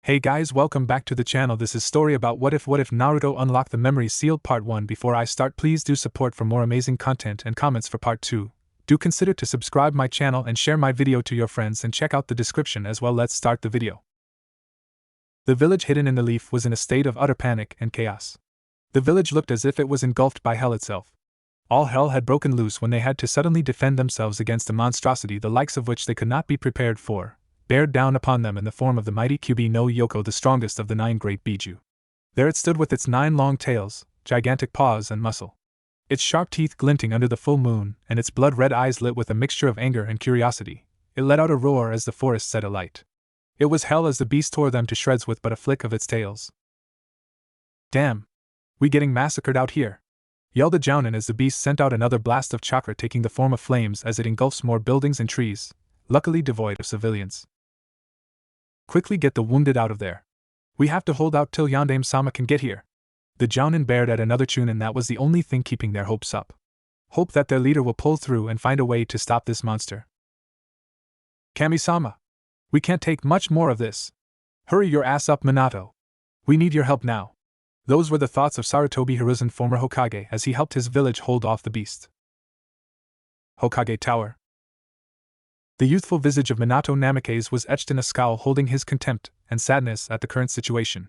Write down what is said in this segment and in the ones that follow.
Hey guys, welcome back to the channel. This is story about what if Naruto unlocked the memory sealed part 1. Before I start, please do support for more amazing content and comments for part 2. Do consider to subscribe my channel and share my video to your friends and check out the description as well. Let's start the video. The village hidden in the leaf was in a state of utter panic and chaos. The village looked as if it was engulfed by hell itself. All hell had broken loose when they had to suddenly defend themselves against a monstrosity the likes of which they could not be prepared for, bared down upon them in the form of the mighty Kyubi no Yoko, the strongest of the 9 great Biju. There it stood with its 9 long tails, gigantic paws and muscle. Its sharp teeth glinting under the full moon, and its blood-red eyes lit with a mixture of anger and curiosity. It let out a roar as the forest set alight. It was hell as the beast tore them to shreds with but a flick of its tails. "Damn! We getting massacred out here!" yelled the Jounin as the beast sent out another blast of chakra, taking the form of flames as it engulfs more buildings and trees, luckily devoid of civilians. "Quickly get the wounded out of there. We have to hold out till Yondaime-sama can get here." The Jounin bared at another Chunin. That was the only thing keeping their hopes up. Hope that their leader will pull through and find a way to stop this monster. "Kami-sama! We can't take much more of this. Hurry your ass up, Minato. We need your help now." Those were the thoughts of Sarutobi Hiruzen, former Hokage, as he helped his village hold off the beast. Hokage Tower. The youthful visage of Minato Namikaze was etched in a scowl, holding his contempt and sadness at the current situation.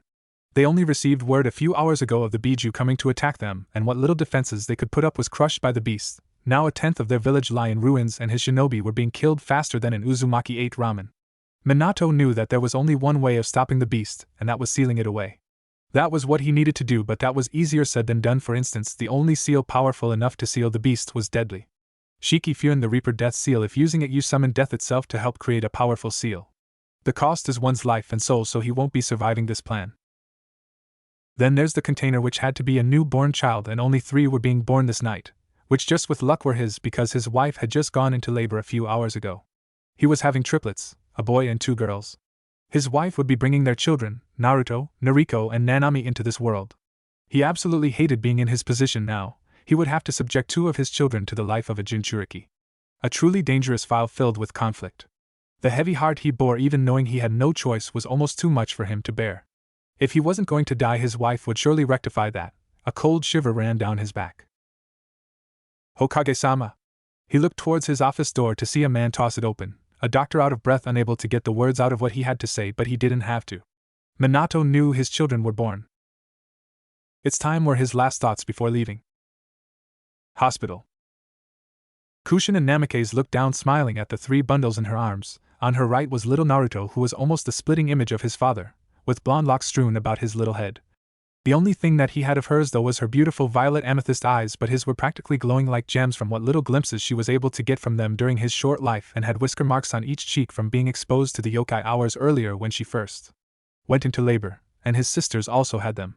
They only received word a few hours ago of the Biju coming to attack them, and what little defenses they could put up was crushed by the beast. Now a tenth of their village lay in ruins, and his shinobi were being killed faster than an Uzumaki ate ramen. Minato knew that there was only one way of stopping the beast, and that was sealing it away. That was what he needed to do, but that was easier said than done. For instance, the only seal powerful enough to seal the beast was deadly. Shiki Furin, the Reaper Death Seal. If using it, you summon death itself to help create a powerful seal. The cost is one's life and soul, so he won't be surviving this plan. Then there's the container, which had to be a newborn child, and only 3 were being born this night, which just with luck were his, because his wife had just gone into labor a few hours ago. He was having triplets, a boy and 2 girls. His wife would be bringing their children, Naruto, Nariko, and Nanami, into this world. He absolutely hated being in his position now. He would have to subject 2 of his children to the life of a Jinchuriki. A truly dangerous file filled with conflict. The heavy heart he bore, even knowing he had no choice, was almost too much for him to bear. If he wasn't going to die, his wife would surely rectify that. A cold shiver ran down his back. "Hokage-sama." He looked towards his office door to see a man toss it open, a doctor out of breath, unable to get the words out of what he had to say, but he didn't have to. Minato knew his children were born. It's time were his last thoughts before leaving. Hospital. Kushina Namikaze looked down, smiling at the 3 bundles in her arms. On her right was little Naruto, who was almost the splitting image of his father, with blonde locks strewn about his little head. The only thing that he had of hers, though, was her beautiful violet amethyst eyes, but his were practically glowing like gems from what little glimpses she was able to get from them during his short life, and had whisker marks on each cheek from being exposed to the yokai hours earlier when she first went into labor, and his sisters also had them.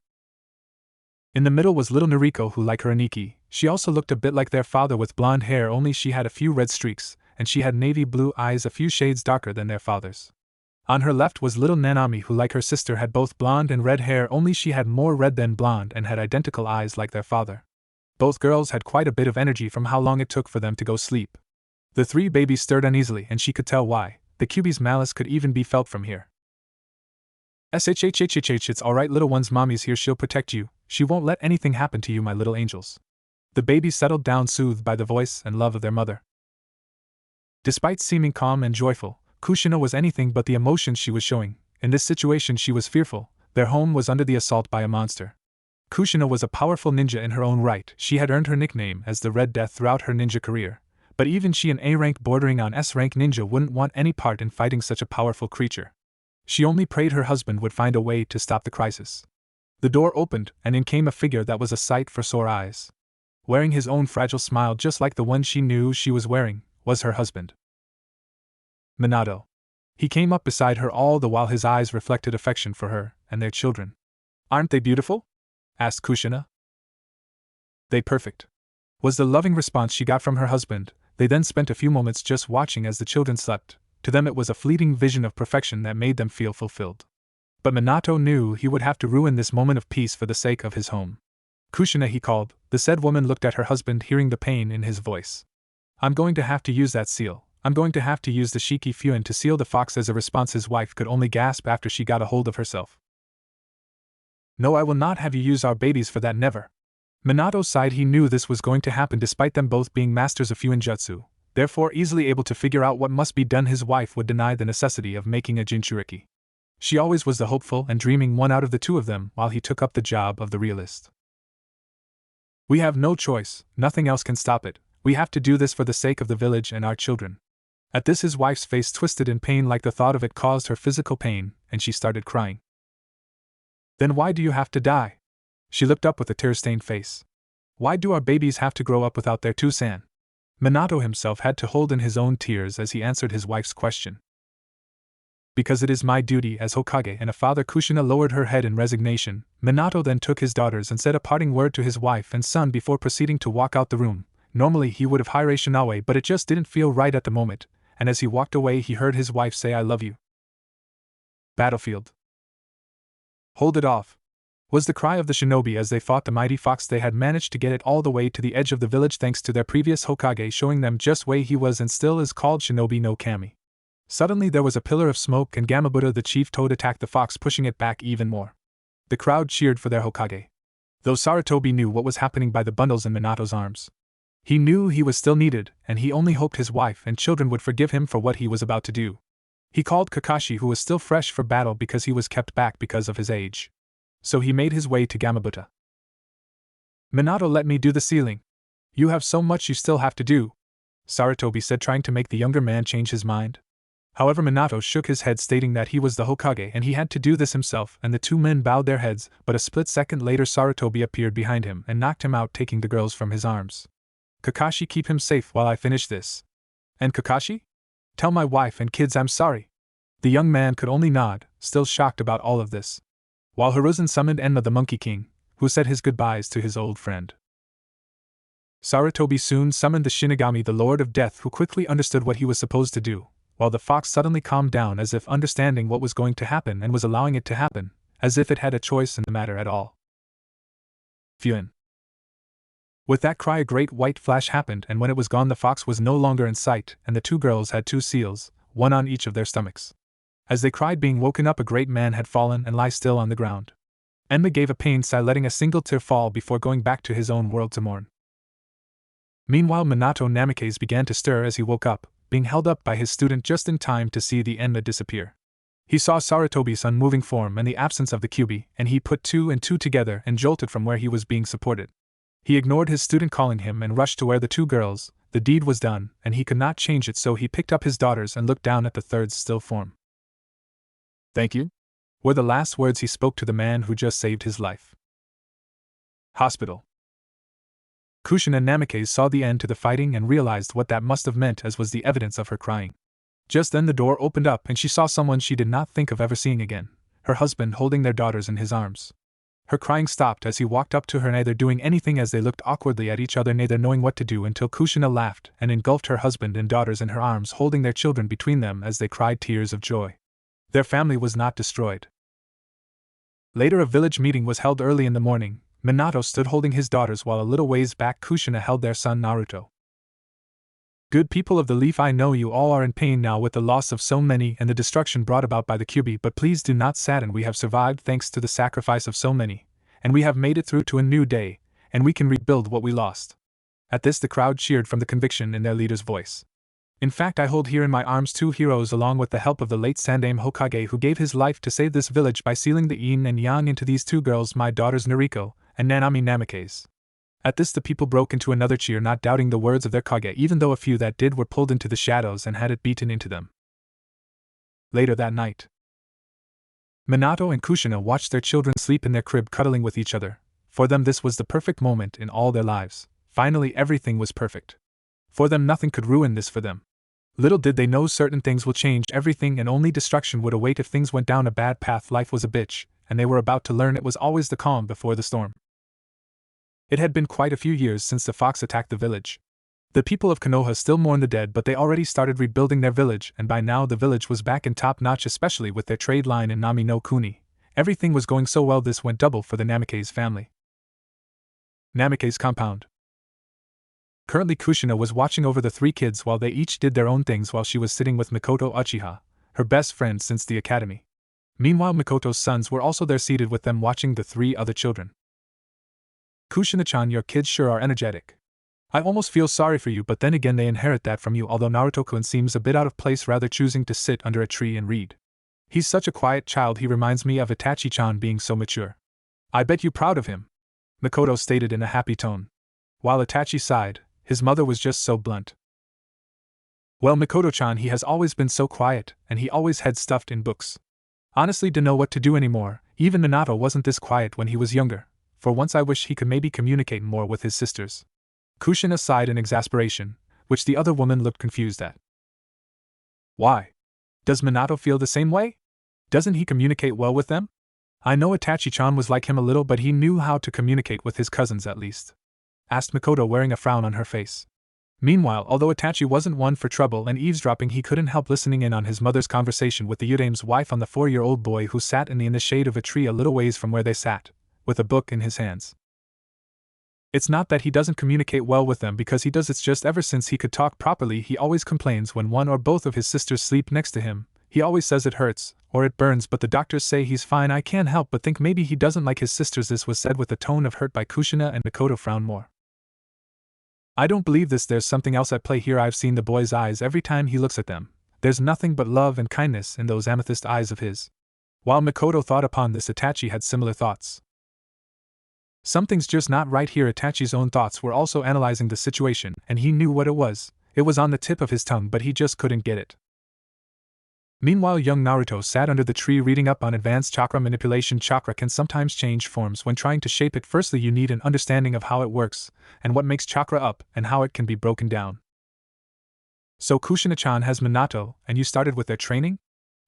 In the middle was little Nariko, who, like her Aniki, she also looked a bit like their father, with blonde hair, only she had a few red streaks, and she had navy blue eyes a few shades darker than their father's. On her left was little Nanami, who, like her sister, had both blonde and red hair, only she had more red than blonde, and had identical eyes like their father. Both girls had quite a bit of energy from how long it took for them to go sleep. The 3 babies stirred uneasily, and she could tell why. The Kyubi's malice could even be felt from here. "Shhhhhh, it's alright, little ones, mommy's here, she'll protect you. She won't let anything happen to you, my little angels." The babies settled down, soothed by the voice and love of their mother. Despite seeming calm and joyful, Kushina was anything but the emotions she was showing. In this situation she was fearful. Their home was under the assault by a monster. Kushina was a powerful ninja in her own right. She had earned her nickname as the Red Death throughout her ninja career, but even she, an A-rank bordering on S-rank ninja, wouldn't want any part in fighting such a powerful creature. She only prayed her husband would find a way to stop the crisis. The door opened, and in came a figure that was a sight for sore eyes. Wearing his own fragile smile just like the one she knew she was wearing, was her husband. Minato. He came up beside her, all the while his eyes reflected affection for her and their children. "Aren't they beautiful?" asked Kushina. "They perfect," was the loving response she got from her husband. They then spent a few moments just watching as the children slept. To them it was a fleeting vision of perfection that made them feel fulfilled. But Minato knew he would have to ruin this moment of peace for the sake of his home. "Kushina," he called. The said woman looked at her husband, hearing the pain in his voice. "I'm going to have to use that seal. I'm going to have to use the Shiki Fuin to seal the fox, as a response his wife could only gasp after she got a hold of herself. No, I will not have you use our babies for that, never. Minato sighed. He knew this was going to happen despite them both being masters of Fuin Jutsu, therefore easily able to figure out what must be done. His wife would deny the necessity of making a Jinchuriki. She always was the hopeful and dreaming one out of the two of them, while he took up the job of the realist. We have no choice, nothing else can stop it. We have to do this for the sake of the village and our children. At this his wife's face twisted in pain, like the thought of it caused her physical pain, and she started crying. Then why do you have to die? She looked up with a tear-stained face. Why do our babies have to grow up without their Two-san? Minato himself had to hold in his own tears as he answered his wife's question. Because it is my duty as Hokage and a father. Kushina lowered her head in resignation. Minato then took his daughters and said a parting word to his wife and son before proceeding to walk out the room. Normally he would have hired Shinawe, but it just didn't feel right at the moment, and as he walked away he heard his wife say, "I love you." Battlefield. Hold it off, was the cry of the shinobi as they fought the mighty fox. They had managed to get it all the way to the edge of the village thanks to their previous Hokage showing them just way he was, and still is called Shinobi no Kami. Suddenly there was a pillar of smoke and Gamabuta the chief toad attacked the fox, pushing it back even more. The crowd cheered for their Hokage. Though Sarutobi knew what was happening by the bundles in Minato's arms. He knew he was still needed, and he only hoped his wife and children would forgive him for what he was about to do. He called Kakashi, who was still fresh for battle because he was kept back because of his age. So he made his way to Gamabuta. Minato, let me do the sealing. You have so much you still have to do, Sarutobi said, trying to make the younger man change his mind. However, Minato shook his head, stating that he was the Hokage and he had to do this himself, and the two men bowed their heads, but a split second later Sarutobi appeared behind him and knocked him out, taking the girls from his arms. Kakashi, keep him safe while I finish this. And Kakashi? Tell my wife and kids I'm sorry. The young man could only nod, still shocked about all of this. While Hiruzen summoned Enma the Monkey King, who said his goodbyes to his old friend. Sarutobi soon summoned the Shinigami, the Lord of Death, who quickly understood what he was supposed to do, while the fox suddenly calmed down as if understanding what was going to happen and was allowing it to happen, as if it had a choice in the matter at all. Fuin. With that cry a great white flash happened, and when it was gone the fox was no longer in sight, and the two girls had two seals, one on each of their stomachs. As they cried being woken up, a great man had fallen and lay still on the ground. Enma gave a pained sigh, letting a single tear fall before going back to his own world to mourn. Meanwhile Minato Namikaze began to stir as he woke up, being held up by his student just in time to see the Enma disappear. He saw Sarutobi's unmoving form and the absence of the Kyuubi, and he put two and two together and jolted from where he was being supported. He ignored his student calling him and rushed to where the two girls. The deed was done, and he could not change it, so he picked up his daughters and looked down at the third's still form. Thank you, were the last words he spoke to the man who just saved his life. Hospital. Kushina Namikaze saw the end to the fighting and realized what that must have meant, as was the evidence of her crying. Just then the door opened up and she saw someone she did not think of ever seeing again, her husband holding their daughters in his arms. Her crying stopped as he walked up to her, neither doing anything as they looked awkwardly at each other, neither knowing what to do, until Kushina laughed and engulfed her husband and daughters in her arms, holding their children between them as they cried tears of joy. Their family was not destroyed. Later a village meeting was held early in the morning. Minato stood holding his daughters while a little ways back Kushina held their son Naruto. Good people of the Leaf, I know you all are in pain now with the loss of so many and the destruction brought about by the Kyuubi, but please do not sadden. We have survived thanks to the sacrifice of so many, and we have made it through to a new day, and we can rebuild what we lost. At this the crowd cheered from the conviction in their leader's voice. In fact, I hold here in my arms two heroes along with the help of the late Sandaime Hokage, who gave his life to save this village by sealing the yin and yang into these two girls, my daughters Noriko and Nanami Namikaze. At this the people broke into another cheer, not doubting the words of their Kage, even though a few that did were pulled into the shadows and had it beaten into them. Later that night, Minato and Kushina watched their children sleep in their crib, cuddling with each other. For them this was the perfect moment in all their lives. Finally everything was perfect. For them nothing could ruin this for them. Little did they know certain things will change everything, and only destruction would await if things went down a bad path. Life was a bitch, and they were about to learn it was always the calm before the storm. It had been quite a few years since the fox attacked the village. The people of Konoha still mourned the dead, but they already started rebuilding their village, and by now the village was back in top notch, especially with their trade line in Nami no Kuni. Everything was going so well, this went double for the Namikaze family. Namikaze compound. Currently Kushina was watching over the three kids while they each did their own things while she was sitting with Mikoto Uchiha, her best friend since the academy. Meanwhile Mikoto's sons were also there seated with them watching the three other children. Kushina-chan, your kids sure are energetic. I almost feel sorry for you, but then again they inherit that from you, although Naruto-kun seems a bit out of place rather choosing to sit under a tree and read. He's such a quiet child, he reminds me of Itachi-chan being so mature. I bet you proud of him, Mikoto stated in a happy tone. While Itachi sighed, his mother was just so blunt. Well, Mikoto-chan, he has always been so quiet, and he always had stuffed in books. Honestly, don't know what to do anymore. Even Minato wasn't this quiet when he was younger. For once I wish he could maybe communicate more with his sisters. Kushina sighed in exasperation, which the other woman looked confused at. Why? Does Minato feel the same way? Doesn't he communicate well with them? I know Itachi-chan was like him a little, but he knew how to communicate with his cousins at least. Asked Mikoto, wearing a frown on her face. Meanwhile, although Itachi wasn't one for trouble and eavesdropping, he couldn't help listening in on his mother's conversation with the Udame's wife on the 4-year-old boy who sat in the shade of a tree a little ways from where they sat, with a book in his hands. It's not that he doesn't communicate well with them, because he does, it's just ever since he could talk properly he always complains when one or both of his sisters sleep next to him. He always says it hurts, or it burns, but the doctors say he's fine. I can't help but think maybe he doesn't like his sisters. This was said with a tone of hurt by Kushina, and Mikoto frowned more. I don't believe this, there's something else at play here. I've seen the boy's eyes every time he looks at them. There's nothing but love and kindness in those amethyst eyes of his. While Mikoto thought upon this, Itachi had similar thoughts. Something's just not right here. Itachi's own thoughts were also analyzing the situation, and he knew what it was. It was on the tip of his tongue, but he just couldn't get it. Meanwhile, young Naruto sat under the tree reading up on advanced chakra manipulation. Chakra can sometimes change forms when trying to shape it. Firstly, you need an understanding of how it works, and what makes chakra up, and how it can be broken down. So Kushina-chan has Minato, and you started with their training?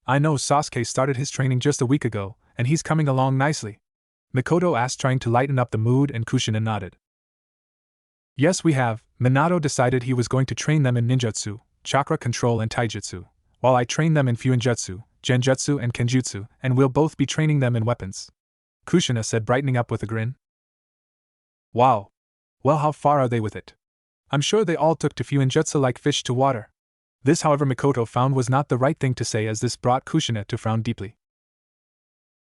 I know Sasuke started his training just a week ago, and he's coming along nicely. Mikoto asked, trying to lighten up the mood, and Kushina nodded. Yes, we have. Minato decided he was going to train them in ninjutsu, chakra control and taijutsu, while I train them in fuinjutsu, genjutsu and kenjutsu, and we'll both be training them in weapons. Kushina said, brightening up with a grin. Wow. Well, how far are they with it? I'm sure they all took to fuinjutsu like fish to water. This, however, Mikoto found was not the right thing to say, as this brought Kushina to frown deeply.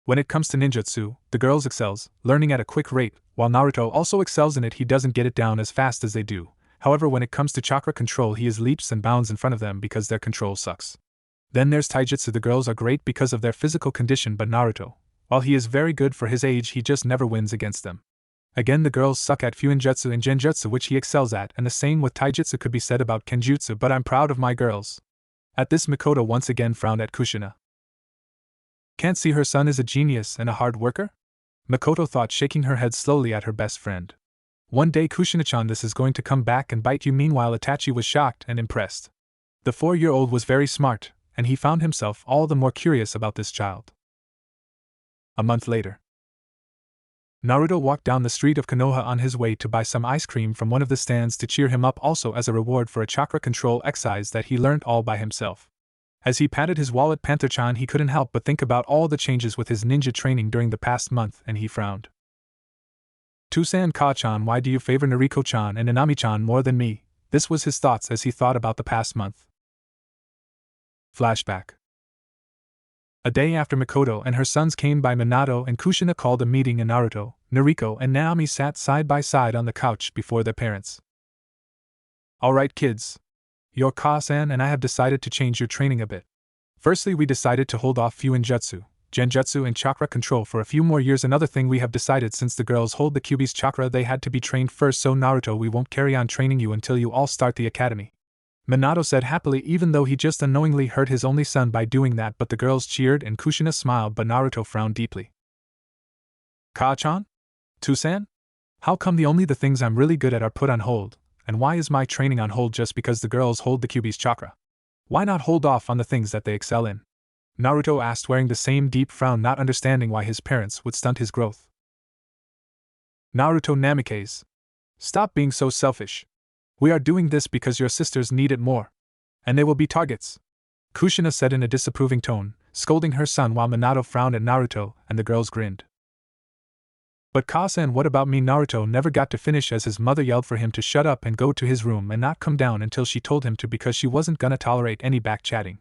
When it comes to ninjutsu, the girls excels, learning at a quick rate, while Naruto also excels in it. He doesn't get it down as fast as they do. However, when it comes to chakra control, he is leaps and bounds in front of them because their control sucks. Then there's taijutsu. The girls are great because of their physical condition, but Naruto, while he is very good for his age, he just never wins against them. Again, the girls suck at fuinjutsu and genjutsu, which he excels at, and the same with taijutsu could be said about kenjutsu, but I'm proud of my girls. At this, Mikoto once again frowned at Kushina. Can't see her son is a genius and a hard worker? Mikoto thought, shaking her head slowly at her best friend. One day, Kushina-chan, this is going to come back and bite you. Meanwhile, Itachi was shocked and impressed. The 4-year-old was very smart, and he found himself all the more curious about this child. A month later, Naruto walked down the street of Konoha on his way to buy some ice cream from one of the stands to cheer him up, also as a reward for a chakra control exercise that he learned all by himself. As he patted his wallet, Panther-chan, he couldn't help but think about all the changes with his ninja training during the past month, and he frowned. Tusan Ka-chan, why do you favor Nariko-chan and Nanami-chan more than me? This was his thoughts as he thought about the past month. Flashback. A day after Mikoto and her sons came by, Minato and Kushina called a meeting, and Naruto, Nariko, and Naomi sat side by side on the couch before their parents. Alright kids. Your Ka-san and I have decided to change your training a bit. Firstly, we decided to hold off fuinjutsu, genjutsu and chakra control for a few more years. Another thing we have decided, since the girls hold the Kyuubi's chakra, they had to be trained first, so Naruto, we won't carry on training you until you all start the academy. Minato said happily, even though he just unknowingly hurt his only son by doing that, but the girls cheered and Kushina smiled, but Naruto frowned deeply. Ka-chan? Tusan? How come the things I'm really good at are put on hold, and why is my training on hold just because the girls hold the Kyuubi's chakra? Why not hold off on the things that they excel in? Naruto asked, wearing the same deep frown, not understanding why his parents would stunt his growth. Naruto Namikaze. Stop being so selfish. We are doing this because your sisters need it more. And they will be targets. Kushina said in a disapproving tone, scolding her son, while Minato frowned at Naruto and the girls grinned. But Kasa-san, what about me? Naruto never got to finish as his mother yelled for him to shut up and go to his room and not come down until she told him to, because she wasn't gonna tolerate any back-chatting.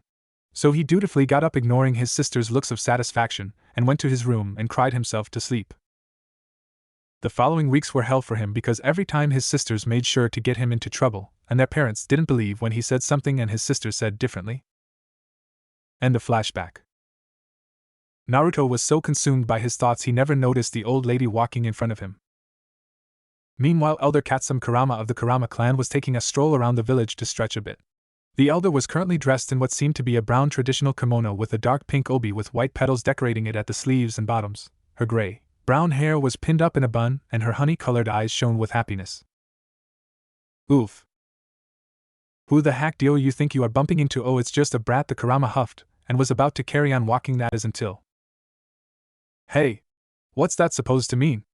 So he dutifully got up, ignoring his sister's looks of satisfaction, and went to his room and cried himself to sleep. The following weeks were hell for him, because every time his sisters made sure to get him into trouble, and their parents didn't believe when he said something and his sister said differently. End of flashback. Naruto was so consumed by his thoughts he never noticed the old lady walking in front of him. Meanwhile, Elder Katsum Kurama of the Kurama clan was taking a stroll around the village to stretch a bit. The elder was currently dressed in what seemed to be a brown traditional kimono with a dark pink obi with white petals decorating it at the sleeves and bottoms. Her gray-brown hair was pinned up in a bun, and her honey-colored eyes shone with happiness. Oof. Who the heck do you think you are bumping into? Oh, it's just a brat, the Kurama huffed, and was about to carry on walking, that is, until... Hey! What's that supposed to mean?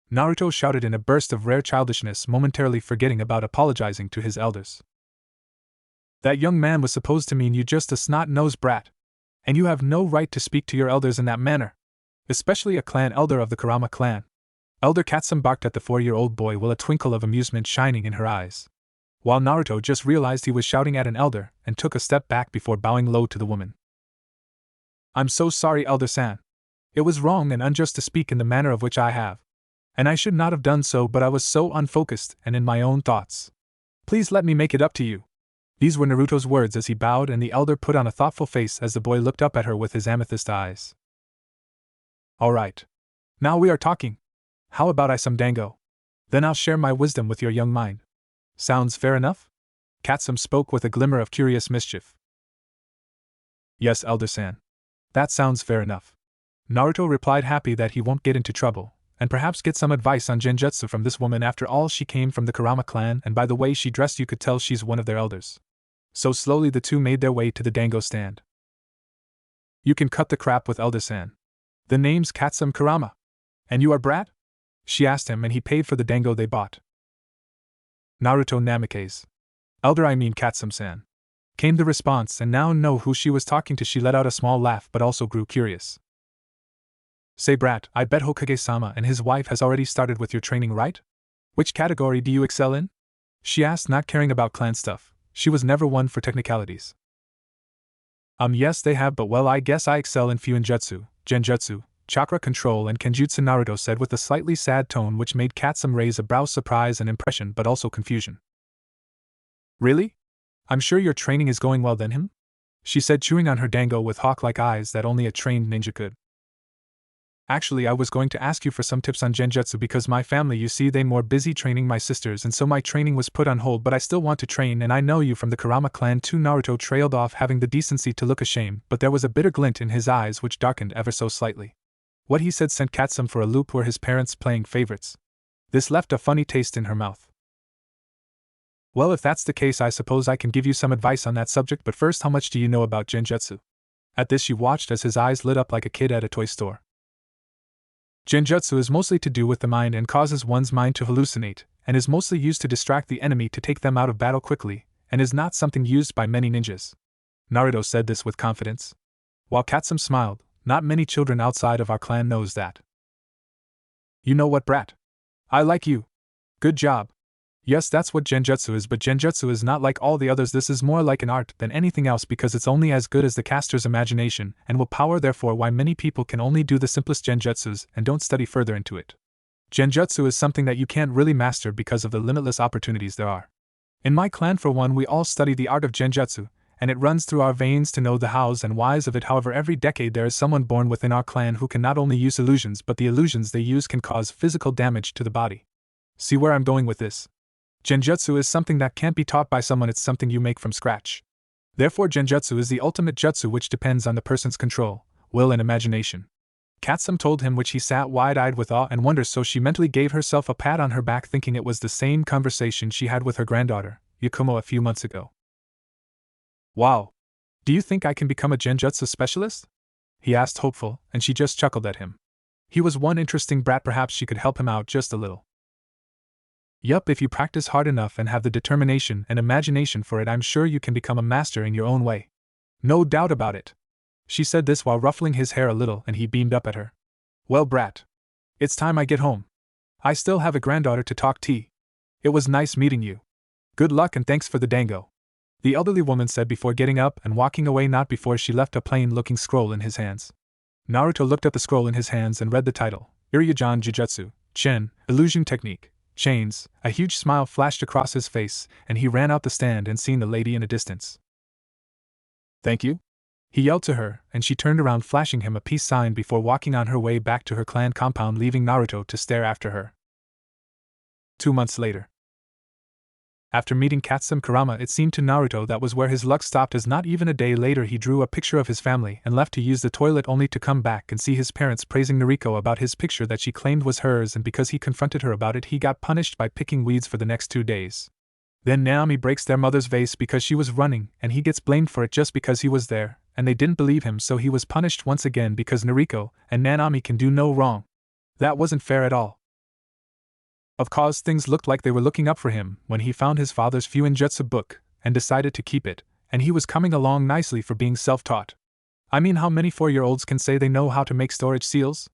Naruto shouted in a burst of rare childishness, momentarily forgetting about apologizing to his elders. That young man was supposed to mean you just a snot-nosed brat. And you have no right to speak to your elders in that manner. Especially a clan elder of the Kurama clan. Elder Katsum barked at the 4-year-old boy with a twinkle of amusement shining in her eyes. While Naruto just realized he was shouting at an elder and took a step back before bowing low to the woman. I'm so sorry, Elder-san. It was wrong and unjust to speak in the manner of which I have. And I should not have done so, but I was so unfocused and in my own thoughts. Please let me make it up to you. These were Naruto's words as he bowed, and the elder put on a thoughtful face as the boy looked up at her with his amethyst eyes. All right. Now we are talking. How about I some dango? Then I'll share my wisdom with your young mind. Sounds fair enough? Katsum spoke with a glimmer of curious mischief. Yes, Elder-san. That sounds fair enough. Naruto replied, happy that he won't get into trouble, and perhaps get some advice on genjutsu from this woman. After all, she came from the Kurama clan, and by the way she dressed you could tell she's one of their elders. So slowly the two made their way to the dango stand. You can cut the crap with Elder-san. The name's Katsum Kurama. And you are brat? She asked him, and he paid for the dango they bought. Naruto Namikaze. Elder, I mean Katsum-san. Came the response, and now know who she was talking to. She let out a small laugh but also grew curious. Say brat, I bet Hokage-sama and his wife has already started with your training, right? Which category do you excel in? She asked, not caring about clan stuff. She was never one for technicalities. Yes they have, but well, I guess I excel in Fuinjutsu, Genjutsu, Chakra Control and Kenjutsu, Naruto said with a slightly sad tone which made Katsum raise a brow, surprise and impression but also confusion. Really? I'm sure your training is going well then, She said, chewing on her dango with hawk-like eyes that only a trained ninja could. Actually, I was going to ask you for some tips on genjutsu because my family, you see, they more busy training my sisters, and so my training was put on hold, but I still want to train, and I know you from the Kurama clan too. Naruto trailed off, having the decency to look ashamed, but there was a bitter glint in his eyes which darkened ever so slightly. What he said sent Katsum for a loop. Were his parents playing favorites? This left a funny taste in her mouth. Well, if that's the case, I suppose I can give you some advice on that subject, but first, how much do you know about genjutsu? At this she watched as his eyes lit up like a kid at a toy store. Genjutsu is mostly to do with the mind and causes one's mind to hallucinate, and is mostly used to distract the enemy to take them out of battle quickly, and is not something used by many ninjas. Naruto said this with confidence. While Katsum smiled, not many children outside of our clan knows that. You know what, brat? I like you. Good job. Yes, that's what genjutsu is, but genjutsu is not like all the others. This is more like an art than anything else because it's only as good as the caster's imagination and willpower, therefore why many people can only do the simplest genjutsus and don't study further into it. Genjutsu is something that you can't really master because of the limitless opportunities there are. In my clan, for one, we all study the art of genjutsu, and it runs through our veins to know the hows and whys of it. However, every decade there is someone born within our clan who can not only use illusions, but the illusions they use can cause physical damage to the body. See where I'm going with this? Genjutsu is something that can't be taught by someone, it's something you make from scratch. Therefore, genjutsu is the ultimate jutsu which depends on the person's control, will and imagination. Katsum told him, which he sat wide-eyed with awe and wonder, so she mentally gave herself a pat on her back, thinking it was the same conversation she had with her granddaughter, Yakumo, a few months ago. Wow! Do you think I can become a genjutsu specialist? He asked, hopeful, and she just chuckled at him. He was one interesting brat, perhaps she could help him out just a little. Yup, if you practice hard enough and have the determination and imagination for it, I'm sure you can become a master in your own way. No doubt about it. She said this while ruffling his hair a little, and he beamed up at her. Well, brat. It's time I get home. I still have a granddaughter to talk to. It was nice meeting you. Good luck and thanks for the dango, the elderly woman said before getting up and walking away, not before she left a plain-looking scroll in his hands. Naruto looked at the scroll in his hands and read the title, Iryajan Jujutsu, Chen, Illusion Technique, Chains. A huge smile flashed across his face, and he ran out the stand and seen the lady in a distance. Thank you? He yelled to her, and she turned around flashing him a peace sign before walking on her way back to her clan compound, leaving Naruto to stare after her. 2 months later. After meeting Katsum Kurama, it seemed to Naruto that was where his luck stopped, as not even a day later he drew a picture of his family and left to use the toilet only to come back and see his parents praising Noriko about his picture that she claimed was hers, and because he confronted her about it he got punished by picking weeds for the next 2 days. Then Naomi breaks their mother's vase because she was running, and he gets blamed for it just because he was there, and they didn't believe him, so he was punished once again because Noriko and Naomi can do no wrong. That wasn't fair at all. Of course, things looked like they were looking up for him when he found his father's Fuinjutsu book and decided to keep it, and he was coming along nicely for being self-taught. I mean, how many 4-year-olds can say they know how to make storage seals?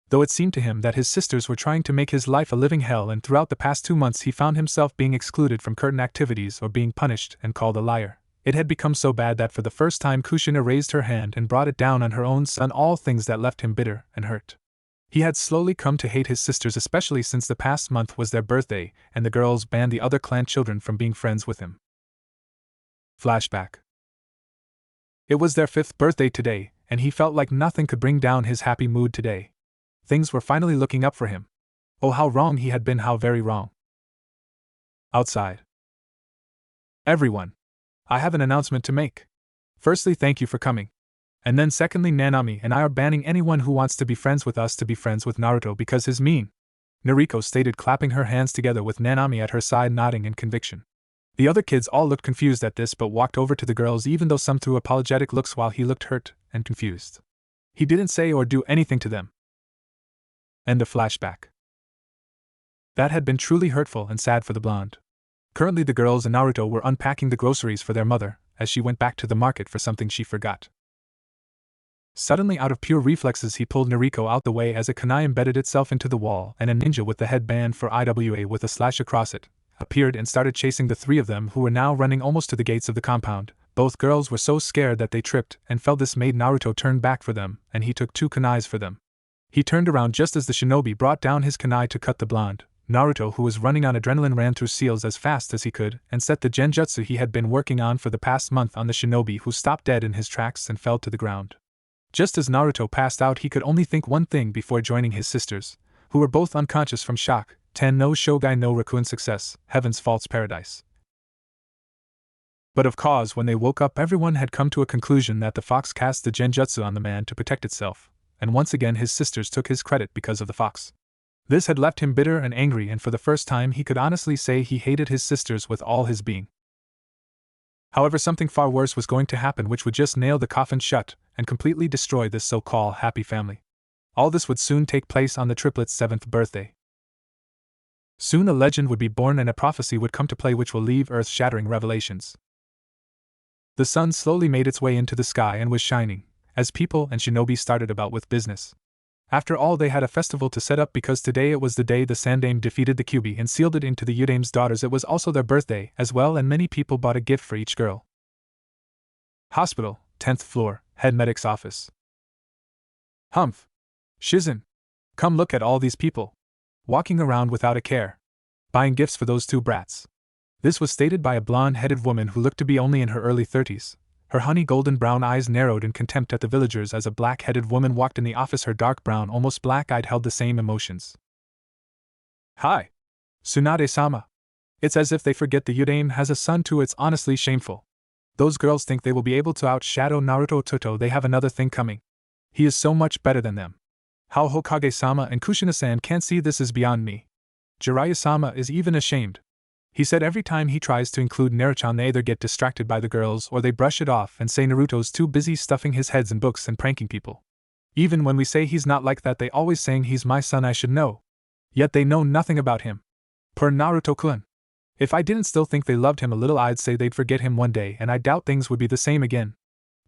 Though it seemed to him that his sisters were trying to make his life a living hell, and throughout the past 2 months he found himself being excluded from certain activities or being punished and called a liar. It had become so bad that for the first time Kushina raised her hand and brought it down on her own son, all things that left him bitter and hurt. He had slowly come to hate his sisters, especially since the past month was their birthday, and the girls banned the other clan children from being friends with him. Flashback. It was their 5th birthday today, and he felt like nothing could bring down his happy mood today. Things were finally looking up for him. Oh, how wrong he had been, how very wrong. Outside. Everyone. I have an announcement to make. Firstly, thank you for coming. And then secondly, Nanami and I are banning anyone who wants to be friends with us to be friends with Naruto because he's mean. Noriko stated, clapping her hands together with Nanami at her side, nodding in conviction. The other kids all looked confused at this but walked over to the girls, even though some threw apologetic looks while he looked hurt and confused. He didn't say or do anything to them. End of flashback. That had been truly hurtful and sad for the blonde. Currently the girls and Naruto were unpacking the groceries for their mother, as she went back to the market for something she forgot. Suddenly, out of pure reflexes, he pulled Noriko out the way as a kunai embedded itself into the wall, and a ninja with the headband for IWA with a slash across it appeared and started chasing the 3 of them, who were now running almost to the gates of the compound. Both girls were so scared that they tripped and fell. This made Naruto turn back for them, and he took 2 kunais for them. He turned around just as the shinobi brought down his kunai to cut the blonde. Naruto, who was running on adrenaline, ran through seals as fast as he could and set the genjutsu he had been working on for the past month on the shinobi, who stopped dead in his tracks and fell to the ground. Just as Naruto passed out, he could only think one thing before joining his sisters, who were both unconscious from shock. Ten no Shogai no Rakuen success, heaven's false paradise. But of course, when they woke up, everyone had come to a conclusion that the fox cast the genjutsu on the man to protect itself, and once again his sisters took his credit because of the fox. This had left him bitter and angry, and for the first time he could honestly say he hated his sisters with all his being. However, something far worse was going to happen, which would just nail the coffin shut and completely destroy this so-called happy family. All this would soon take place on the triplets' 7th birthday. Soon a legend would be born and a prophecy would come to play which will leave earth-shattering revelations. The sun slowly made its way into the sky and was shining, as people and shinobi started about with business. After all, they had a festival to set up because today it was the day the Sandame defeated the Kyuubi and sealed it into the Udame's daughters. It was also their birthday as well, and many people bought a gift for each girl. Hospital, 10th floor, head medic's office. Humph. Shizen. Come look at all these people. Walking around without a care. Buying gifts for those 2 brats. This was stated by a blonde-headed woman who looked to be only in her early 30s. Her honey golden brown eyes narrowed in contempt at the villagers as a black-headed woman walked in the office. Her dark brown, almost black-eyed, held the same emotions. Hi. Tsunade-sama. It's as if they forget the Udame has a son too. It's honestly shameful. Those girls think they will be able to outshadow Naruto Toto. They have another thing coming. He is so much better than them. How Hokage-sama and Kushina-san can't see this is beyond me. Jiraiya-sama is even ashamed. He said every time he tries to include Naruto, they either get distracted by the girls or they brush it off and say Naruto's too busy stuffing his heads in books and pranking people. Even when we say he's not like that, they always saying he's my son, I should know. Yet they know nothing about him. Per Naruto-kun. If I didn't still think they loved him a little, I'd say they'd forget him one day, and I doubt things would be the same again.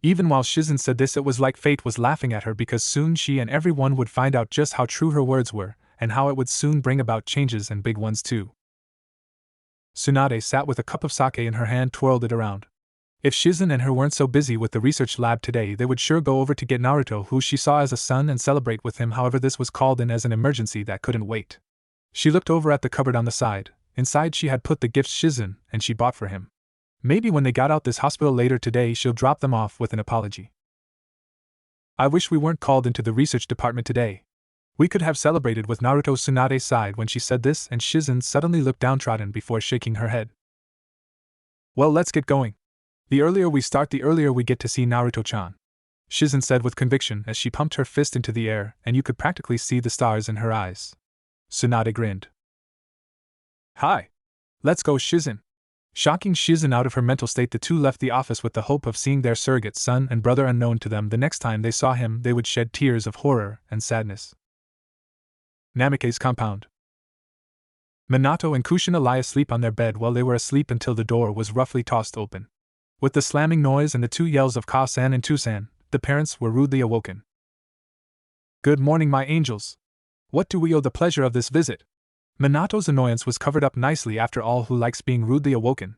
Even while Shizen said this, it was like fate was laughing at her because soon she and everyone would find out just how true her words were, and how it would soon bring about changes and big ones too. Tsunade sat with a cup of sake in her hand, twirled it around. If Shizen and her weren't so busy with the research lab today, they would sure go over to get Naruto, who she saw as a son, and celebrate with him. However, this was called in as an emergency that couldn't wait. She looked over at the cupboard on the side. Inside she had put the gifts Shizen and she bought for him. Maybe when they got out this hospital later today, she'll drop them off with an apology. I wish we weren't called into the research department today. We could have celebrated with Naruto. Tsunade sighed when she said this, and Shizen suddenly looked downtrodden before shaking her head. Well, let's get going. The earlier we start, the earlier we get to see Naruto-chan, Shizen said with conviction as she pumped her fist into the air, and you could practically see the stars in her eyes. Tsunade grinned. Hi. Let's go, Shizen. Shocking Shizen out of her mental state, the two left the office with the hope of seeing their surrogate son and brother unknown to them. The next time they saw him, they would shed tears of horror and sadness. Namike's compound. Minato and Kushina lie asleep on their bed while they were asleep until the door was roughly tossed open. With the slamming noise and the two yells of Ka-san and Tu-san, the parents were rudely awoken. Good morning, my angels. What do we owe the pleasure of this visit? Minato's annoyance was covered up nicely. After all, who likes being rudely awoken?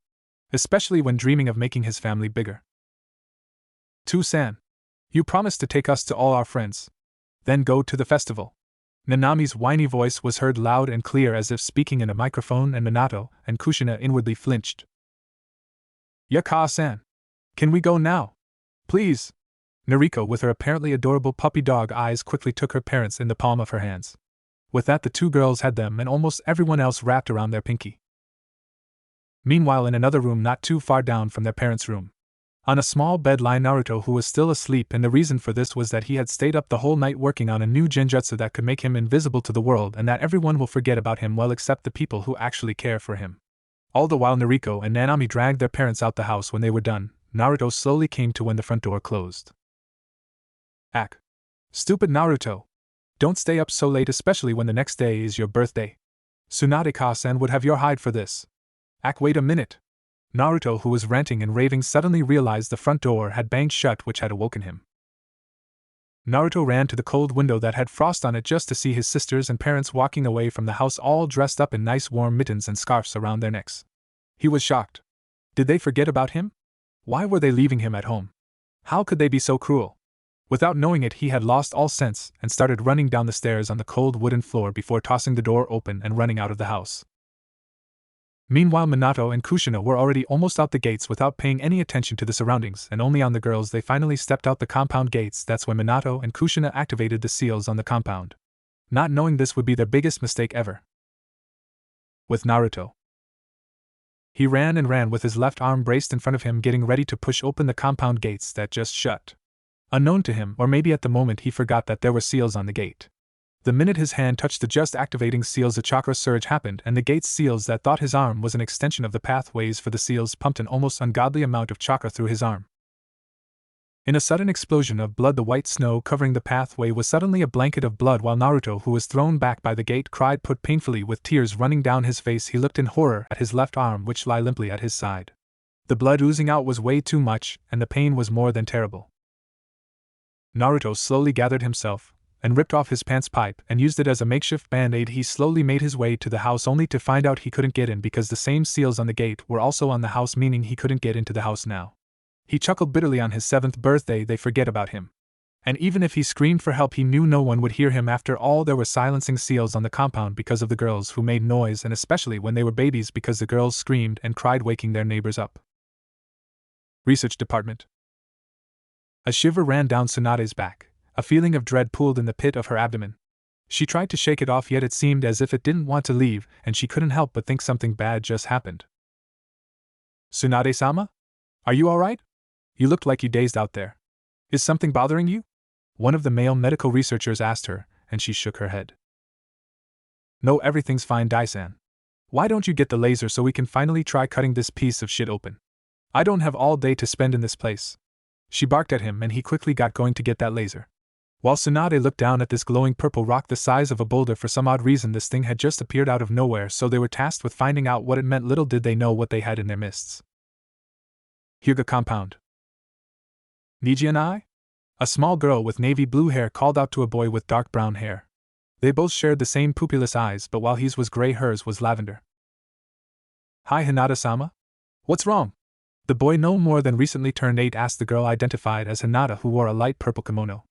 Especially when dreaming of making his family bigger. Tu-san, you promised to take us to all our friends. Then go to the festival. Nanami's whiny voice was heard loud and clear as if speaking in a microphone, and Minato and Kushina inwardly flinched. Yeah, Ka-san. Can we go now? Please. Nariko, with her apparently adorable puppy dog eyes, quickly took her parents in the palm of her hands. With that, the two girls had them and almost everyone else wrapped around their pinky. Meanwhile, in another room not too far down from their parents' room, on a small bed lay Naruto, who was still asleep, and the reason for this was that he had stayed up the whole night working on a new genjutsu that could make him invisible to the world, and that everyone will forget about him, well, except the people who actually care for him. All the while Nariko and Nanami dragged their parents out the house. When they were done, Naruto slowly came to when the front door closed. Ack. Stupid Naruto. Don't stay up so late, especially when the next day is your birthday. Tsunade-ka-san would have your hide for this. Ack, wait a minute. Naruto, who was ranting and raving, suddenly realized the front door had banged shut, which had awoken him. Naruto ran to the cold window that had frost on it just to see his sisters and parents walking away from the house, all dressed up in nice warm mittens and scarves around their necks. He was shocked. Did they forget about him? Why were they leaving him at home? How could they be so cruel? Without knowing it, he had lost all sense and started running down the stairs on the cold wooden floor before tossing the door open and running out of the house. Meanwhile, Minato and Kushina were already almost out the gates without paying any attention to the surroundings, and only on the girls they finally stepped out the compound gates. That's when Minato and Kushina activated the seals on the compound, not knowing this would be their biggest mistake ever. With Naruto, he ran and ran with his left arm braced in front of him, getting ready to push open the compound gates that just shut. Unknown to him, or maybe at the moment he forgot that there were seals on the gate. The minute his hand touched the just activating seals, a chakra surge happened, and the gate's seals that thought his arm was an extension of the pathways for the seals pumped an almost ungodly amount of chakra through his arm. In a sudden explosion of blood, the white snow covering the pathway was suddenly a blanket of blood, while Naruto, who was thrown back by the gate, cried put painfully with tears running down his face. He looked in horror at his left arm, which lay limply at his side. The blood oozing out was way too much, and the pain was more than terrible. Naruto slowly gathered himself and ripped off his pants pipe and used it as a makeshift band-aid. He slowly made his way to the house, only to find out he couldn't get in because the same seals on the gate were also on the house, meaning he couldn't get into the house now. He chuckled bitterly. On his 7th birthday they forget about him. And even if he screamed for help, he knew no one would hear him. After all, there were silencing seals on the compound because of the girls who made noise, and especially when they were babies because the girls screamed and cried, waking their neighbors up. Research Department. A shiver ran down Tsunade's back. A feeling of dread pooled in the pit of her abdomen. She tried to shake it off, yet it seemed as if it didn't want to leave, and she couldn't help but think something bad just happened. Tsunade-sama? Are you alright? You looked like you dazed out there. Is something bothering you? One of the male medical researchers asked her, and she shook her head. No, everything's fine, Dai-san. Why don't you get the laser so we can finally try cutting this piece of shit open? I don't have all day to spend in this place. She barked at him, and he quickly got going to get that laser. While Tsunade looked down at this glowing purple rock the size of a boulder, for some odd reason this thing had just appeared out of nowhere, so they were tasked with finding out what it meant. Little did they know what they had in their midst. Hyuga Compound. Niji and I? A small girl with navy blue hair called out to a boy with dark brown hair. They both shared the same pupilless eyes, but while his was gray, hers was lavender. Hi Hinata-sama? What's wrong? The boy no more than recently turned 8 asked the girl identified as Hinata who wore a light purple kimono.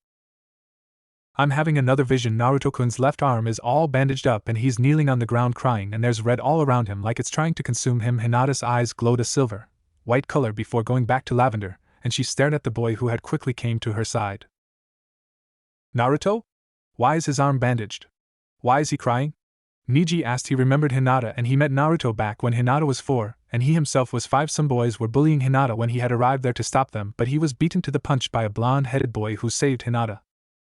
I'm having another vision. Naruto-kun's left arm is all bandaged up and he's kneeling on the ground crying and there's red all around him like it's trying to consume him. Hinata's eyes glowed a silver, white color before going back to lavender, and she stared at the boy who had quickly came to her side. Naruto? Why is his arm bandaged? Why is he crying? Niji asked. He remembered Hinata and he met Naruto back when Hinata was 4, and he himself was 5. Some boys were bullying Hinata when he had arrived there to stop them, but he was beaten to the punch by a blonde-headed boy who saved Hinata.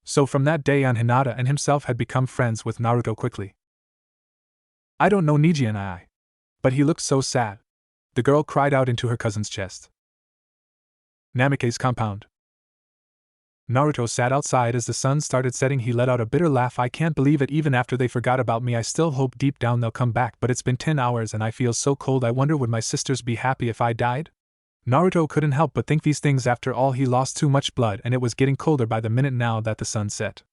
So from that day on, Hinata and himself had become friends with Naruto quickly. I don't know Niji and I. But he looked so sad. The girl cried out into her cousin's chest. Namikaze's compound. Naruto sat outside as the sun started setting. He let out a bitter laugh. I can't believe it. Even after they forgot about me, I still hope deep down they'll come back, but it's been 10 hours and I feel so cold. I wonder would my sisters be happy if I died? Naruto couldn't help but think these things. After all, he lost too much blood and it was getting colder by the minute now that the sun set.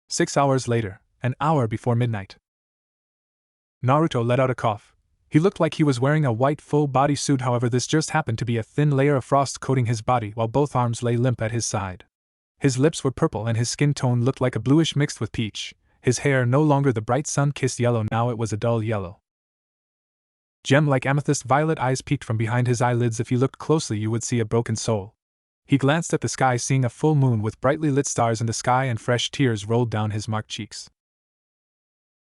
6 hours later, an hour before midnight. Naruto let out a cough. He looked like he was wearing a white full-body suit, however this just happened to be a thin layer of frost coating his body while both arms lay limp at his side. His lips were purple and his skin tone looked like a bluish mixed with peach, his hair no longer the bright sun-kissed yellow, now it was a dull yellow. Gem-like amethyst violet eyes peeked from behind his eyelids. If you looked closely you would see a broken soul. He glanced at the sky, seeing a full moon with brightly lit stars in the sky, and fresh tears rolled down his marked cheeks.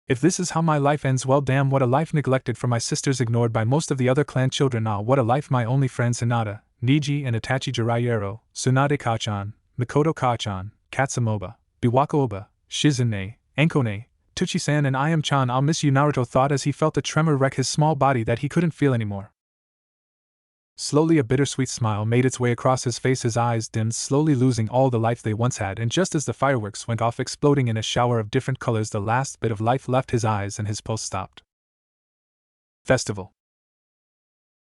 If this is how my life ends, well damn, what a life, neglected for my sisters, ignored by most of the other clan children. Ah, what a life. My only friends Hinata, Niji and Itachi Jiraiya, Tsunade-ka-chan, Mikoto-ka-chan, Katsumoba, Biwako-oba, Shizune, Enkone, Tuchi-san and Ayam-chan. I'll miss you, Naruto thought as he felt a tremor wreck his small body that he couldn't feel anymore. Slowly a bittersweet smile made its way across his face. His eyes dimmed, slowly losing all the life they once had, and just as the fireworks went off exploding in a shower of different colors, the last bit of life left his eyes and his pulse stopped. Festival.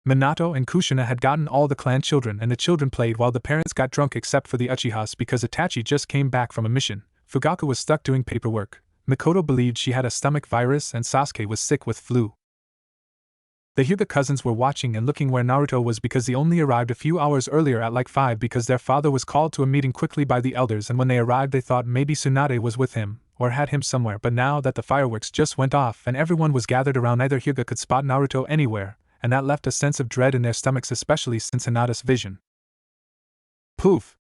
Minato and Kushina had gotten all the clan children, and the children played while the parents got drunk, except for the Uchihas because Itachi just came back from a mission, Fugaku was stuck doing paperwork, Mikoto believed she had a stomach virus, and Sasuke was sick with flu. The Hyuga cousins were watching and looking where Naruto was because he only arrived a few hours earlier at like 5 because their father was called to a meeting quickly by the elders, and when they arrived they thought maybe Tsunade was with him, or had him somewhere, but now that the fireworks just went off and everyone was gathered around, neither Hyuga could spot Naruto anywhere, and that left a sense of dread in their stomachs, especially since Hinata's vision. Poof!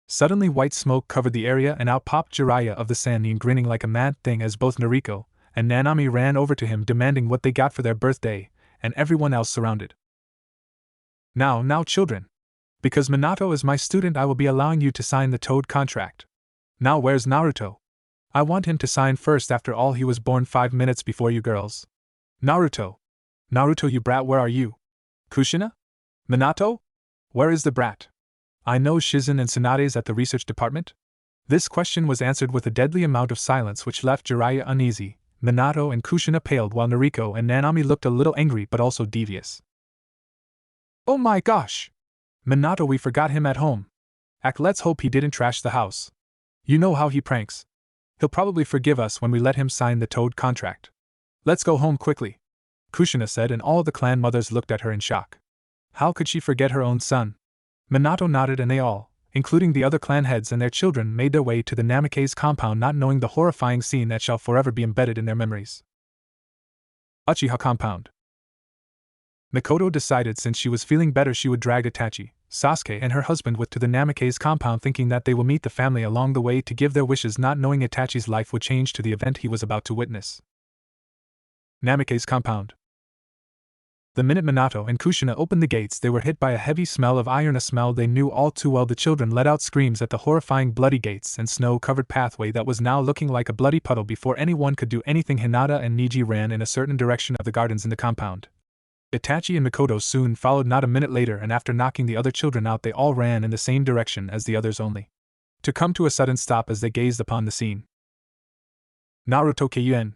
Suddenly white smoke covered the area and out popped Jiraiya of the Sannin, grinning like a mad thing as both Noriko and Nanami ran over to him demanding what they got for their birthday, and everyone else surrounded. Now children. Because Minato is my student, I will be allowing you to sign the Toad contract. Now where's Naruto? I want him to sign first, after all he was born 5 minutes before you girls. Naruto, you brat, where are you? Kushina? Minato? Where is the brat? I know Shizen and Tsunade's at the research department. This question was answered with a deadly amount of silence which left Jiraiya uneasy. Minato and Kushina paled while Noriko and Nanami looked a little angry but also devious. Oh my gosh! Minato, we forgot him at home. Let's hope he didn't trash the house. You know how he pranks. He'll probably forgive us when we let him sign the Toad contract. Let's go home quickly, Kushina said, and all the clan mothers looked at her in shock. How could she forget her own son? Minato nodded and they all, including the other clan heads and their children, made their way to the Namikaze compound, not knowing the horrifying scene that shall forever be embedded in their memories. Uchiha compound. Mikoto decided since she was feeling better she would drag Itachi, Sasuke and her husband with to the Namikaze compound, thinking that they will meet the family along the way to give their wishes, not knowing Itachi's life would change to the event he was about to witness. Namikaze compound. The minute Minato and Kushina opened the gates, they were hit by a heavy smell of iron, a smell they knew all too well. The children let out screams at the horrifying bloody gates and snow-covered pathway that was now looking like a bloody puddle. Before anyone could do anything, Hinata and Niji ran in a certain direction of the gardens in the compound. Itachi and Mikoto soon followed not a minute later, and after knocking the other children out they all ran in the same direction as the others, only to come to a sudden stop as they gazed upon the scene. Naruto Keiyuen!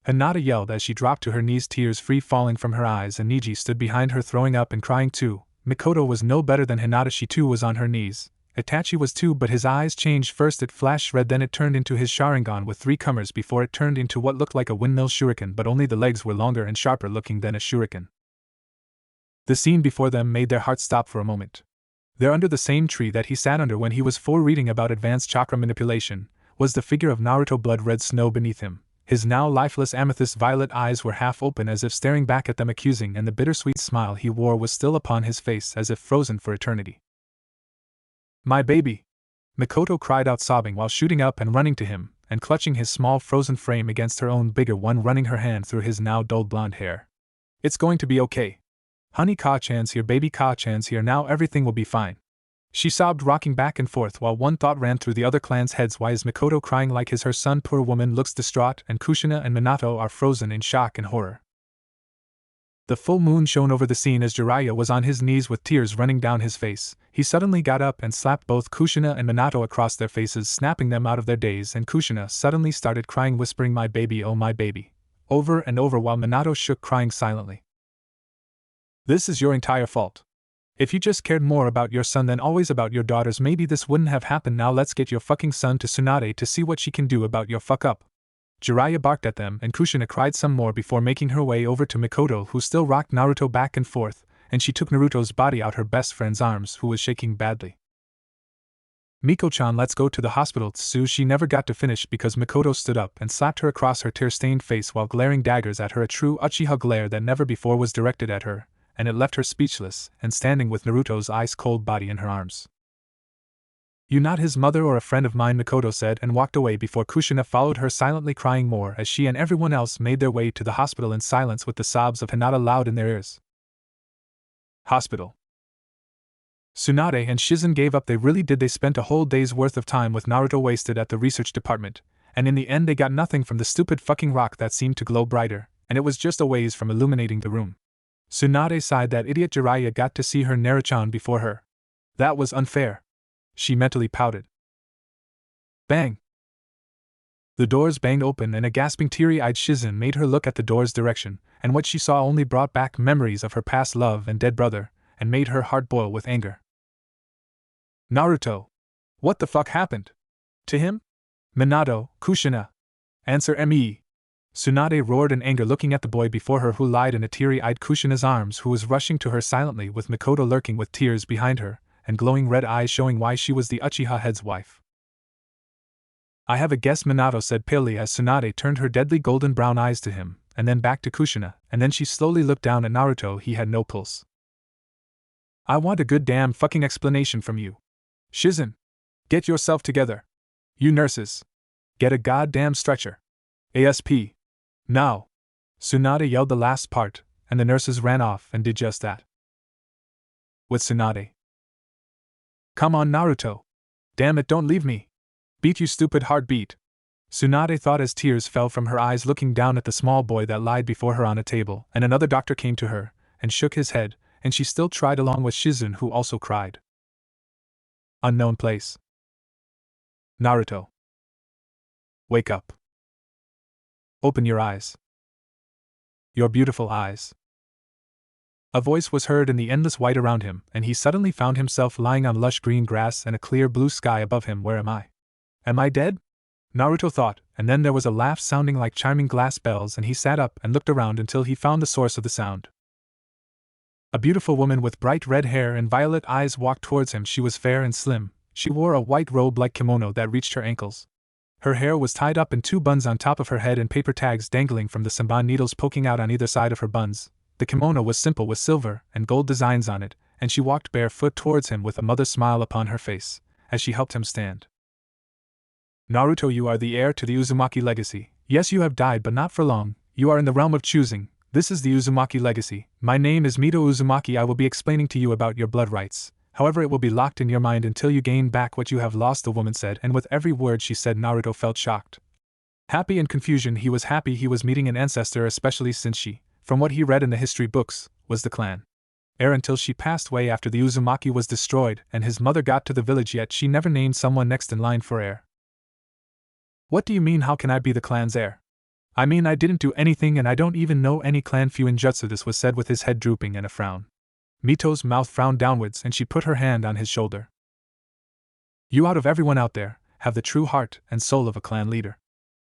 Hinata yelled as she dropped to her knees, tears free falling from her eyes, and Niji stood behind her throwing up and crying too. Mikoto was no better than Hinata, she too was on her knees, Itachi was too, but his eyes changed. First it flashed red, then it turned into his Sharingan with 3 comers before it turned into what looked like a windmill shuriken, but only the legs were longer and sharper looking than a shuriken. The scene before them made their hearts stop for a moment. There, under the same tree that he sat under when he was 4 reading about advanced chakra manipulation, was the figure of Naruto. Blood-red snow beneath him. His now lifeless amethyst-violet eyes were half open as if staring back at them accusing, and the bittersweet smile he wore was still upon his face as if frozen for eternity. "My baby!" Mikoto cried out, sobbing while shooting up and running to him, and clutching his small frozen frame against her own bigger one, running her hand through his now dull blonde hair. "It's going to be okay. Honey, Ka-chan's here, baby, Ka-chan's here, now everything will be fine." She sobbed, rocking back and forth while one thought ran through the other clan's heads. Why is Mikoto crying like her son? Poor woman looks distraught, and Kushina and Minato are frozen in shock and horror. The full moon shone over the scene as Jiraiya was on his knees with tears running down his face. He suddenly got up and slapped both Kushina and Minato across their faces, snapping them out of their daze, and Kushina suddenly started crying, whispering, "My baby, oh my baby," over and over while Minato shook, crying silently. "This is your entire fault. If you just cared more about your son than always about your daughters, maybe this wouldn't have happened. Now let's get your fucking son to Tsunade to see what she can do about your fuck up." Jiraiya barked at them, and Kushina cried some more before making her way over to Mikoto, who still rocked Naruto back and forth, and she took Naruto's body out her best friend's arms, who was shaking badly. "Miko-chan, let's go to the hospital." She never got to finish because Mikoto stood up and slapped her across her tear-stained face while glaring daggers at her, a true Uchiha glare that never before was directed at her, and it left her speechless and standing with Naruto's ice-cold body in her arms. "You not his mother or a friend of mine," Mikoto said, and walked away before Kushina followed her, silently crying more as she and everyone else made their way to the hospital in silence with the sobs of Hinata loud in their ears. Hospital. Tsunade and Shizen gave up. They really did. They spent a whole day's worth of time with Naruto wasted at the research department, and in the end they got nothing from the stupid fucking rock that seemed to glow brighter, and it was just a ways from illuminating the room. Tsunade sighed. That idiot Jiraiya got to see her Naruto before her. That was unfair. She mentally pouted. Bang! The doors banged open, and a gasping, teary-eyed Shizen made her look at the door's direction, and what she saw only brought back memories of her past love and dead brother, and made her heart boil with anger. "Naruto! What the fuck happened? To him? Minato, Kushina! Answer me!" Tsunade roared in anger, looking at the boy before her who lied in a teary-eyed Kushina's arms, who was rushing to her silently with Mikoto lurking with tears behind her, and glowing red eyes showing why she was the Uchiha head's wife. "I have a guess," Minato said palely as Tsunade turned her deadly golden brown eyes to him, and then back to Kushina, and then she slowly looked down at Naruto. He had no pulse. "I want a good damn fucking explanation from you. Shizen! Get yourself together. You nurses! Get a goddamn stretcher. ASP! Now!" Tsunade yelled the last part, and the nurses ran off and did just that. With Tsunade. "Come on, Naruto! Damn it, don't leave me! Beat, you stupid heartbeat!" Tsunade thought as tears fell from her eyes, looking down at the small boy that lied before her on a table, and another doctor came to her, and shook his head, and she still tried along with Shizen, who also cried. Unknown place. Naruto. Wake up. Open your eyes. Your beautiful eyes. A voice was heard in the endless white around him, and he suddenly found himself lying on lush green grass and a clear blue sky above him. Where am I? Am I dead? Naruto thought, and then there was a laugh sounding like chiming glass bells, and he sat up and looked around until he found the source of the sound. A beautiful woman with bright red hair and violet eyes walked towards him. She was fair and slim. She wore a white robe-like kimono that reached her ankles. Her hair was tied up in 2 buns on top of her head, and paper tags dangling from the senbon needles poking out on either side of her buns. The kimono was simple with silver and gold designs on it, and she walked barefoot towards him with a mother's smile upon her face, as she helped him stand. "Naruto, you are the heir to the Uzumaki legacy. Yes, you have died, but not for long. You are in the realm of choosing. This is the Uzumaki legacy. My name is Mito Uzumaki. I will be explaining to you about your blood rights. However, it will be locked in your mind until you gain back what you have lost," the woman said, and with every word she said Naruto felt shocked. Happy in confusion, he was happy he was meeting an ancestor, especially since she, from what he read in the history books, was the clan heir until she passed away after the Uzumaki was destroyed and his mother got to the village, yet she never named someone next in line for heir. "What do you mean, how can I be the clan's heir? I mean, I didn't do anything and I don't even know any clan Fuinjutsu," this was said with his head drooping and a frown. Mito's mouth frowned downwards and she put her hand on his shoulder. You, out of everyone out there, have the true heart and soul of a clan leader.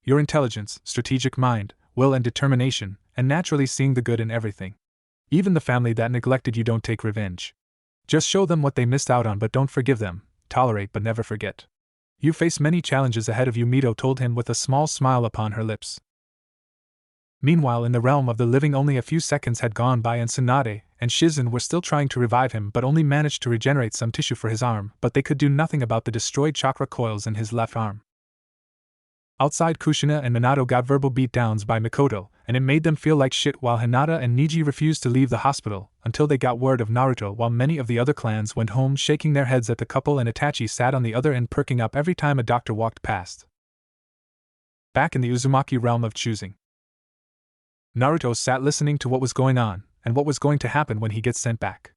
Your intelligence, strategic mind, will and determination, and naturally seeing the good in everything. Even the family that neglected you don't take revenge. Just show them what they missed out on, but don't forgive them. Tolerate but never forget. You face many challenges ahead of you, Mito told him with a small smile upon her lips. Meanwhile, in the realm of the living, only a few seconds had gone by and Tsunade and Shizen were still trying to revive him, but only managed to regenerate some tissue for his arm, but they could do nothing about the destroyed chakra coils in his left arm. Outside, Kushina and Minato got verbal beatdowns by Mikoto, and it made them feel like shit, while Hinata and Niji refused to leave the hospital until they got word of Naruto, while many of the other clans went home shaking their heads at the couple, and Itachi sat on the other end perking up every time a doctor walked past. Back in the Uzumaki realm of choosing, Naruto sat listening to what was going on and what was going to happen when he gets sent back.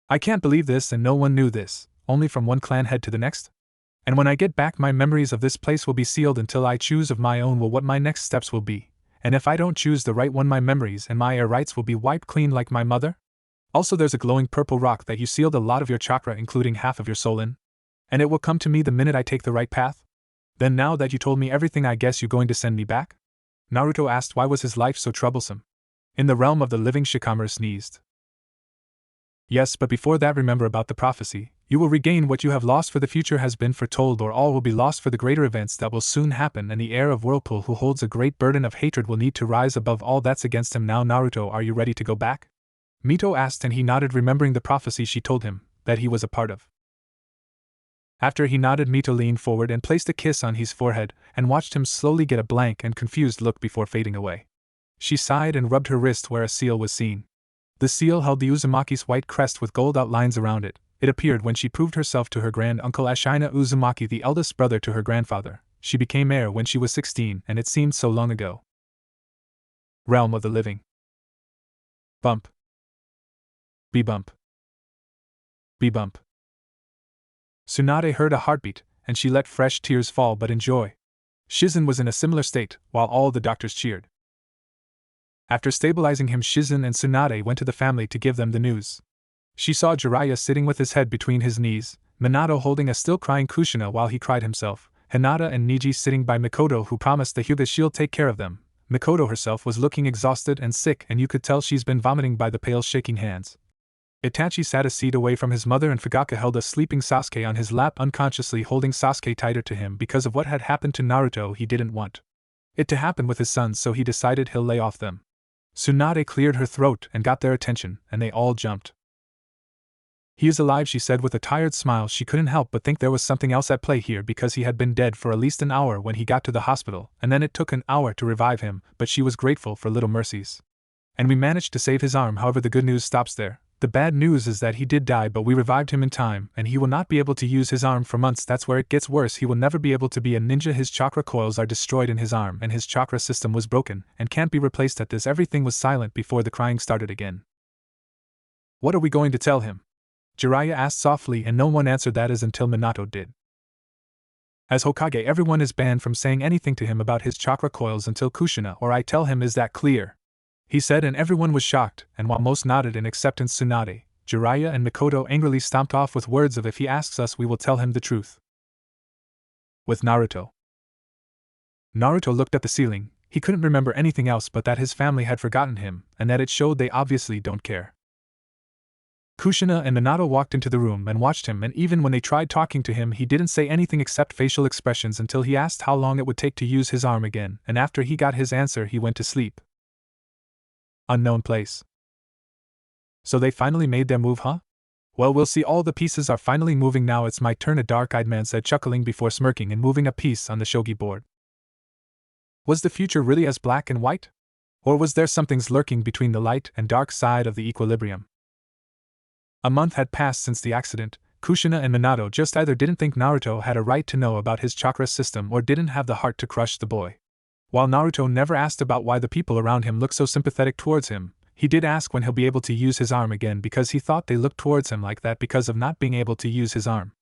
I can't believe this, and no one knew this, only from one clan head to the next? And when I get back, my memories of this place will be sealed until I choose of my own what my next steps will be, and if I don't choose the right one, my memories and my air rights will be wiped clean like my mother? Also, there's a glowing purple rock that you sealed a lot of your chakra, including half of your soul in, and it will come to me the minute I take the right path? Then now that you told me everything, I guess you're going to send me back? Naruto asked. Why was his life so troublesome? In the realm of the living, Shikamaru sneezed. Yes, but before that, remember about the prophecy. You will regain what you have lost, for the future has been foretold, or all will be lost for the greater events that will soon happen, and the heir of Whirlpool, who holds a great burden of hatred, will need to rise above all that's against him. Now, Naruto, are you ready to go back? Mito asked, and he nodded, remembering the prophecy she told him that he was a part of. After he nodded, Mito leaned forward and placed a kiss on his forehead, and watched him slowly get a blank and confused look before fading away. She sighed and rubbed her wrist where a seal was seen. The seal held the Uzumaki's white crest with gold outlines around it. It appeared when she proved herself to her grand-uncle Ashina Uzumaki, the eldest brother to her grandfather. She became heir when she was 16, and it seemed so long ago. Realm of the living. Bump. Be-bump. Be-bump. Tsunade heard a heartbeat, and she let fresh tears fall, but in joy. Shizen was in a similar state, while all the doctors cheered. After stabilizing him, Shizen and Tsunade went to the family to give them the news. She saw Jiraiya sitting with his head between his knees, Minato holding a still crying Kushina while he cried himself, Hinata and Niji sitting by Mikoto, who promised the Hyuga she'll take care of them. Mikoto herself was looking exhausted and sick, and you could tell she's been vomiting by the pale shaking hands. Itachi sat a seat away from his mother, and Fugaka held a sleeping Sasuke on his lap, unconsciously holding Sasuke tighter to him because of what had happened to Naruto. He didn't want it to happen with his sons, so he decided he'll lay off them. Tsunade cleared her throat and got their attention, and they all jumped. He is alive, she said with a tired smile. She couldn't help but think there was something else at play here, because he had been dead for at least an hour when he got to the hospital, and then it took an hour to revive him, but she was grateful for little mercies. And we managed to save his arm. However, the good news stops there. The bad news is that he did die, but we revived him in time, and he will not be able to use his arm for months. That's where it gets worse. He will never be able to be a ninja. His chakra coils are destroyed in his arm, and his chakra system was broken and can't be replaced. At this, everything was silent before the crying started again. What are we going to tell him? Jiraiya asked softly, and no one answered that until Minato did. As Hokage, everyone is banned from saying anything to him about his chakra coils until Kushina or I tell him. Is that clear? He said, and everyone was shocked, and while most nodded in acceptance, Tsunade, Jiraiya and Mikoto angrily stomped off with words of, if he asks us, we will tell him the truth. With Naruto. Naruto looked at the ceiling. He couldn't remember anything else but that his family had forgotten him, and that it showed they obviously don't care. Kushina and Minato walked into the room and watched him, and even when they tried talking to him, he didn't say anything except facial expressions until he asked how long it would take to use his arm again, and after he got his answer, he went to sleep. Unknown place. So they finally made their move, huh? Well, we'll see. All the pieces are finally moving now. It's my turn, a dark-eyed man said, chuckling before smirking and moving a piece on the shogi board. Was the future really as black and white? Or was there something lurking between the light and dark side of the equilibrium? A month had passed since the accident. Kushina and Minato just either didn't think Naruto had a right to know about his chakra system or didn't have the heart to crush the boy. While Naruto never asked about why the people around him looked so sympathetic towards him, he did ask when he'll be able to use his arm again, because he thought they looked towards him like that because of not being able to use his arm.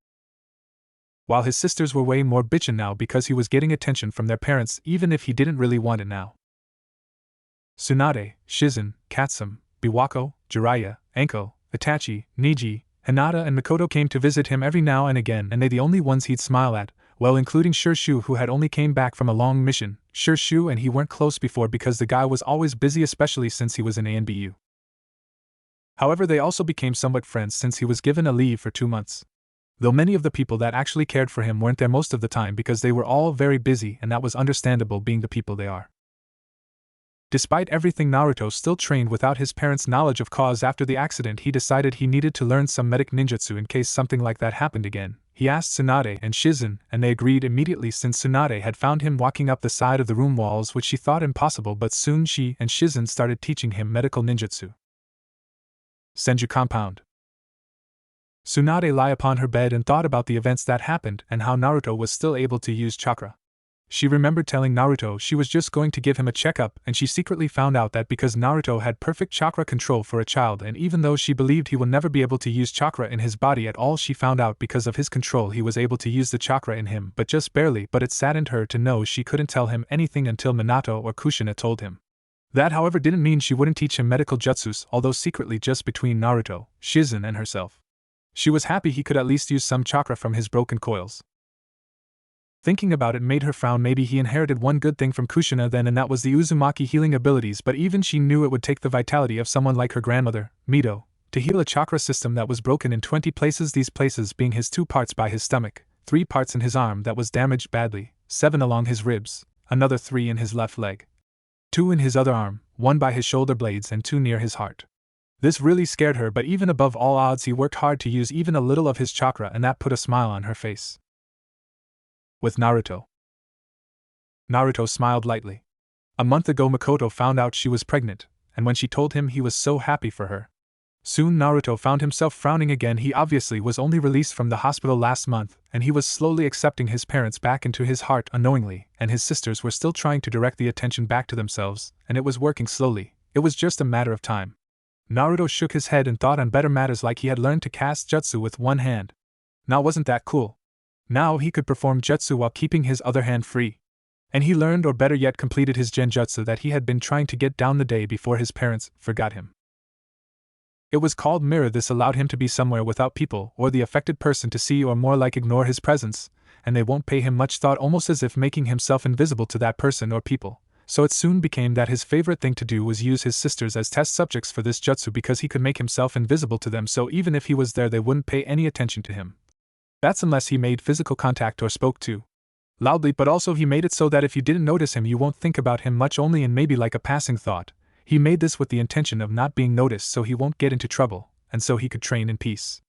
While his sisters were way more bitchin' now because he was getting attention from their parents, even if he didn't really want it now. Tsunade, Shizen, Katsum, Biwako, Jiraiya, Anko, Itachi, Niji, Hinata and Makoto came to visit him every now and again, and they the only ones he'd smile at, well, including Shirshu, who had only came back from a long mission. Shirshu and he weren't close before because the guy was always busy, especially since he was in ANBU. However, they also became somewhat friends since he was given a leave for 2 months. Though many of the people that actually cared for him weren't there most of the time because they were all very busy, and that was understandable being the people they are. Despite everything, Naruto still trained without his parents' knowledge of cause. After the accident, he decided he needed to learn some medic ninjutsu in case something like that happened again. He asked Tsunade and Shizen, and they agreed immediately since Tsunade had found him walking up the side of the room walls, which she thought impossible, but soon she and Shizen started teaching him medical ninjutsu. Senju Compound. Tsunade lay upon her bed and thought about the events that happened and how Naruto was still able to use chakra. She remembered telling Naruto she was just going to give him a checkup, and she secretly found out that because Naruto had perfect chakra control for a child, and even though she believed he will never be able to use chakra in his body at all, she found out because of his control he was able to use the chakra in him, but just barely. But it saddened her to know she couldn't tell him anything until Minato or Kushina told him. That, however, didn't mean she wouldn't teach him medical jutsus, although secretly just between Naruto, Shizen, and herself. She was happy he could at least use some chakra from his broken coils. Thinking about it made her frown. Maybe he inherited one good thing from Kushina then, and that was the Uzumaki healing abilities, but even she knew it would take the vitality of someone like her grandmother, Mito, to heal a chakra system that was broken in 20 places, these places being his 2 parts by his stomach, 3 parts in his arm that was damaged badly, 7 along his ribs, another 3 in his left leg, 2 in his other arm, 1 by his shoulder blades, and 2 near his heart. This really scared her, but even above all odds he worked hard to use even a little of his chakra, and that put a smile on her face. With Naruto. Naruto smiled lightly. A month ago Makoto found out she was pregnant, and when she told him he was so happy for her. Soon Naruto found himself frowning again. He obviously was only released from the hospital last month, and he was slowly accepting his parents back into his heart unknowingly, and his sisters were still trying to direct the attention back to themselves, and it was working slowly. It was just a matter of time. Naruto shook his head and thought on better matters, like he had learned to cast jutsu with one hand. Now wasn't that cool? Now he could perform jutsu while keeping his other hand free. And he learned, or better yet completed, his genjutsu that he had been trying to get down the day before his parents forgot him. It was called mirror. This allowed him to be somewhere without people or the affected person to see, or more like ignore his presence, and they won't pay him much thought, almost as if making himself invisible to that person or people. So it soon became that his favorite thing to do was use his sisters as test subjects for this jutsu, because he could make himself invisible to them, so even if he was there they wouldn't pay any attention to him. That's unless he made physical contact or spoke too loudly, but also he made it so that if you didn't notice him you won't think about him much, only in maybe like a passing thought. He made this with the intention of not being noticed so he won't get into trouble, and so he could train in peace.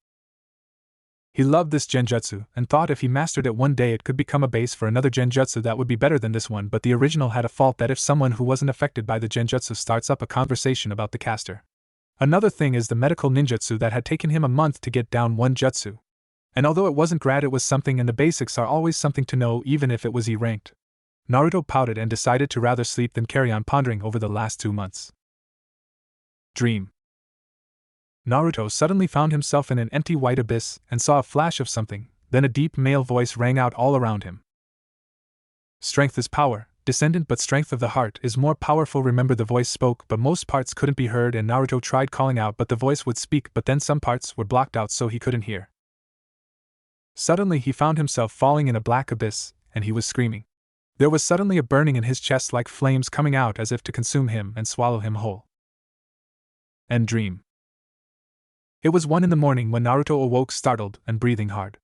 He loved this genjutsu, and thought if he mastered it one day it could become a base for another genjutsu that would be better than this one, but the original had a fault that if someone who wasn't affected by the genjutsu starts up a conversation about the caster. Another thing is the medical ninjutsu that had taken him a month to get down one jutsu. And although it wasn't grad, it was something, and the basics are always something to know even if it was E-ranked. Naruto pouted and decided to rather sleep than carry on pondering over the last 2 months. Dream. Naruto suddenly found himself in an empty white abyss and saw a flash of something, then a deep male voice rang out all around him. Strength is power, descendant, but strength of the heart is more powerful. Remember, the voice spoke, but most parts couldn't be heard, and Naruto tried calling out, but the voice would speak, but then some parts were blocked out so he couldn't hear. Suddenly he found himself falling in a black abyss, and he was screaming. There was suddenly a burning in his chest, like flames coming out as if to consume him and swallow him whole. End dream. It was 1 a.m. when Naruto awoke, startled and breathing hard.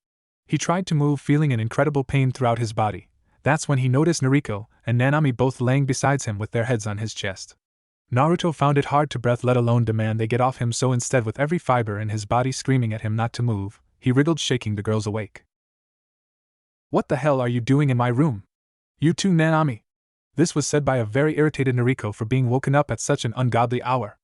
He tried to move, feeling an incredible pain throughout his body. That's when he noticed Nariko and Nanami both laying beside him with their heads on his chest. Naruto found it hard to breathe, let alone demand they get off him, so instead, with every fiber in his body screaming at him not to move, he wriggled, shaking the girls awake. "What the hell are you doing in my room? You too, Nanami?" This was said by a very irritated Nariko for being woken up at such an ungodly hour.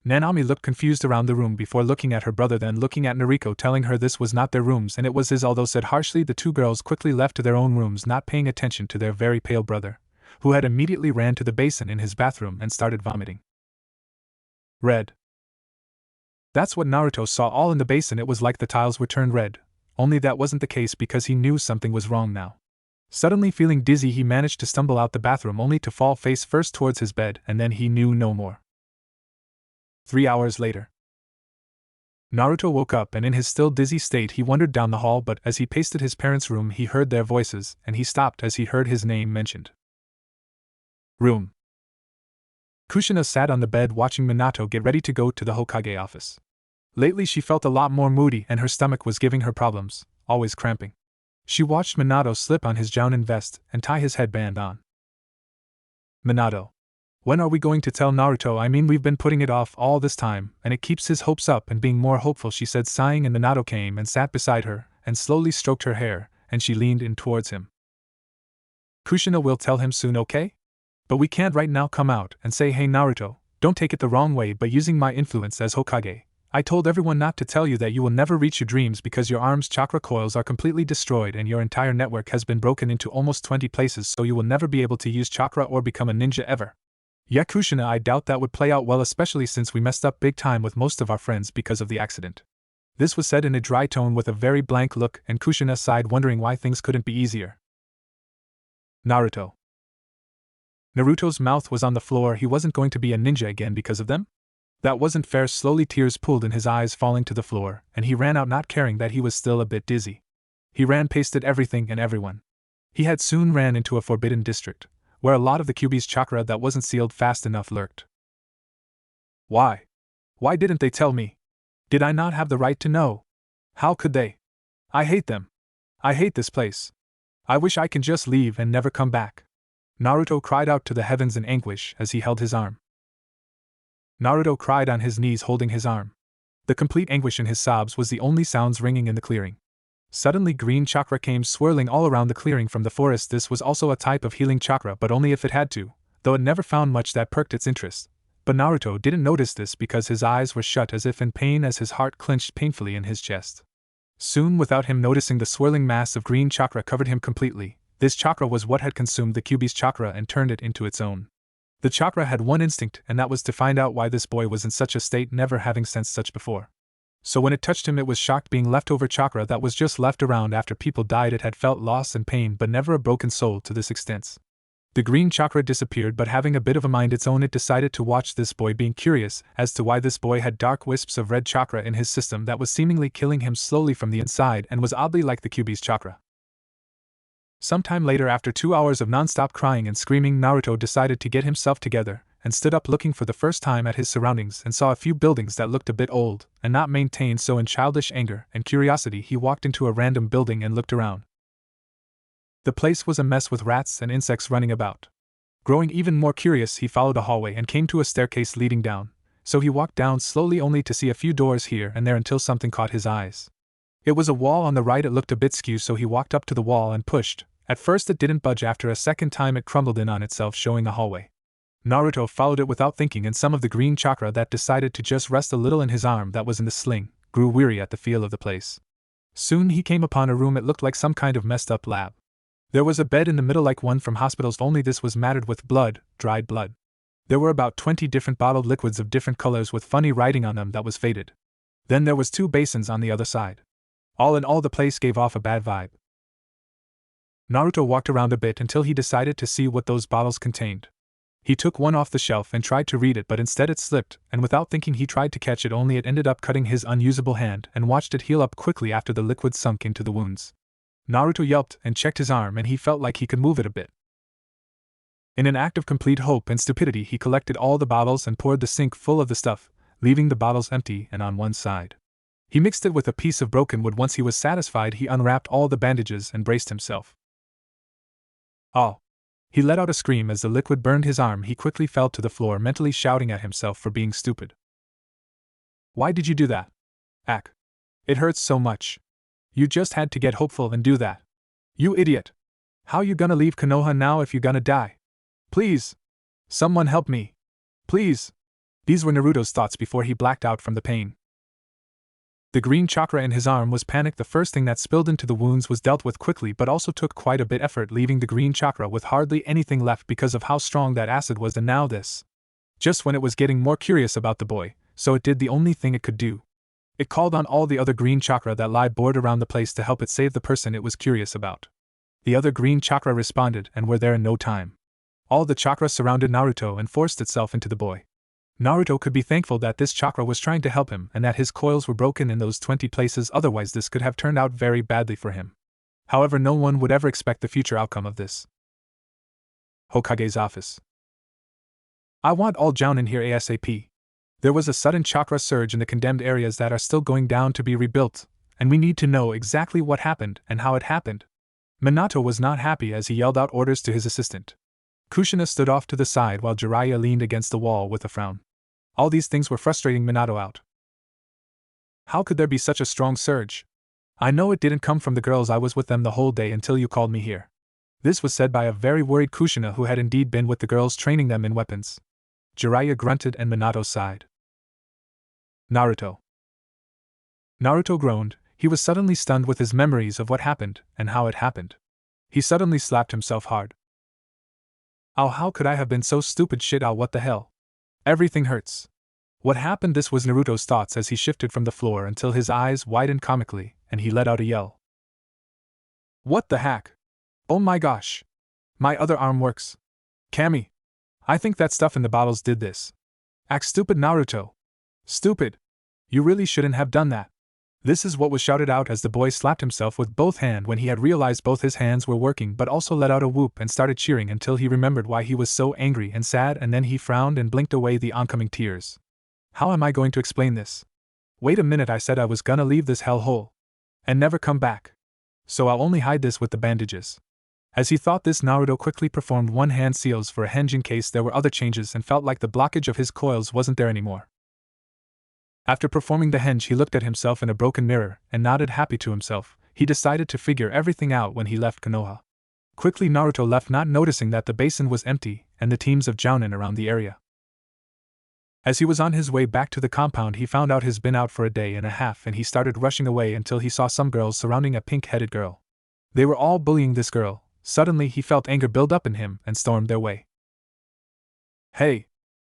Nanami looked confused around the room before looking at her brother, then looking at Nariko, telling her this was not their rooms and it was his. Although said harshly, the 2 girls quickly left to their own rooms, not paying attention to their very pale brother, who had immediately ran to the basin in his bathroom and started vomiting. Red. That's what Naruto saw, all in the basin. It was like the tiles were turned red, only that wasn't the case because he knew something was wrong now. Suddenly feeling dizzy, he managed to stumble out the bathroom only to fall face first towards his bed, and then he knew no more. 3 hours later. Naruto woke up and in his still dizzy state he wandered down the hall, but as he paced his parents' room he heard their voices and he stopped as he heard his name mentioned. Room. Kushina sat on the bed watching Minato get ready to go to the Hokage office. Lately she felt a lot more moody and her stomach was giving her problems, always cramping. She watched Minato slip on his Jounin vest and tie his headband on. Minato. When are we going to tell Naruto? I mean, we've been putting it off all this time, and it keeps his hopes up and being more hopeful, she said, sighing, and Minato came and sat beside her, and slowly stroked her hair, and she leaned in towards him. Kushina will tell him soon, okay? But we can't right now. Come out and say, hey Naruto, don't take it the wrong way, but using my influence as Hokage, I told everyone not to tell you that you will never reach your dreams because your arm's chakra coils are completely destroyed and your entire network has been broken into almost 20 places, so you will never be able to use chakra or become a ninja ever. Yeah, Kushina, I doubt that would play out well, especially since we messed up big time with most of our friends because of the accident. This was said in a dry tone with a very blank look, and Kushina sighed, wondering why things couldn't be easier. Naruto. Naruto's mouth was on the floor. He wasn't going to be a ninja again because of them? That wasn't fair. Slowly tears pooled in his eyes, falling to the floor, and he ran out, not caring that he was still a bit dizzy. He ran past everything and everyone. He had soon ran into a forbidden district, where a lot of the Kyuubi's chakra that wasn't sealed fast enough lurked. Why? Why didn't they tell me? Did I not have the right to know? How could they? I hate them. I hate this place. I wish I can just leave and never come back. Naruto cried out to the heavens in anguish as he held his arm. Naruto cried on his knees, holding his arm. The complete anguish in his sobs was the only sounds ringing in the clearing. Suddenly green chakra came swirling all around the clearing from the forest. This was also a type of healing chakra, but only if it had to, though it never found much that perked its interest. But Naruto didn't notice this because his eyes were shut as if in pain as his heart clenched painfully in his chest. Soon, without him noticing, the swirling mass of green chakra covered him completely. This chakra was what had consumed the Kyuubi's chakra and turned it into its own. The chakra had one instinct, and that was to find out why this boy was in such a state, never having sensed such before. So when it touched him, it was shocked. Being leftover chakra that was just left around after people died, it had felt loss and pain, but never a broken soul to this extent. The green chakra disappeared, but having a bit of a mind its own, it decided to watch this boy, being curious as to why this boy had dark wisps of red chakra in his system that was seemingly killing him slowly from the inside and was oddly like the Kyuubi's chakra. Sometime later, after 2 hours of non-stop crying and screaming, Naruto decided to get himself together and stood up, looking for the first time at his surroundings, and saw a few buildings that looked a bit old and not maintained. So in childish anger and curiosity he walked into a random building and looked around. The place was a mess with rats and insects running about. Growing even more curious, he followed a hallway and came to a staircase leading down, so he walked down slowly, only to see a few doors here and there until something caught his eyes. It was a wall on the right. It looked a bit skew, so he walked up to the wall and pushed. At first it didn't budge. After a second time it crumbled in on itself, showing a hallway. Naruto followed it without thinking, and some of the green chakra that decided to just rest a little in his arm that was in the sling grew weary at the feel of the place. Soon he came upon a room. It looked like some kind of messed up lab. There was a bed in the middle like one from hospitals, only this was matted with blood, dried blood. There were about 20 different bottled liquids of different colors with funny writing on them that was faded. Then there was 2 basins on the other side. All in all, the place gave off a bad vibe. Naruto walked around a bit until he decided to see what those bottles contained. He took one off the shelf and tried to read it, but instead it slipped, and without thinking he tried to catch it, only it ended up cutting his unusable hand, and watched it heal up quickly after the liquid sunk into the wounds. Naruto yelped and checked his arm, and he felt like he could move it a bit. In an act of complete hope and stupidity, he collected all the bottles and poured the sink full of the stuff, leaving the bottles empty and on one side. He mixed it with a piece of broken wood. Once he was satisfied, he unwrapped all the bandages and braced himself. Oh! He let out a scream as the liquid burned his arm. He quickly fell to the floor, mentally shouting at himself for being stupid. Why did you do that? Ack. It hurts so much. You just had to get hopeful and do that. You idiot. How you gonna leave Konoha now if you gonna die? Please. Someone help me. Please. These were Naruto's thoughts before he blacked out from the pain. The green chakra in his arm was panicked. The first thing that spilled into the wounds was dealt with quickly, but also took quite a bit of effort, leaving the green chakra with hardly anything left because of how strong that acid was. And now this. Just when it was getting more curious about the boy, so it did the only thing it could do. It called on all the other green chakra that lie bored around the place to help it save the person it was curious about. The other green chakra responded and were there in no time. All the chakra surrounded Naruto and forced itself into the boy. Naruto could be thankful that this chakra was trying to help him and that his coils were broken in those 20 places, otherwise this could have turned out very badly for him. However, no one would ever expect the future outcome of this. Hokage's office. I want all Jounin here ASAP. There was a sudden chakra surge in the condemned areas that are still going down to be rebuilt, and we need to know exactly what happened and how it happened. Minato was not happy as he yelled out orders to his assistant. Kushina stood off to the side while Jiraiya leaned against the wall with a frown. All these things were frustrating Minato out. How could there be such a strong surge? I know it didn't come from the girls. I was with them the whole day until you called me here. This was said by a very worried Kushina who had indeed been with the girls training them in weapons. Jiraiya grunted and Minato sighed. Naruto. Naruto groaned. He was suddenly stunned with his memories of what happened and how it happened. He suddenly slapped himself hard. Ow, how could I have been so stupid? Shit, ow, what the hell? Everything hurts. What happened? This was Naruto's thoughts as he shifted from the floor until his eyes widened comically and he let out a yell. What the heck? Oh my gosh. My other arm works. Kami. I think that stuff in the bottles did this. Act stupid, Naruto. Stupid. You really shouldn't have done that. This is what was shouted out as the boy slapped himself with both hands when he had realized both his hands were working, but also let out a whoop and started cheering until he remembered why he was so angry and sad, and then he frowned and blinked away the oncoming tears. How am I going to explain this? Wait a minute, I said I was gonna leave this hellhole and never come back. So I'll only hide this with the bandages. As he thought this, Naruto quickly performed one-hand seals for a henge in case there were other changes and felt like the blockage of his coils wasn't there anymore. After performing the henge, he looked at himself in a broken mirror and nodded happy to himself. He decided to figure everything out when he left Konoha. Quickly Naruto left, not noticing that the basin was empty and the teams of Jounin around the area. As he was on his way back to the compound, he found out he's been out for a day and a half, and he started rushing away until he saw some girls surrounding a pink-headed girl. They were all bullying this girl. Suddenly he felt anger build up in him and stormed their way. Hey!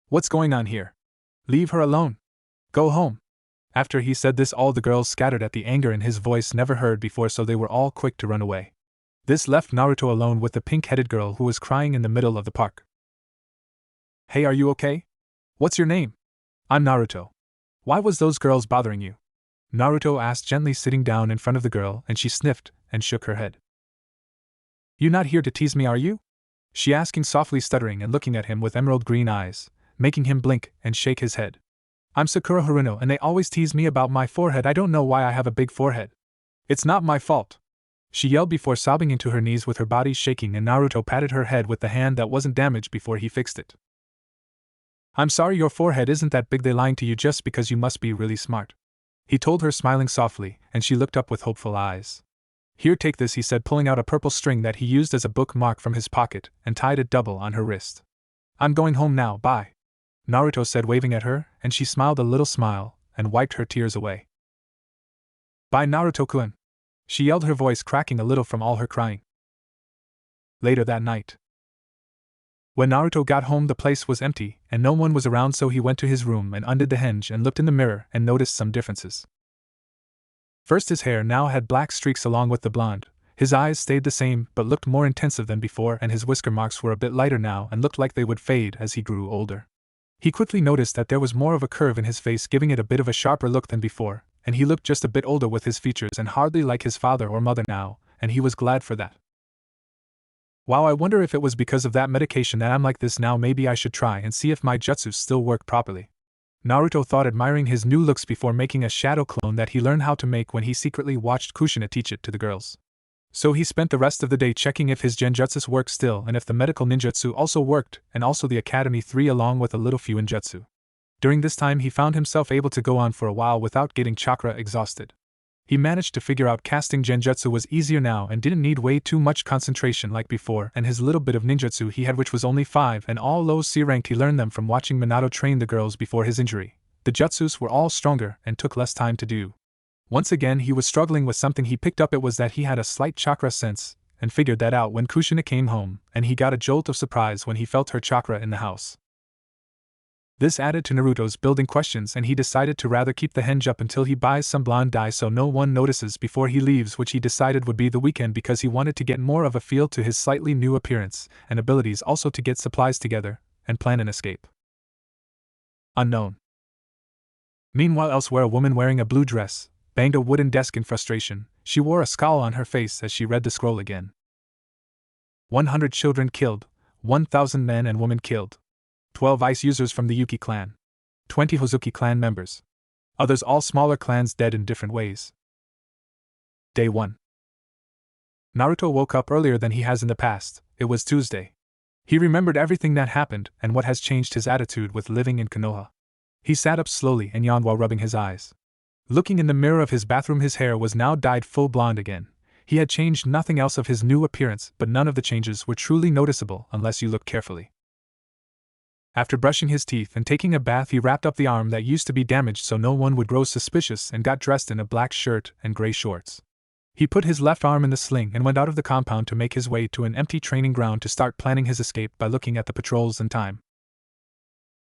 What's going on here? Leave her alone. Go home. After he said this, all the girls scattered at the anger in his voice never heard before, so they were all quick to run away. This left Naruto alone with the pink-headed girl who was crying in the middle of the park. Hey, are you okay? What's your name? I'm Naruto. Why was those girls bothering you? Naruto asked gently, sitting down in front of the girl, and she sniffed and shook her head. You not here to tease me, are you? She asking softly, stuttering and looking at him with emerald green eyes, making him blink and shake his head. I'm Sakura Haruno and they always tease me about my forehead. I don't know why I have a big forehead. It's not my fault. She yelled before sobbing into her knees with her body shaking, and Naruto patted her head with the hand that wasn't damaged before he fixed it. I'm sorry, your forehead isn't that big. They lying to you just because you must be really smart. He told her, smiling softly, and she looked up with hopeful eyes. Here, take this, he said, pulling out a purple string that he used as a bookmark from his pocket and tied it double on her wrist. I'm going home now, bye. Naruto said, waving at her, and she smiled a little smile and wiped her tears away. Bye, Naruto-kun. She yelled, her voice cracking a little from all her crying. Later that night. When Naruto got home, the place was empty and no one was around, so he went to his room and undid the henge and looked in the mirror and noticed some differences. First, his hair now had black streaks along with the blonde. His eyes stayed the same but looked more intensive than before, and his whisker marks were a bit lighter now and looked like they would fade as he grew older. He quickly noticed that there was more of a curve in his face, giving it a bit of a sharper look than before, and he looked just a bit older with his features and hardly like his father or mother now, and he was glad for that. Wow, I wonder if it was because of that medication that I'm like this now. Maybe I should try and see if my jutsus still work properly. Naruto thought, admiring his new looks before making a shadow clone that he learned how to make when he secretly watched Kushina teach it to the girls. So he spent the rest of the day checking if his genjutsus worked still and if the medical ninjutsu also worked, and also the Academy 3 along with a little few injutsu. During this time he found himself able to go on for a while without getting chakra exhausted. He managed to figure out casting genjutsu was easier now and didn't need way too much concentration like before, and his little bit of ninjutsu he had, which was only 5 and all low C ranked, he learned them from watching Minato train the girls before his injury. The jutsus were all stronger and took less time to do. Once again he was struggling with something he picked up. It was that he had a slight chakra sense, and figured that out when Kushina came home, and he got a jolt of surprise when he felt her chakra in the house. This added to Naruto's building questions, and he decided to rather keep the henge up until he buys some blonde dye so no one notices before he leaves, which he decided would be the weekend because he wanted to get more of a feel to his slightly new appearance and abilities, also to get supplies together and plan an escape. Unknown. Meanwhile, elsewhere, a woman wearing a blue dress banged a wooden desk in frustration. She wore a scowl on her face as she read the scroll again. 100 children killed, 1,000 men and women killed. 12 ice users from the Yuki clan. 20 Hozuki clan members. Others, all smaller clans, dead in different ways. Day 1. Naruto woke up earlier than he has in the past. It was Tuesday. He remembered everything that happened and what has changed his attitude with living in Konoha. He sat up slowly and yawned while rubbing his eyes. Looking in the mirror of his bathroom, his hair was now dyed full blonde again. He had changed nothing else of his new appearance, but none of the changes were truly noticeable unless you looked carefully. After brushing his teeth and taking a bath, he wrapped up the arm that used to be damaged so no one would grow suspicious and got dressed in a black shirt and gray shorts. He put his left arm in the sling and went out of the compound to make his way to an empty training ground to start planning his escape by looking at the patrols and time.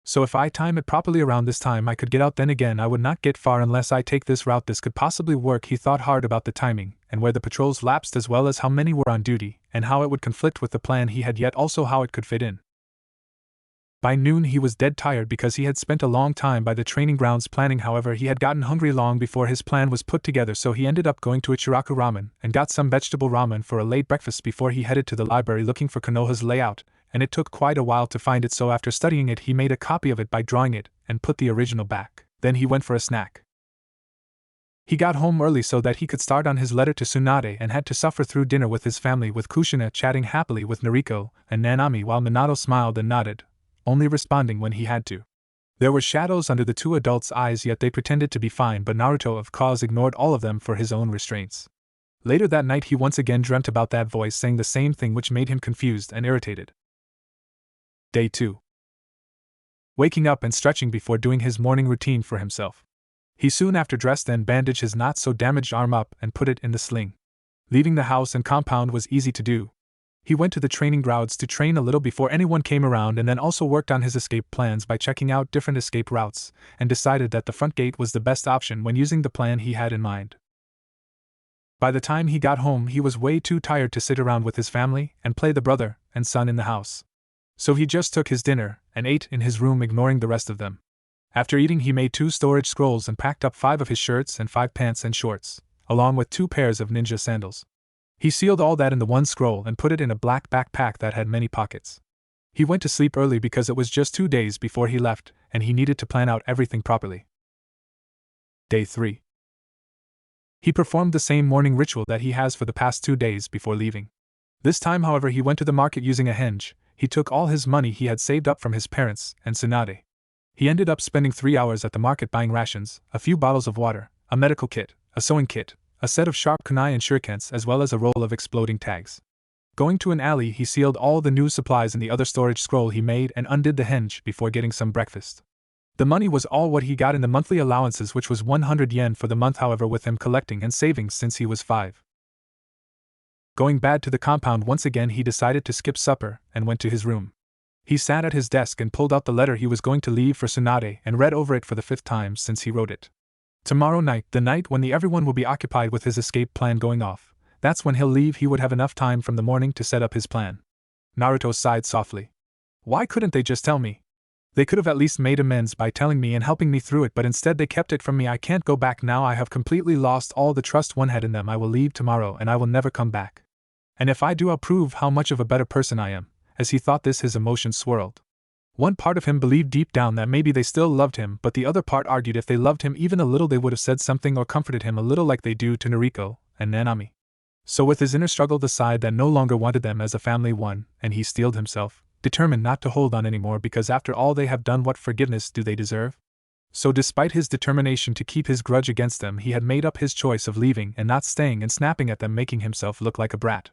So if I time it properly, around this time I could get out. Then again, I would not get far unless I take this route. This could possibly work. He thought hard about the timing, and where the patrols lapsed, as well as how many were on duty, and how it would conflict with the plan he had, yet also how it could fit in. By noon he was dead tired because he had spent a long time by the training grounds planning. However, he had gotten hungry long before his plan was put together, so he ended up going to Ichiraku Ramen and got some vegetable ramen for a late breakfast before he headed to the library looking for Konoha's layout, and it took quite a while to find it, so after studying it he made a copy of it by drawing it and put the original back. Then he went for a snack. He got home early so that he could start on his letter to Tsunade and had to suffer through dinner with his family, with Kushina chatting happily with Noriko and Nanami while Minato smiled and nodded, only responding when he had to. There were shadows under the two adults' eyes, yet they pretended to be fine, but Naruto of course ignored all of them for his own restraints. Later that night he once again dreamt about that voice saying the same thing, which made him confused and irritated. Day 2. Waking up and stretching before doing his morning routine for himself. He soon after dressed and bandaged his not-so-damaged arm up and put it in the sling. Leaving the house and compound was easy to do. He went to the training grounds to train a little before anyone came around, and then also worked on his escape plans by checking out different escape routes, and decided that the front gate was the best option when using the plan he had in mind. By the time he got home he was way too tired to sit around with his family and play the brother and son in the house. So he just took his dinner and ate in his room, ignoring the rest of them. After eating he made 2 storage scrolls and packed up 5 of his shirts and 5 pants and shorts, along with 2 pairs of ninja sandals. He sealed all that in the one scroll and put it in a black backpack that had many pockets. He went to sleep early because it was just 2 days before he left, and he needed to plan out everything properly. Day 3. He performed the same morning ritual that he has for the past 2 days before leaving. This time, however, he went to the market using a henge. He took all his money he had saved up from his parents and Tsunade. He ended up spending 3 hours at the market buying rations, a few bottles of water, a medical kit, a sewing kit, a set of sharp kunai and shurikens, as well as a roll of exploding tags. Going to an alley, he sealed all the new supplies in the other storage scroll he made and undid the henge before getting some breakfast. The money was all what he got in the monthly allowances, which was 100 yen for the month, however, with him collecting and saving since he was 5. Going back to the compound once again, he decided to skip supper and went to his room. He sat at his desk and pulled out the letter he was going to leave for Tsunade and read over it for the 5th time since he wrote it. Tomorrow night, the night when everyone will be occupied with his escape plan going off, that's when he'll leave. He would have enough time from the morning to set up his plan. Naruto sighed softly. Why couldn't they just tell me? They could have at least made amends by telling me and helping me through it, but instead they kept it from me. I can't go back now. I have completely lost all the trust one had in them. I will leave tomorrow and I will never come back. And if I do, I'll prove how much of a better person I am. As he thought this, his emotions swirled. One part of him believed deep down that maybe they still loved him, but the other part argued if they loved him even a little they would have said something or comforted him a little, like they do to Noriko and Nanami. So with his inner struggle, the side that no longer wanted them as a family won, and he steeled himself, determined not to hold on anymore, because after all they have done, what forgiveness do they deserve? So despite his determination to keep his grudge against them, he had made up his choice of leaving and not staying and snapping at them, making himself look like a brat.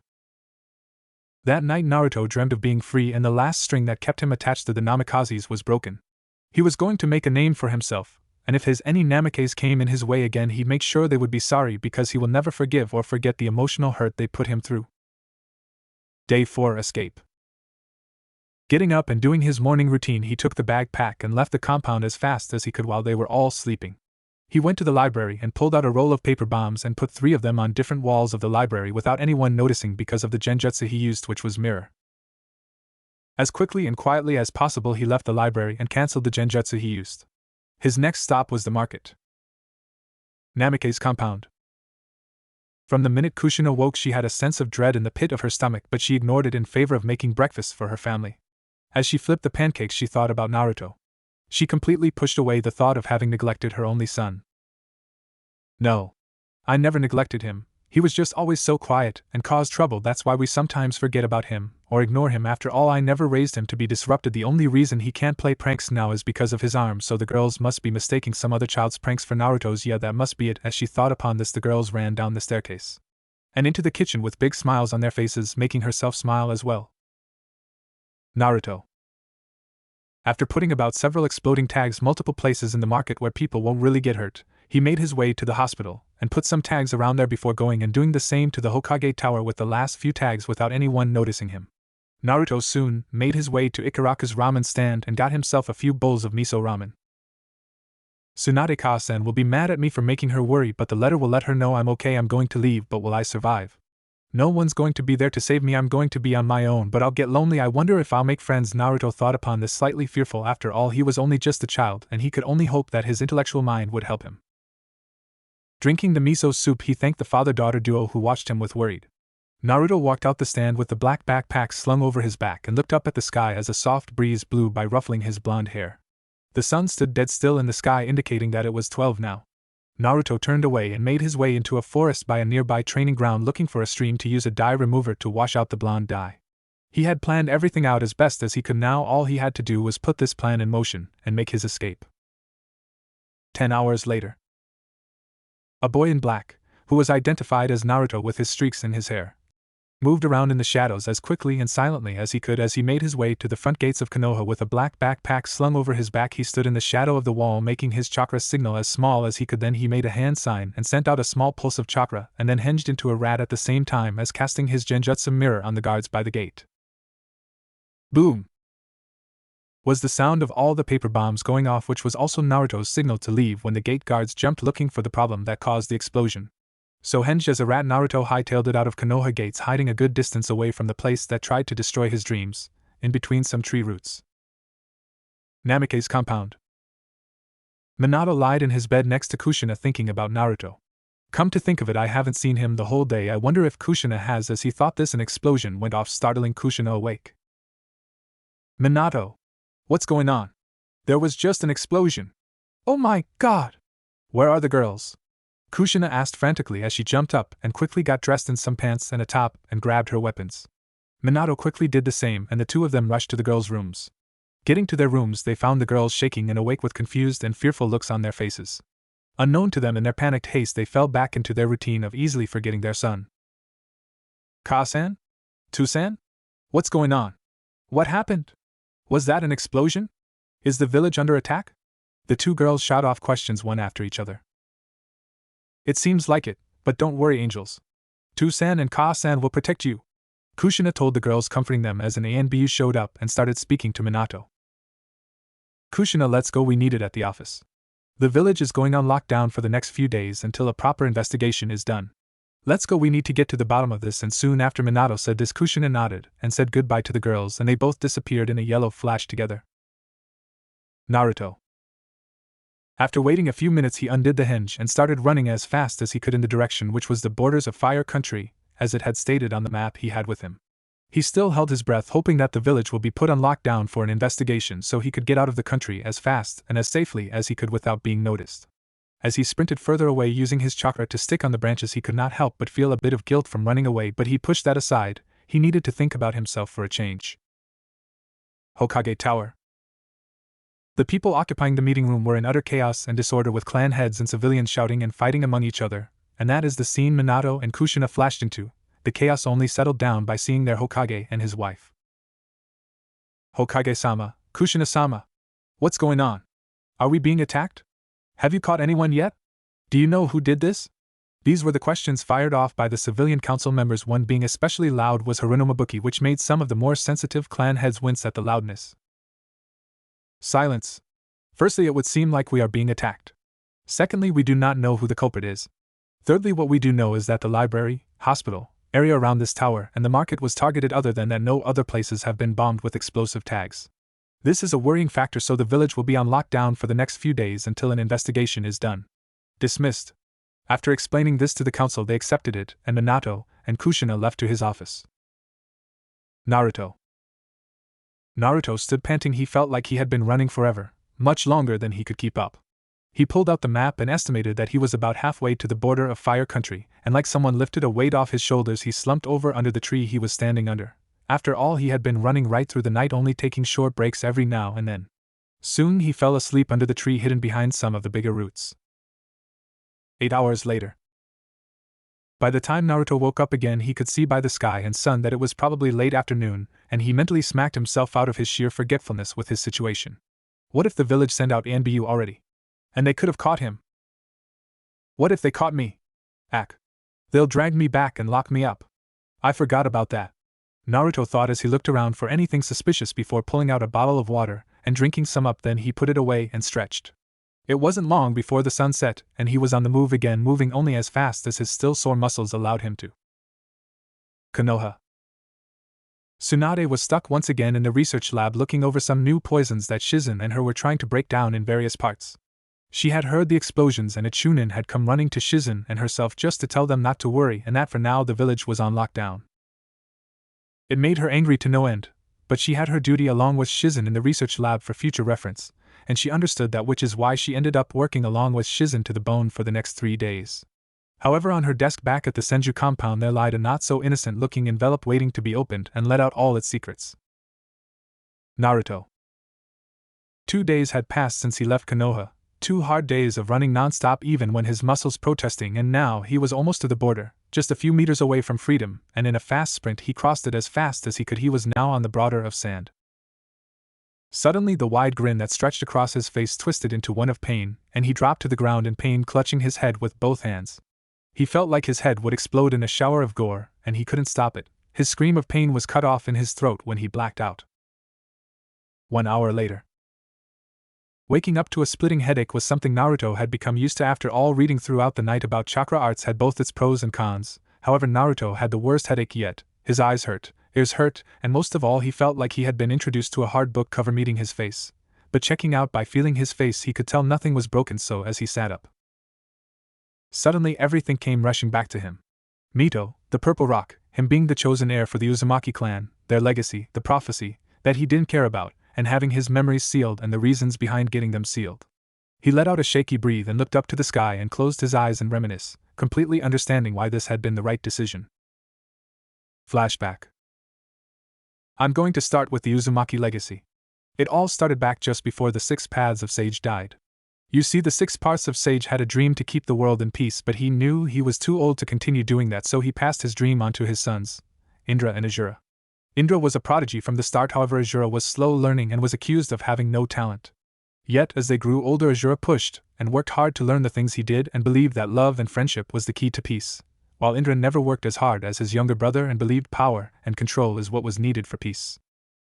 That night Naruto dreamed of being free, and the last string that kept him attached to the Namikazes was broken. He was going to make a name for himself, and if any Namikazes came in his way again, he'd make sure they would be sorry, because he will never forgive or forget the emotional hurt they put him through. Day 4. Escape. Getting up and doing his morning routine, he took the backpack and left the compound as fast as he could while they were all sleeping. He went to the library and pulled out a roll of paper bombs and put 3 of them on different walls of the library without anyone noticing because of the genjutsu he used, which was mirror. As quickly and quietly as possible he left the library and cancelled the genjutsu he used. His next stop was the market. Namikaze's compound. From the minute Kushina woke she had a sense of dread in the pit of her stomach, but she ignored it in favor of making breakfast for her family. As she flipped the pancakes she thought about Naruto. She completely pushed away the thought of having neglected her only son. No. I never neglected him. He was just always so quiet and caused trouble. That's why we sometimes forget about him or ignore him. After all, I never raised him to be disrupted. The only reason he can't play pranks now is because of his arm, so the girls must be mistaking some other child's pranks for Naruto's. Yeah, that must be it. As she thought upon this, the girls ran down the staircase and into the kitchen with big smiles on their faces, making herself smile as well. Naruto. After putting about several exploding tags multiple places in the market where people won't really get hurt, he made his way to the hospital and put some tags around there before going and doing the same to the Hokage Tower with the last few tags without anyone noticing him. Naruto soon made his way to Ikaraka's ramen stand and got himself a few bowls of miso ramen. Tsunade-ka-san will be mad at me for making her worry, but the letter will let her know I'm okay. I'm going to leave, but will I survive? No one's going to be there to save me. I'm going to be on my own, but I'll get lonely. I wonder if I'll make friends. Naruto thought upon this, slightly fearful. After all, he was only just a child, and he could only hope that his intellectual mind would help him. Drinking the miso soup, he thanked the father-daughter duo who watched him with worried. Naruto walked out the stand with the black backpack slung over his back and looked up at the sky as a soft breeze blew by, ruffling his blonde hair. The sun stood dead still in the sky, indicating that it was 12 now. Naruto turned away and made his way into a forest by a nearby training ground, looking for a stream to use a dye remover to wash out the blonde dye. He had planned everything out as best as he could. Now all he had to do was put this plan in motion and make his escape. 10 hours later. A boy in black, who was identified as Naruto with his streaks in his hair, moved around in the shadows as quickly and silently as he could. As he made his way to the front gates of Konoha with a black backpack slung over his back, he stood in the shadow of the wall making his chakra signal as small as he could. Then he made a hand sign and sent out a small pulse of chakra and then hinged into a rat at the same time as casting his genjutsu mirror on the guards by the gate. Boom! Was the sound of all the paper bombs going off, which was also Naruto's signal to leave when the gate guards jumped looking for the problem that caused the explosion. So hinged as a rat, Naruto hightailed it out of Konoha gates, hiding a good distance away from the place that tried to destroy his dreams, in between some tree roots. Namikaze's compound. Minato lied in his bed next to Kushina thinking about Naruto. Come to think of it, I haven't seen him the whole day. I wonder if Kushina has. As he thought this, an explosion went off, startling Kushina awake. Minato! What's going on? There was just an explosion. Oh my god! Where are the girls? Kushina asked frantically as she jumped up and quickly got dressed in some pants and a top and grabbed her weapons. Minato quickly did the same and the two of them rushed to the girls' rooms. Getting to their rooms, they found the girls shaking and awake with confused and fearful looks on their faces. Unknown to them, in their panicked haste, they fell back into their routine of easily forgetting their son. Ka-san? Tu-san? What's going on? What happened? Was that an explosion? Is the village under attack? The two girls shot off questions one after each other. It seems like it, but don't worry, angels. Tu-san and Ka-san will protect you, Kushina told the girls, comforting them as an ANBU showed up and started speaking to Minato. Kushina, let's go, we need it at the office. The village is going on lockdown for the next few days until a proper investigation is done. Let's go, we need to get to the bottom of this. And soon after Minato said this, Kushina nodded and said goodbye to the girls, and they both disappeared in a yellow flash together. Naruto. After waiting a few minutes, he undid the hinge and started running as fast as he could in the direction which was the borders of Fire Country, as it had stated on the map he had with him. He still held his breath, hoping that the village will be put on lockdown for an investigation so he could get out of the country as fast and as safely as he could without being noticed. As he sprinted further away using his chakra to stick on the branches, he could not help but feel a bit of guilt from running away, but he pushed that aside. He needed to think about himself for a change. Hokage Tower. The people occupying the meeting room were in utter chaos and disorder, with clan heads and civilians shouting and fighting among each other, and that is the scene Minato and Kushina flashed into. The chaos only settled down by seeing their Hokage and his wife. Hokage-sama, Kushina-sama. What's going on? Are we being attacked? Have you caught anyone yet? Do you know who did this? These were the questions fired off by the civilian council members, one being especially loud was Harunomabuki, which made some of the more sensitive clan heads wince at the loudness. Silence. Firstly, it would seem like we are being attacked. Secondly, we do not know who the culprit is. Thirdly, what we do know is that the library, hospital, area around this tower, and the market was targeted other than that no other places have been bombed with explosive tags. This is a worrying factor, so the village will be on lockdown for the next few days until an investigation is done. Dismissed. After explaining this to the council, they accepted it, and Minato and Kushina left to his office. Naruto. Naruto stood panting. He felt like he had been running forever, much longer than he could keep up. He pulled out the map and estimated that he was about halfway to the border of Fire Country, and like someone lifted a weight off his shoulders, he slumped over under the tree he was standing under. After all, he had been running right through the night, only taking short breaks every now and then. Soon he fell asleep under the tree hidden behind some of the bigger roots. 8 hours later. By the time Naruto woke up again, he could see by the sky and sun that it was probably late afternoon, and he mentally smacked himself out of his sheer forgetfulness with his situation. What if the village sent out Anbu already? And they could have caught him. What if they caught me? They'll drag me back and lock me up. I forgot about that. Naruto thought as he looked around for anything suspicious before pulling out a bottle of water and drinking some up. Then he put it away and stretched. It wasn't long before the sun set, and he was on the move again, moving only as fast as his still sore muscles allowed him to. Konoha. Tsunade was stuck once again in the research lab looking over some new poisons that Shizen and her were trying to break down in various parts. She had heard the explosions, and a Chunin had come running to Shizen and herself just to tell them not to worry and that for now the village was on lockdown. It made her angry to no end, but she had her duty along with Shizen in the research lab for future reference, and she understood that, which is why she ended up working along with Shizen to the bone for the next 3 days. However, on her desk back at the Senju compound there lied a not-so-innocent-looking envelope waiting to be opened and let out all its secrets. Naruto. 2 days had passed since he left Konoha, 2 hard days of running non-stop even when his muscles protesting, and now he was almost to the border, just a few meters away from freedom, and in a fast sprint he crossed it as fast as he could. He was now on the border of sand. Suddenly the wide grin that stretched across his face twisted into one of pain, and he dropped to the ground in pain, clutching his head with both hands. He felt like his head would explode in a shower of gore, and he couldn't stop it. His scream of pain was cut off in his throat when he blacked out. 1 hour later. Waking up to a splitting headache was something Naruto had become used to after all reading throughout the night about chakra arts had both its pros and cons. However, Naruto had the worst headache yet. His eyes hurt, ears hurt, and most of all he felt like he had been introduced to a hard book cover meeting his face. But checking out by feeling his face he could tell nothing was broken, so as he sat up. Suddenly everything came rushing back to him. Mito, the Purple Rock, him being the chosen heir for the Uzumaki clan, their legacy, the prophecy that he didn't care about, and having his memories sealed and the reasons behind getting them sealed. He let out a shaky breath and looked up to the sky and closed his eyes and reminisced, completely understanding why this had been the right decision. Flashback. I'm going to start with the Uzumaki legacy. It all started back just before the 6 paths of Sage died. You see, the 6 parts of Sage had a dream to keep the world in peace, but he knew he was too old to continue doing that, so he passed his dream on to his sons, Indra and Azura. Indra was a prodigy from the start, however Azura was slow learning and was accused of having no talent. Yet as they grew older, Azura pushed and worked hard to learn the things he did and believed that love and friendship was the key to peace, while Indra never worked as hard as his younger brother and believed power and control is what was needed for peace.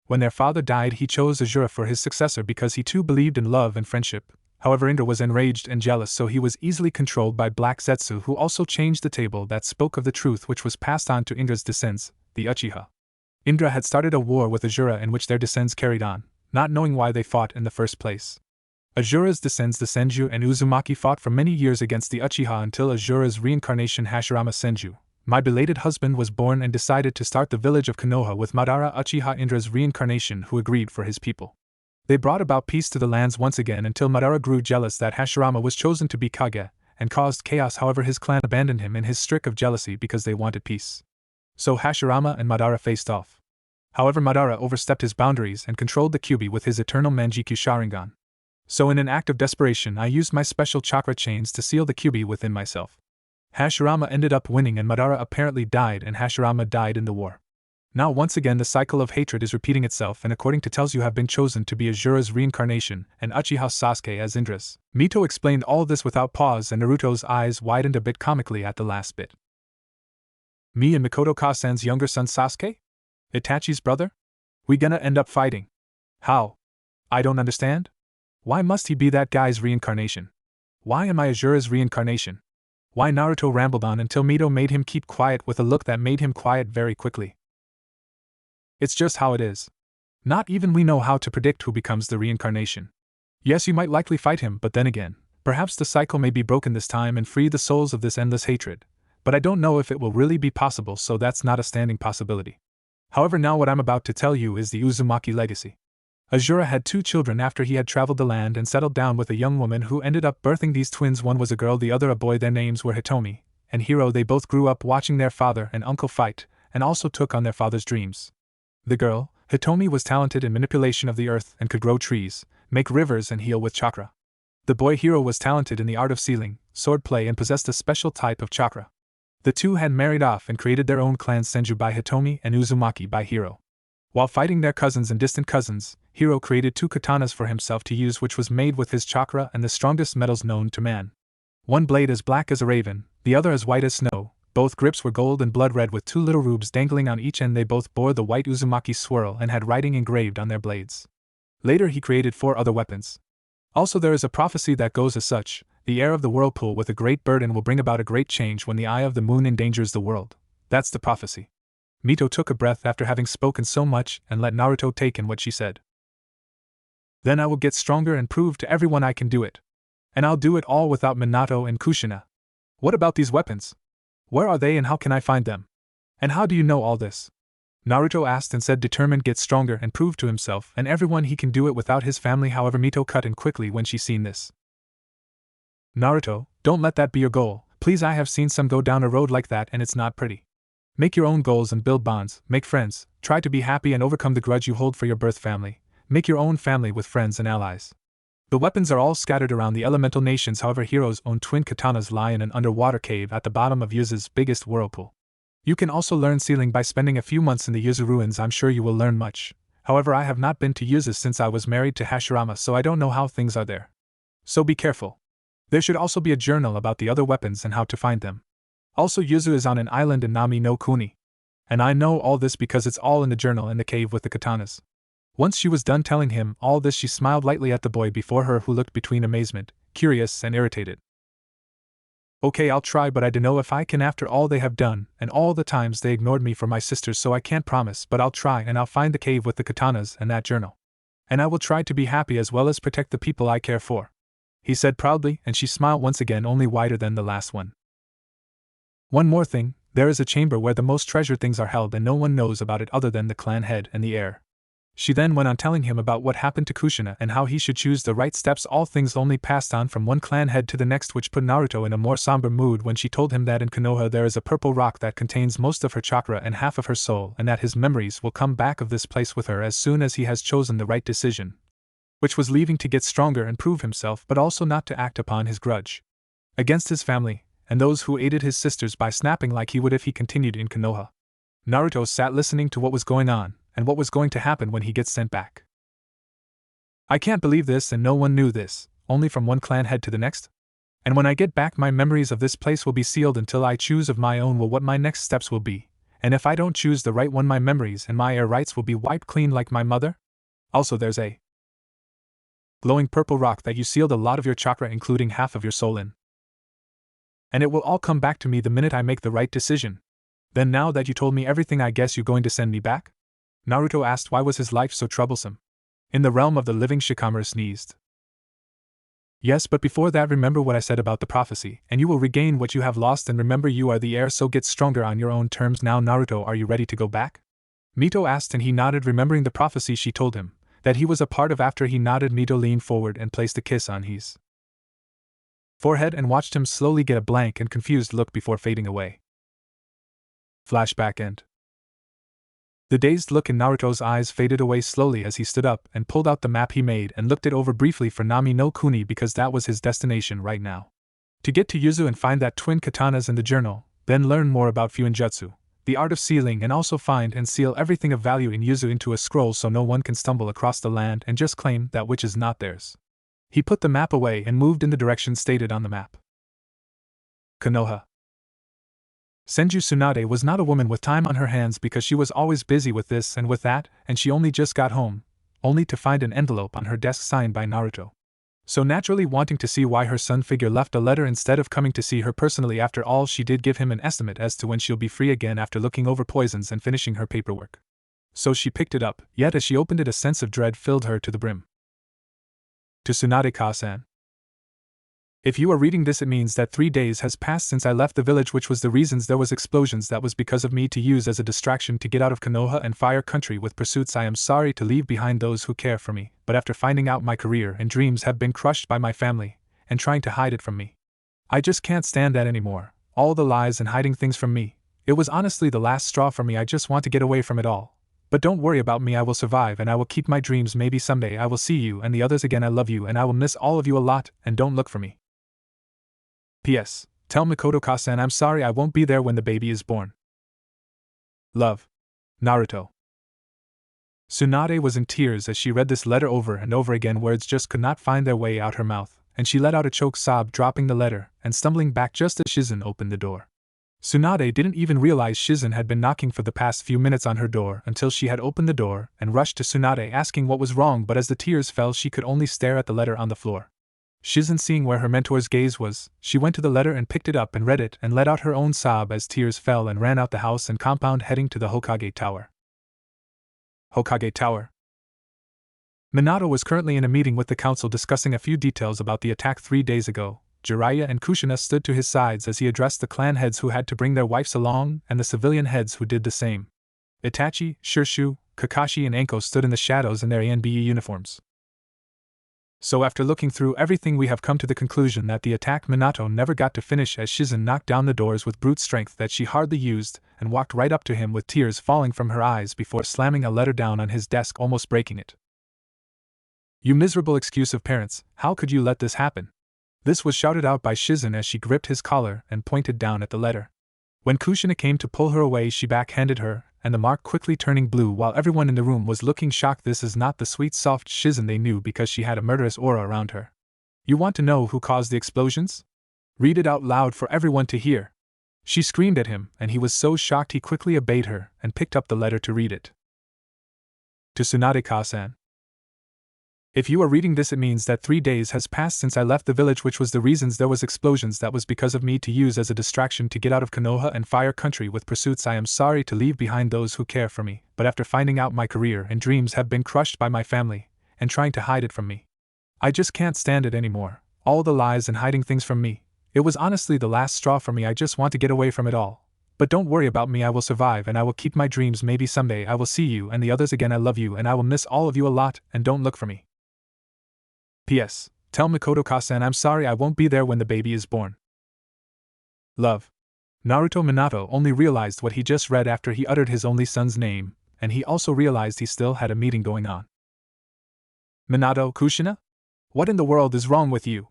When their father died, he chose Azura for his successor because he too believed in love and friendship. However, Indra was enraged and jealous, so he was easily controlled by Black Zetsu, who also changed the table that spoke of the truth, which was passed on to Indra's descendants, the Uchiha. Indra had started a war with Azura in which their descendants carried on, not knowing why they fought in the first place. Azura's descendants, the Senju and Uzumaki, fought for many years against the Uchiha until Azura's reincarnation, Hashirama Senju, my belated husband, was born and decided to start the village of Konoha with Madara Uchiha, Indra's reincarnation, who agreed for his people. They brought about peace to the lands once again until Madara grew jealous that Hashirama was chosen to be Kage, and caused chaos. However, his clan abandoned him in his streak of jealousy because they wanted peace. So Hashirama and Madara faced off. However, Madara overstepped his boundaries and controlled the Kyuubi with his eternal Manjikyu Sharingan. So in an act of desperation I used my special chakra chains to seal the Kyuubi within myself. Hashirama ended up winning and Madara apparently died, and Hashirama died in the war. Now once again the cycle of hatred is repeating itself, and according to tells you have been chosen to be Azura's reincarnation and Uchiha Sasuke as Indra's. Mito explained all this without pause, and Naruto's eyes widened a bit comically at the last bit. Me and Mikoto Kasen's younger son Sasuke? Itachi's brother? We gonna end up fighting? How? I don't understand. Why must he be that guy's reincarnation? Why am I Azura's reincarnation? Why Naruto rambled on until Mito made him keep quiet with a look that made him quiet very quickly. It's just how it is. Not even we know how to predict who becomes the reincarnation. Yes, you might likely fight him, but then again, perhaps the cycle may be broken this time and free the souls of this endless hatred. But I don't know if it will really be possible, so that's not a standing possibility. However, now what I'm about to tell you is the Uzumaki legacy. Azura had 2 children after he had traveled the land and settled down with a young woman who ended up birthing these twins. One was a girl, the other a boy. Their names were Hitomi and Hiro. They both grew up watching their father and uncle fight, and also took on their father's dreams. The girl, Hitomi, was talented in manipulation of the earth and could grow trees, make rivers, and heal with chakra. The boy Hiro was talented in the art of sealing, swordplay, and possessed a special type of chakra. The two had married off and created their own clans, Senju by Hitomi and Uzumaki by Hiro. While fighting their cousins and distant cousins, Hiro created 2 katanas for himself to use, which was made with his chakra and the strongest metals known to man. One blade as black as a raven, the other as white as snow. Both grips were gold and blood red with 2 little rubes dangling on each end. They both bore the white Uzumaki swirl and had writing engraved on their blades. Later he created 4 other weapons. Also there is a prophecy that goes as such: the air of the whirlpool with a great burden will bring about a great change when the eye of the moon endangers the world. That's the prophecy. Mito took a breath after having spoken so much and let Naruto take in what she said. Then I will get stronger and prove to everyone I can do it. And I'll do it all without Minato and Kushina. What about these weapons? Where are they and how can I find them? And how do you know all this? Naruto asked and said, determined get stronger and prove to himself and everyone he can do it without his family. However, Mito cut in quickly when she seen this. Naruto, don't let that be your goal, please. I have seen some go down a road like that and it's not pretty. Make your own goals and build bonds, make friends, try to be happy and overcome the grudge you hold for your birth family. Make your own family with friends and allies. The weapons are all scattered around the elemental nations. However, Hiro's own twin katanas lie in an underwater cave at the bottom of Yuzu's biggest whirlpool. You can also learn sealing by spending a few months in the Yuzu ruins. I'm sure you will learn much. However, I have not been to Yuzu since I was married to Hashirama, so I don't know how things are there. So be careful. There should also be a journal about the other weapons and how to find them. Also, Yuzu is on an island in Nami no Kuni. And I know all this because it's all in the journal in the cave with the katanas. Once she was done telling him all this, she smiled lightly at the boy before her, who looked between amazement, curious, and irritated. Okay, I'll try, but I don't know if I can after all they have done, and all the times they ignored me for my sisters, so I can't promise, but I'll try and I'll find the cave with the katanas and that journal. And I will try to be happy as well as protect the people I care for, he said proudly, and she smiled once again, only wider than the last one. One more thing, there is a chamber where the most treasured things are held and no one knows about it other than the clan head and the heir. She then went on telling him about what happened to Kushina and how he should choose the right steps, all things only passed on from one clan head to the next, which put Naruto in a more somber mood when she told him that in Konoha there is a purple rock that contains most of her chakra and half of her soul, and that his memories will come back of this place with her as soon as he has chosen the right decision, which was leaving to get stronger and prove himself, but also not to act upon his grudge against his family and those who aided his sisters by snapping like he would if he continued in Konoha. Naruto sat listening to what was going on and what was going to happen when he gets sent back. I can't believe this, and no one knew this, only from one clan head to the next? And when I get back, my memories of this place will be sealed until I choose of my own what my next steps will be, and if I don't choose the right one, my memories and my heir rights will be wiped clean like my mother? Also, there's a glowing purple rock that you sealed a lot of your chakra, including half of your soul in. And it will all come back to me the minute I make the right decision. Then now that you told me everything, I guess you're going to send me back? Naruto asked why was his life so troublesome. In the realm of the living, Shikamaru sneezed. Yes, but before that, remember what I said about the prophecy, and you will regain what you have lost, and remember you are the heir, so get stronger on your own terms. Now, Naruto, are you ready to go back? Mito asked, and he nodded, remembering the prophecy she told him that he was a part of. After he nodded, Mito leaned forward and placed a kiss on his forehead and watched him slowly get a blank and confused look before fading away. Flashback end. The dazed look in Naruto's eyes faded away slowly as he stood up and pulled out the map he made and looked it over briefly for Nami no Kuni, because that was his destination right now. To get to Yuzu and find that twin katanas in the journal, then learn more about Fuinjutsu, the art of sealing, and also find and seal everything of value in Yuzu into a scroll so no one can stumble across the land and just claim that which is not theirs. He put the map away and moved in the direction stated on the map. Konoha. Senju Tsunade was not a woman with time on her hands, because she was always busy with this and with that, and she only just got home, only to find an envelope on her desk signed by Naruto. So naturally wanting to see why her son figure left a letter instead of coming to see her personally. After all, she did give him an estimate as to when she'll be free again after looking over poisons and finishing her paperwork. So she picked it up, yet as she opened it a sense of dread filled her to the brim. To Tsunade-ka-san. If you are reading this, it means that 3 days has passed since I left the village, which was the reasons there was explosions. That was because of me to use as a distraction to get out of Konoha and fire country with pursuits. I am sorry to leave behind those who care for me, but after finding out my career and dreams have been crushed by my family, and trying to hide it from me, I just can't stand that anymore. All the lies and hiding things from me. It was honestly the last straw for me. I just want to get away from it all. But don't worry about me, I will survive and I will keep my dreams. Maybe someday I will see you and the others again. I love you and I will miss all of you a lot, and don't look for me. P.S. Tell Makoto-ka-san I'm sorry I won't be there when the baby is born. Love. Naruto. Tsunade was in tears as she read this letter over and over again. Words just could not find their way out her mouth, and she let out a choked sob, dropping the letter and stumbling back just as Shizen opened the door. Tsunade didn't even realize Shizen had been knocking for the past few minutes on her door until she had opened the door and rushed to Tsunade asking what was wrong, but as the tears fell she could only stare at the letter on the floor. Shizen, seeing where her mentor's gaze was, she went to the letter and picked it up and read it and let out her own sob as tears fell and ran out the house and compound, heading to the Hokage Tower. Hokage Tower. Minato was currently in a meeting with the council discussing a few details about the attack 3 days ago. Jiraiya and Kushina stood to his sides as he addressed the clan heads who had to bring their wives along and the civilian heads who did the same. Itachi, Shirshu, Kakashi and Anko stood in the shadows in their ANBE uniforms. So after looking through everything, we have come to the conclusion that the attack Minato never got to finish, as Shizen knocked down the doors with brute strength that she hardly used and walked right up to him with tears falling from her eyes before slamming a letter down on his desk, almost breaking it. You miserable excuse of parents, how could you let this happen? This was shouted out by Shizen as she gripped his collar and pointed down at the letter. When Kushina came to pull her away, she backhanded her, and the mark quickly turning blue while everyone in the room was looking shocked. This is not the sweet soft Shizen they knew, because she had a murderous aura around her. You want to know who caused the explosions? Read it out loud for everyone to hear. She screamed at him, and he was so shocked he quickly obeyed her and picked up the letter to read it. To Tsunade-ka-san. If you are reading this, it means that 3 days has passed since I left the village, which was the reasons there was explosions. That was because of me to use as a distraction to get out of Konoha and fire country with pursuits. I am sorry to leave behind those who care for me, but after finding out my career and dreams have been crushed by my family, and trying to hide it from me, I just can't stand it anymore. All the lies and hiding things from me. It was honestly the last straw for me. I just want to get away from it all. But don't worry about me, I will survive and I will keep my dreams. Maybe someday I will see you and the others again. I love you and I will miss all of you a lot, and don't look for me. P.S. Tell Makoto-ka-san I'm sorry I won't be there when the baby is born. Love. Naruto. Minato only realized what he just read after he uttered his only son's name, and he also realized he still had a meeting going on. Minato, Kushina? What in the world is wrong with you?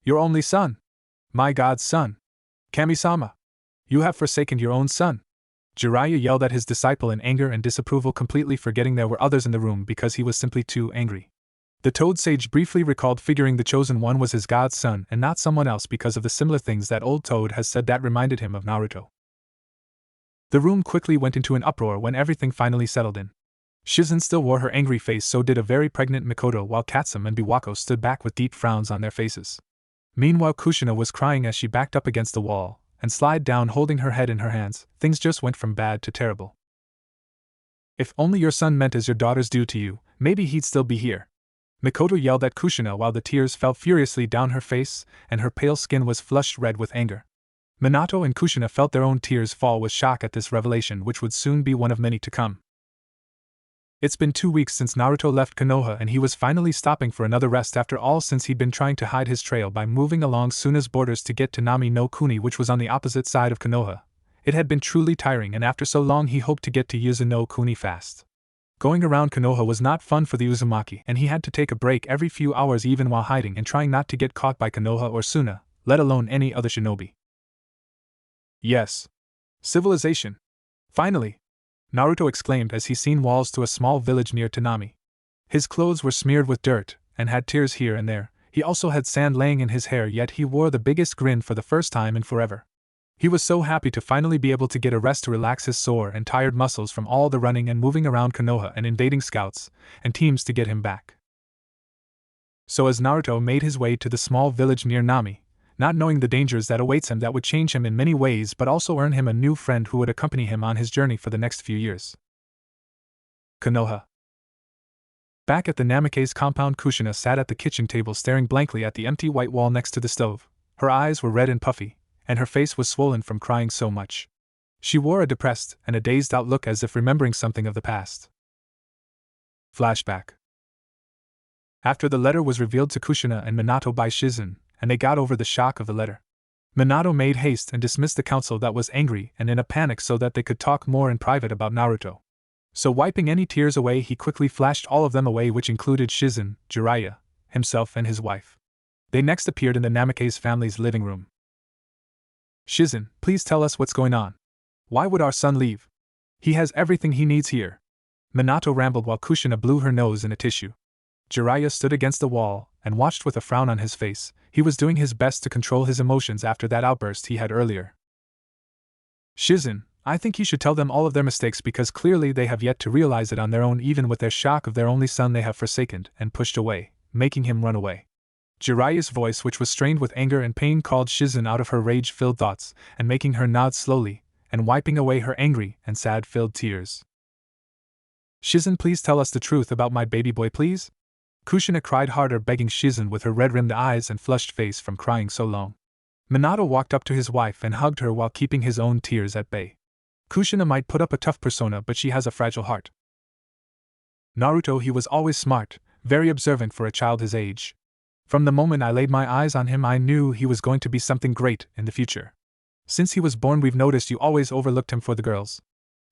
Your only son? My God's son. Kami-sama. You have forsaken your own son. Jiraiya yelled at his disciple in anger and disapproval, completely forgetting there were others in the room because he was simply too angry. The Toad Sage briefly recalled figuring the chosen one was his god's son and not someone else because of the similar things that old Toad has said that reminded him of Naruto. The room quickly went into an uproar when everything finally settled in. Shizen still wore her angry face, so did a very pregnant Mikoto, while Katsum and Biwako stood back with deep frowns on their faces. Meanwhile, Kushina was crying as she backed up against the wall and slid down holding her head in her hands. Things just went from bad to terrible. If only your son meant as your daughters do to you, maybe he'd still be here. Mikoto yelled at Kushina while the tears fell furiously down her face and her pale skin was flushed red with anger. Minato and Kushina felt their own tears fall with shock at this revelation, which would soon be one of many to come. It's been 2 weeks since Naruto left Konoha, and he was finally stopping for another rest after all, since he'd been trying to hide his trail by moving along Suna's borders to get to Nami no Kuni, which was on the opposite side of Konoha. It had been truly tiring, and after so long he hoped to get to Yuzu no Kuni fast. Going around Konoha was not fun for the Uzumaki, and he had to take a break every few hours even while hiding and trying not to get caught by Konoha or Suna, let alone any other shinobi. Yes. Civilization. Finally! Naruto exclaimed as he seen walls to a small village near Tanami. His clothes were smeared with dirt, and had tears here and there. He also had sand laying in his hair, yet he wore the biggest grin for the first time in forever. He was so happy to finally be able to get a rest to relax his sore and tired muscles from all the running and moving around Konoha and invading scouts and teams to get him back. So as Naruto made his way to the small village near Nami, not knowing the dangers that awaits him that would change him in many ways but also earn him a new friend who would accompany him on his journey for the next few years. Konoha. Back at the Namikaze compound, Kushina sat at the kitchen table staring blankly at the empty white wall next to the stove. Her eyes were red and puffy, and her face was swollen from crying so much. She wore a depressed and a dazed-out look as if remembering something of the past. Flashback. After the letter was revealed to Kushina and Minato by Shizen, and they got over the shock of the letter, Minato made haste and dismissed the council that was angry and in a panic so that they could talk more in private about Naruto. So wiping any tears away, he quickly flashed all of them away, which included Shizen, Jiraiya, himself and his wife. They next appeared in the Namikaze family's living room. Shizen, please tell us what's going on. Why would our son leave? He has everything he needs here. Minato rambled while Kushina blew her nose in a tissue. Jiraiya stood against the wall and watched with a frown on his face. He was doing his best to control his emotions after that outburst he had earlier. Shizen, I think you should tell them all of their mistakes because clearly they have yet to realize it on their own. Even with their shock of their only son, they have forsaken and pushed away, making him run away. Jiraiya's voice, which was strained with anger and pain, called Shizen out of her rage-filled thoughts and making her nod slowly and wiping away her angry and sad-filled tears. Shizen, please tell us the truth about my baby boy, please? Kushina cried harder, begging Shizen with her red-rimmed eyes and flushed face from crying so long. Minato walked up to his wife and hugged her while keeping his own tears at bay. Kushina might put up a tough persona, but she has a fragile heart. Naruto, he was always smart, very observant for a child his age. From the moment I laid my eyes on him, I knew he was going to be something great in the future. Since he was born, we've noticed you always overlooked him for the girls.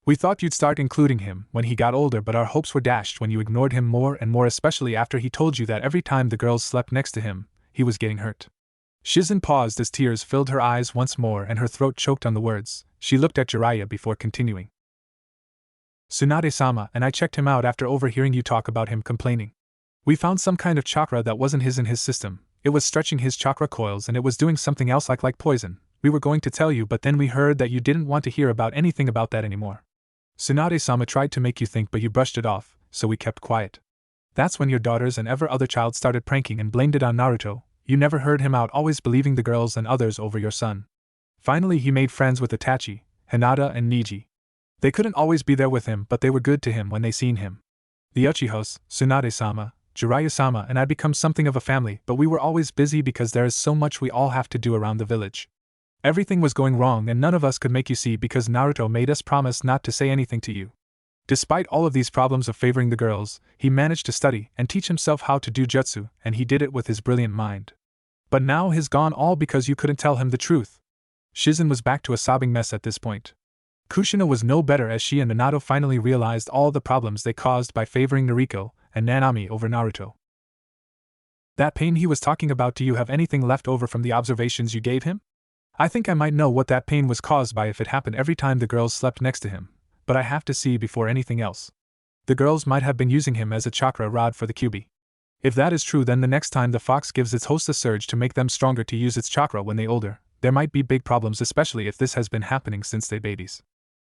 We thought you'd start including him when he got older, but our hopes were dashed when you ignored him more and more, especially after he told you that every time the girls slept next to him, he was getting hurt. Shizen paused as tears filled her eyes once more and her throat choked on the words. She looked at Jiraiya before continuing. Tsunade-sama and I checked him out after overhearing you talk about him complaining. We found some kind of chakra that wasn't his in his system. It was stretching his chakra coils and it was doing something else like poison. We were going to tell you, but then we heard that you didn't want to hear about anything about that anymore. Tsunade-sama tried to make you think, but you brushed it off, so we kept quiet. That's when your daughters and every other child started pranking and blamed it on Naruto. You never heard him out, always believing the girls and others over your son. Finally he made friends with Itachi, Hinata and Niji. They couldn't always be there with him, but they were good to him when they seen him. The Uchihas, Tsunade-sama, Jiraiya-sama and I become something of a family, but we were always busy because there is so much we all have to do around the village. Everything was going wrong and none of us could make you see because Naruto made us promise not to say anything to you. Despite all of these problems of favoring the girls, he managed to study and teach himself how to do jutsu, and he did it with his brilliant mind. But now he's gone, all because you couldn't tell him the truth. Shizen was back to a sobbing mess at this point. Kushina was no better as she and Minato finally realized all the problems they caused by favoring Nariko and Nanami over Naruto. That pain he was talking about, do you have anything left over from the observations you gave him? I think I might know what that pain was caused by if it happened every time the girls slept next to him, but I have to see before anything else. The girls might have been using him as a chakra rod for the Kyuubi. If that is true, then the next time the fox gives its host a surge to make them stronger to use its chakra when they older, there might be big problems, especially if this has been happening since they babies.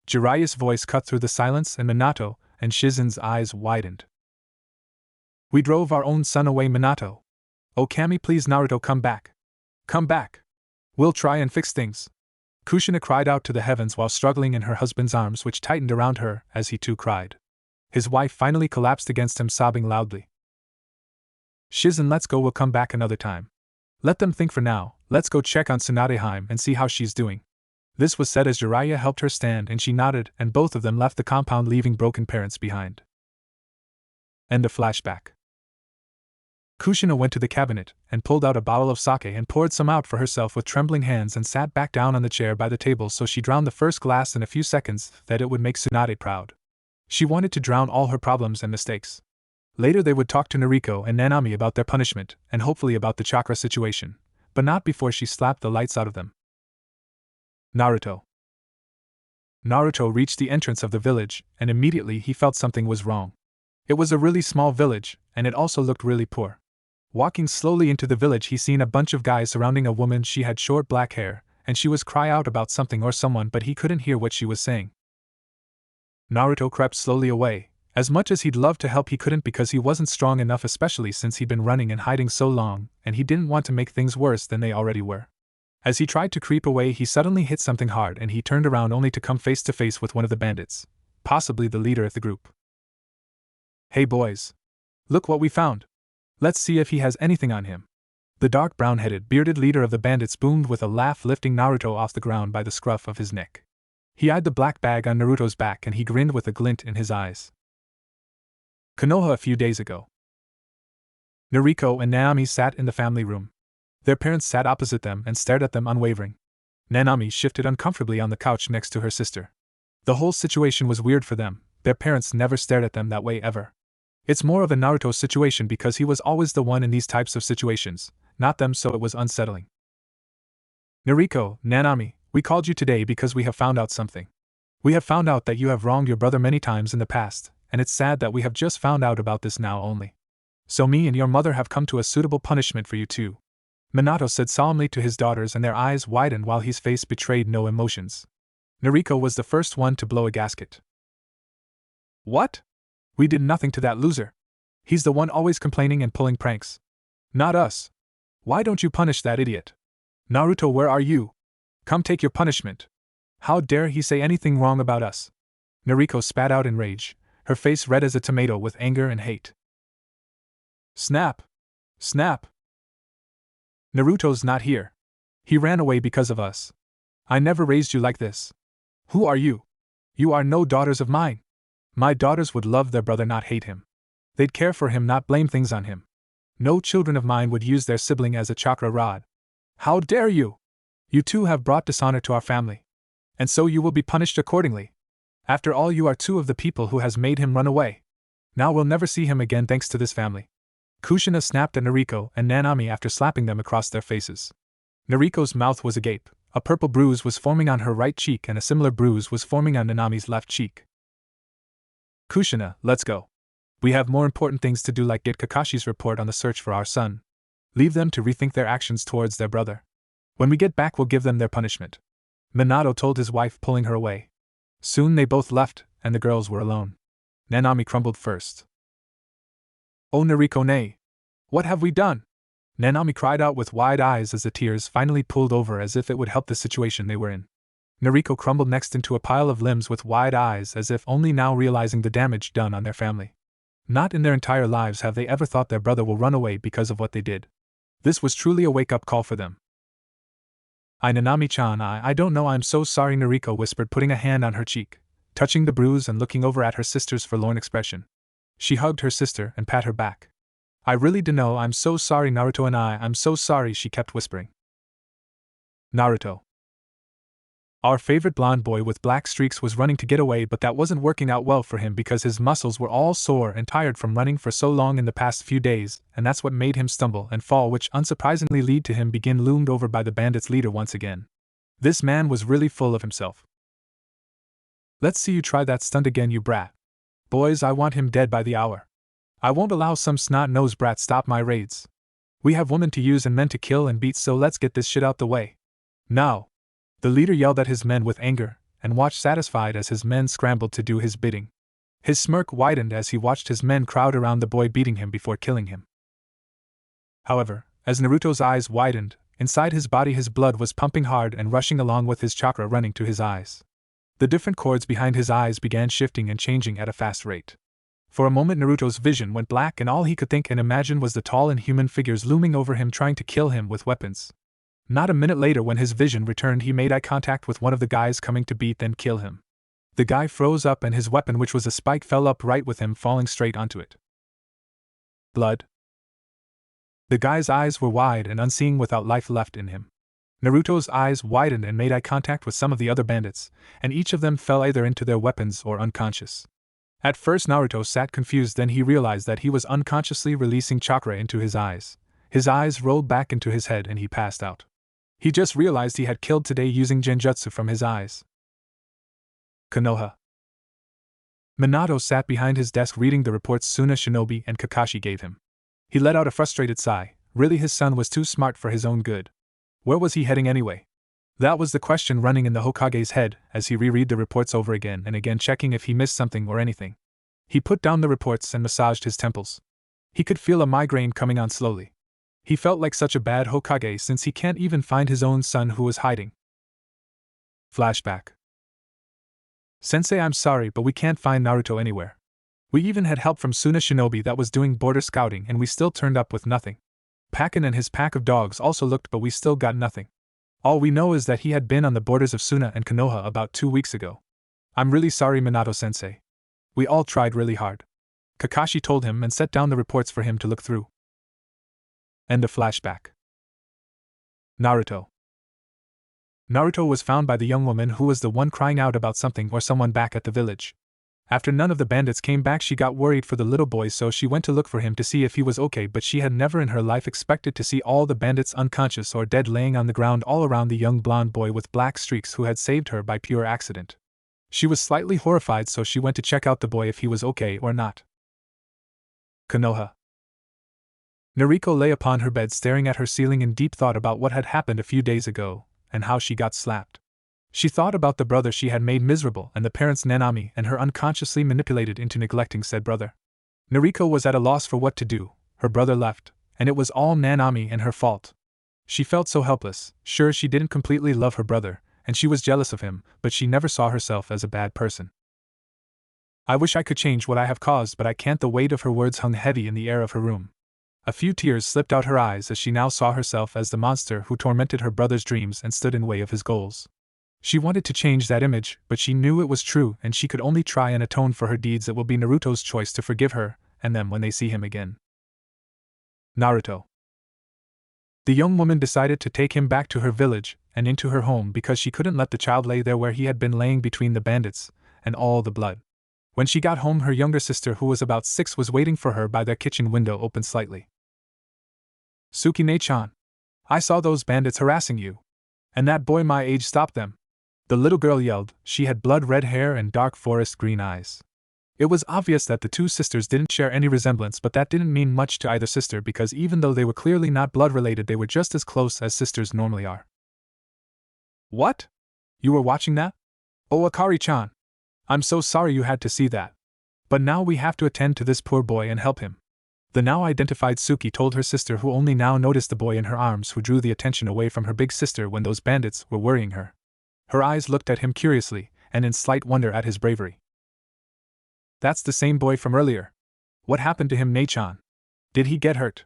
Jiraiya's voice cut through the silence and Minato and Shizen's eyes widened. We drove our own son away, Minato. Oh Kami, please Naruto, come back. Come back. We'll try and fix things. Kushina cried out to the heavens while struggling in her husband's arms, which tightened around her as he too cried. His wife finally collapsed against him, sobbing loudly. Shizen, let's go, we'll come back another time. Let them think for now, let's go check on Tsunadeheim and see how she's doing. This was said as Jiraiya helped her stand and she nodded, and both of them left the compound, leaving broken parents behind. End of flashback. Kushina went to the cabinet and pulled out a bottle of sake and poured some out for herself with trembling hands and sat back down on the chair by the table so she drowned the first glass in a few seconds, that it would make Tsunade proud. She wanted to drown all her problems and mistakes. Later they would talk to Nariko and Nanami about their punishment and hopefully about the chakra situation, but not before she slapped the lights out of them. Naruto. Naruto reached the entrance of the village, and immediately he felt something was wrong. It was a really small village, and it also looked really poor. Walking slowly into the village, he seen a bunch of guys surrounding a woman. She had short black hair, and she was cry out about something or someone, but he couldn't hear what she was saying. Naruto crept slowly away, As much as he'd love to help, he couldn't because he wasn't strong enough, especially since he'd been running and hiding so long, and he didn't want to make things worse than they already were. As he tried to creep away, he suddenly hit something hard and he turned around only to come face to face with one of the bandits, possibly the leader of the group. "Hey boys! Look what we found! Let's see if he has anything on him." The dark brown-headed, bearded leader of the bandits boomed with a laugh, lifting Naruto off the ground by the scruff of his neck. He eyed the black bag on Naruto's back and he grinned with a glint in his eyes. Konoha a few days ago. Nariko and Nanami sat in the family room. Their parents sat opposite them and stared at them unwavering. Nanami shifted uncomfortably on the couch next to her sister. The whole situation was weird for them. Their parents never stared at them that way ever. It's more of a Naruto situation because he was always the one in these types of situations, not them, so it was unsettling. "Nariko, Nanami, we called you today because we have found out something. We have found out that you have wronged your brother many times in the past, and it's sad that we have just found out about this now only. So me and your mother have come to a suitable punishment for you too," Minato said solemnly to his daughters, and their eyes widened while his face betrayed no emotions. Nariko was the first one to blow a gasket. "What? We did nothing to that loser. He's the one always complaining and pulling pranks. Not us. Why don't you punish that idiot? Naruto, where are you? Come take your punishment. How dare he say anything wrong about us?" Nariko spat out in rage, her face red as a tomato with anger and hate. "Snap! Snap! Naruto's not here. He ran away because of us. I never raised you like this. Who are you? You are no daughters of mine. My daughters would love their brother, not hate him. They'd care for him, not blame things on him. No children of mine would use their sibling as a chakra rod. How dare you? You two have brought dishonor to our family. And so you will be punished accordingly. After all, you are two of the people who has made him run away. Now we'll never see him again thanks to this family." Kushina snapped at Nariko and Nanami after slapping them across their faces. Nariko's mouth was agape, a purple bruise was forming on her right cheek and a similar bruise was forming on Nanami's left cheek. "Kushina, let's go. We have more important things to do, like get Kakashi's report on the search for our son. Leave them to rethink their actions towards their brother. When we get back, we'll give them their punishment," Minato told his wife, pulling her away. Soon they both left, and the girls were alone. Nanami crumbled first. "Oh Nariko, nay! What have we done?" Nanami cried out with wide eyes as the tears finally pooled over, as if it would help the situation they were in. Nariko crumbled next into a pile of limbs with wide eyes, as if only now realizing the damage done on their family. Not in their entire lives have they ever thought their brother will run away because of what they did. This was truly a wake-up call for them. Nanami-chan, I don't know, I'm so sorry," Nariko whispered, putting a hand on her cheek, touching the bruise and looking over at her sister's forlorn expression. She hugged her sister and pat her back. "I really dunno, I'm so sorry, Naruto, and I'm so sorry," she kept whispering. Naruto. Our favorite blonde boy with black streaks was running to get away, but that wasn't working out well for him because his muscles were all sore and tired from running for so long in the past few days, and that's what made him stumble and fall, which unsurprisingly led to him being loomed over by the bandits' leader once again. This man was really full of himself. "Let's see you try that stunt again, you brat. Boys, I want him dead by the hour. I won't allow some snot-nosed brat stop my raids. We have women to use and men to kill and beat, so let's get this shit out the way. Now!" The leader yelled at his men with anger, and watched satisfied as his men scrambled to do his bidding. His smirk widened as he watched his men crowd around the boy, beating him before killing him. However, as Naruto's eyes widened, inside his body his blood was pumping hard and rushing along with his chakra running to his eyes. The different cords behind his eyes began shifting and changing at a fast rate. For a moment Naruto's vision went black and all he could think and imagine was the tall inhuman figures looming over him trying to kill him with weapons. Not a minute later, when his vision returned, he made eye contact with one of the guys coming to beat then kill him. The guy froze up and his weapon, which was a spike, fell up right with him, falling straight onto it. Blood. The guy's eyes were wide and unseeing, without life left in him. Naruto's eyes widened and made eye contact with some of the other bandits, and each of them fell either into their weapons or unconscious. At first Naruto sat confused, then he realized that he was unconsciously releasing chakra into his eyes. His eyes rolled back into his head and he passed out. He just realized he had killed today using genjutsu from his eyes. Konoha. Minato sat behind his desk reading the reports Suna, Shinobi, and Kakashi gave him. He let out a frustrated sigh. Really, his son was too smart for his own good. Where was he heading anyway? That was the question running in the Hokage's head as he reread the reports over again and again, checking if he missed something or anything. He put down the reports and massaged his temples. He could feel a migraine coming on slowly. He felt like such a bad Hokage since he can't even find his own son who was hiding. Flashback. Sensei, I'm sorry, but we can't find Naruto anywhere. We even had help from Suna Shinobi that was doing border scouting and we still turned up with nothing. Pakken and his pack of dogs also looked, but we still got nothing. All we know is that he had been on the borders of Suna and Konoha about 2 weeks ago. I'm really sorry, Minato-sensei. We all tried really hard. Kakashi told him and set down the reports for him to look through. End of flashback. Naruto. Naruto was found by the young woman who was the one crying out about something or someone back at the village. After none of the bandits came back, she got worried for the little boy, so she went to look for him to see if he was okay, but she had never in her life expected to see all the bandits unconscious or dead laying on the ground all around the young blonde boy with black streaks who had saved her by pure accident. She was slightly horrified, so she went to check out the boy if he was okay or not. Konoha. Nariko lay upon her bed staring at her ceiling in deep thought about what had happened a few days ago, and how she got slapped. She thought about the brother she had made miserable and the parents Nanami and her unconsciously manipulated into neglecting said brother. Nariko was at a loss for what to do. Her brother left, and it was all Nanami and her fault. She felt so helpless. Sure, she didn't completely love her brother, and she was jealous of him, but she never saw herself as a bad person. I wish I could change what I have caused, but I can't. The weight of her words hung heavy in the air of her room. A few tears slipped out her eyes as she now saw herself as the monster who tormented her brother's dreams and stood in way of his goals. She wanted to change that image, but she knew it was true and she could only try and atone for her deeds. It will be Naruto's choice to forgive her, and them when they see him again. Naruto. The young woman decided to take him back to her village and into her home because she couldn't let the child lay there where he had been laying between the bandits and all the blood. When she got home, her younger sister, who was about 6, was waiting for her by their kitchen window open slightly. Tsukine-chan, I saw those bandits harassing you. And that boy my age stopped them. The little girl yelled. She had blood-red hair and dark forest-green eyes. It was obvious that the two sisters didn't share any resemblance, but that didn't mean much to either sister because even though they were clearly not blood-related, they were just as close as sisters normally are. What? You were watching that? Oh, Akari-chan. I'm so sorry you had to see that. But now we have to attend to this poor boy and help him. The now identified Suki told her sister, who only now noticed the boy in her arms, who drew the attention away from her big sister when those bandits were worrying her. Her eyes looked at him curiously, and in slight wonder at his bravery. That's the same boy from earlier. What happened to him, Nei-chan? Did he get hurt?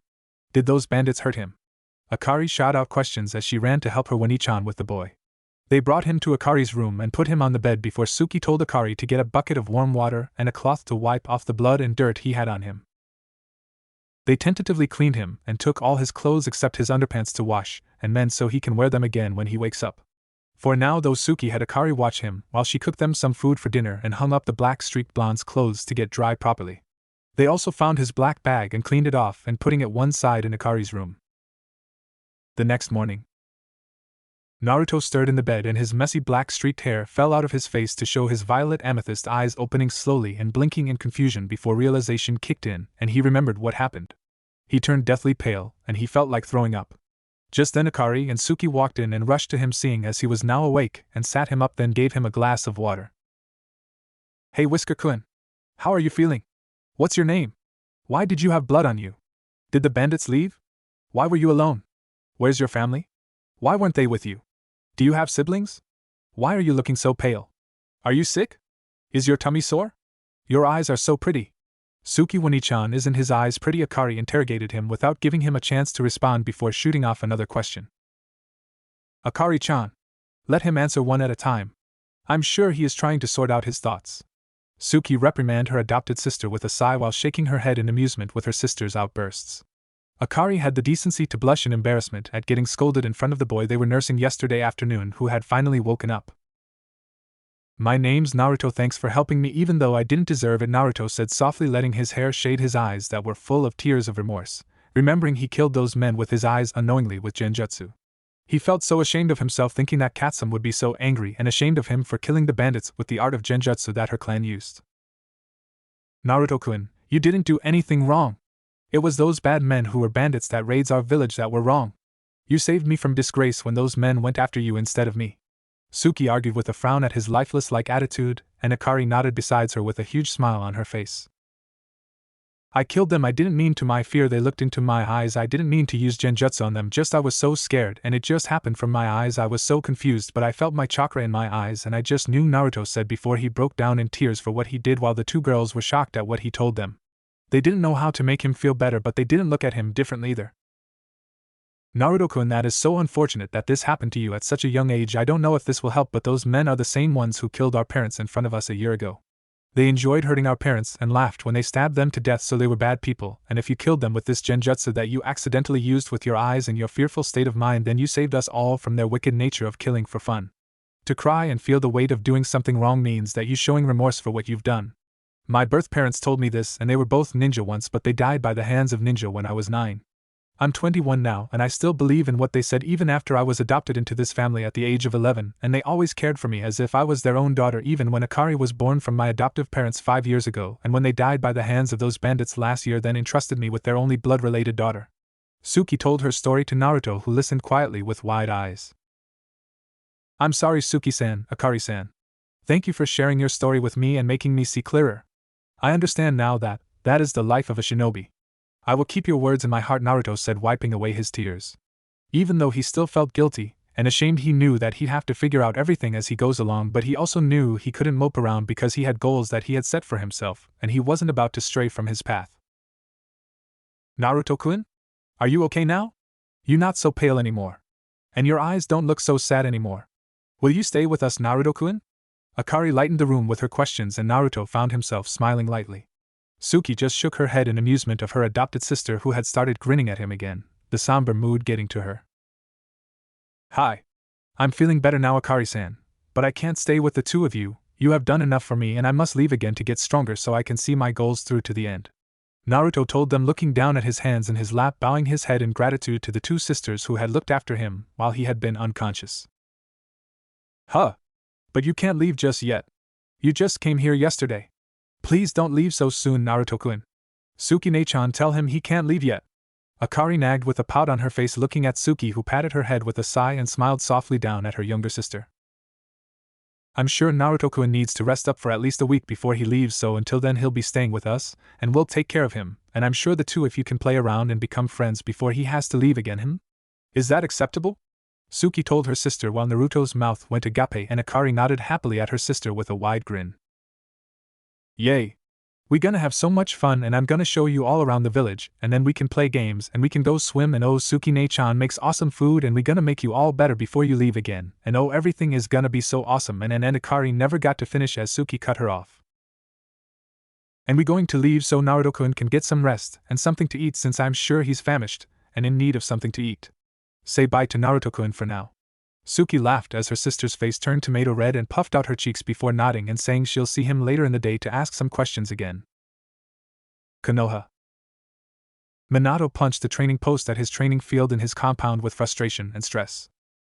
Did those bandits hurt him? Akari shot out questions as she ran to help her Wani-chan with the boy. They brought him to Akari's room and put him on the bed before Suki told Akari to get a bucket of warm water and a cloth to wipe off the blood and dirt he had on him. They tentatively cleaned him and took all his clothes except his underpants to wash and mend so he can wear them again when he wakes up. For now, though, Suki had Akari watch him while she cooked them some food for dinner and hung up the black streaked blonde's clothes to get dry properly. They also found his black bag and cleaned it off and putting it one side in Akari's room. The next morning, Naruto stirred in the bed and his messy black streaked hair fell out of his face to show his violet amethyst eyes opening slowly and blinking in confusion before realization kicked in and he remembered what happened. He turned deathly pale and he felt like throwing up. Just then Akari and Suki walked in and rushed to him, seeing as he was now awake, and sat him up, then gave him a glass of water. Hey Whisker-kun. How are you feeling? What's your name? Why did you have blood on you? Did the bandits leave? Why were you alone? Where's your family? Why weren't they with you? Do you have siblings? Why are you looking so pale? Are you sick? Is your tummy sore? Your eyes are so pretty. Suki Wani-chan, isn't his eyes pretty? Akari interrogated him without giving him a chance to respond before shooting off another question. Akari-chan. Let him answer one at a time. I'm sure he is trying to sort out his thoughts. Suki reprimanded her adopted sister with a sigh while shaking her head in amusement with her sister's outbursts. Akari had the decency to blush in embarrassment at getting scolded in front of the boy they were nursing yesterday afternoon, who had finally woken up. My name's Naruto, thanks for helping me even though I didn't deserve it, Naruto said softly, letting his hair shade his eyes that were full of tears of remorse, remembering he killed those men with his eyes unknowingly with genjutsu. He felt so ashamed of himself thinking that Katsum would be so angry and ashamed of him for killing the bandits with the art of genjutsu that her clan used. Naruto-kun, you didn't do anything wrong. It was those bad men who were bandits that raids our village that were wrong. You saved me from disgrace when those men went after you instead of me. Suki argued with a frown at his lifeless-like attitude, and Akari nodded beside her with a huge smile on her face. I killed them. I didn't mean to. My fear. They looked into my eyes. I didn't mean to use genjutsu on them. Just I was so scared and it just happened from my eyes. I was so confused, but I felt my chakra in my eyes and I just knew, Naruto said before he broke down in tears for what he did, while the two girls were shocked at what he told them. They didn't know how to make him feel better, but they didn't look at him differently either. Naruto-kun, that is so unfortunate that this happened to you at such a young age. I don't know if this will help, but those men are the same ones who killed our parents in front of us a year ago. They enjoyed hurting our parents and laughed when they stabbed them to death, so they were bad people, and if you killed them with this genjutsu that you accidentally used with your eyes and your fearful state of mind, then you saved us all from their wicked nature of killing for fun. To cry and feel the weight of doing something wrong means that you showing remorse for what you've done. My birth parents told me this, and they were both ninja once, but they died by the hands of ninja when I was 9. I'm 21 now, and I still believe in what they said even after I was adopted into this family at the age of 11, and they always cared for me as if I was their own daughter, even when Akari was born from my adoptive parents 5 years ago, and when they died by the hands of those bandits last year, then entrusted me with their only blood-related daughter. Suki told her story to Naruto, who listened quietly with wide eyes. I'm sorry, Suki-san, Akari-san. Thank you for sharing your story with me and making me see clearer. I understand now that is the life of a shinobi. I will keep your words in my heart, Naruto said, wiping away his tears. Even though he still felt guilty and ashamed, he knew that he'd have to figure out everything as he goes along, but he also knew he couldn't mope around because he had goals that he had set for himself, and he wasn't about to stray from his path. Naruto-kun? Are you okay now? You're not so pale anymore. And your eyes don't look so sad anymore. Will you stay with us, Naruto-kun? Akari lightened the room with her questions, and Naruto found himself smiling lightly. Suki just shook her head in amusement of her adopted sister, who had started grinning at him again, the somber mood getting to her. Hi. I'm feeling better now, Akari-san, but I can't stay with the two of you. You have done enough for me and I must leave again to get stronger so I can see my goals through to the end. Naruto told them, looking down at his hands in his lap, bowing his head in gratitude to the two sisters who had looked after him while he had been unconscious. Huh. But you can't leave just yet. You just came here yesterday. Please don't leave so soon, Naruto-kun. Suki-ne-chan, tell him he can't leave yet. Akari nagged with a pout on her face, looking at Suki, who patted her head with a sigh and smiled softly down at her younger sister. I'm sure Naruto-kun needs to rest up for at least a week before he leaves, so until then he'll be staying with us, and we'll take care of him, and I'm sure the two of you can play around and become friends before he has to leave again, Is that acceptable? Suki told her sister while Naruto's mouth went agape, and Akari nodded happily at her sister with a wide grin. Yay! We gonna have so much fun, and I'm gonna show you all around the village, and then we can play games and we can go swim, and oh, Suki-ne-chan makes awesome food and we gonna make you all better before you leave again, and oh, everything is gonna be so awesome. And Akari never got to finish as Suki cut her off. And we going to leave so Naruto-kun can get some rest and something to eat, since I'm sure he's famished and in need of something to eat. Say bye to Naruto-kun for now. Suki laughed as her sister's face turned tomato red and puffed out her cheeks before nodding and saying she'll see him later in the day to ask some questions again. Konoha. Minato punched the training post at his training field in his compound with frustration and stress.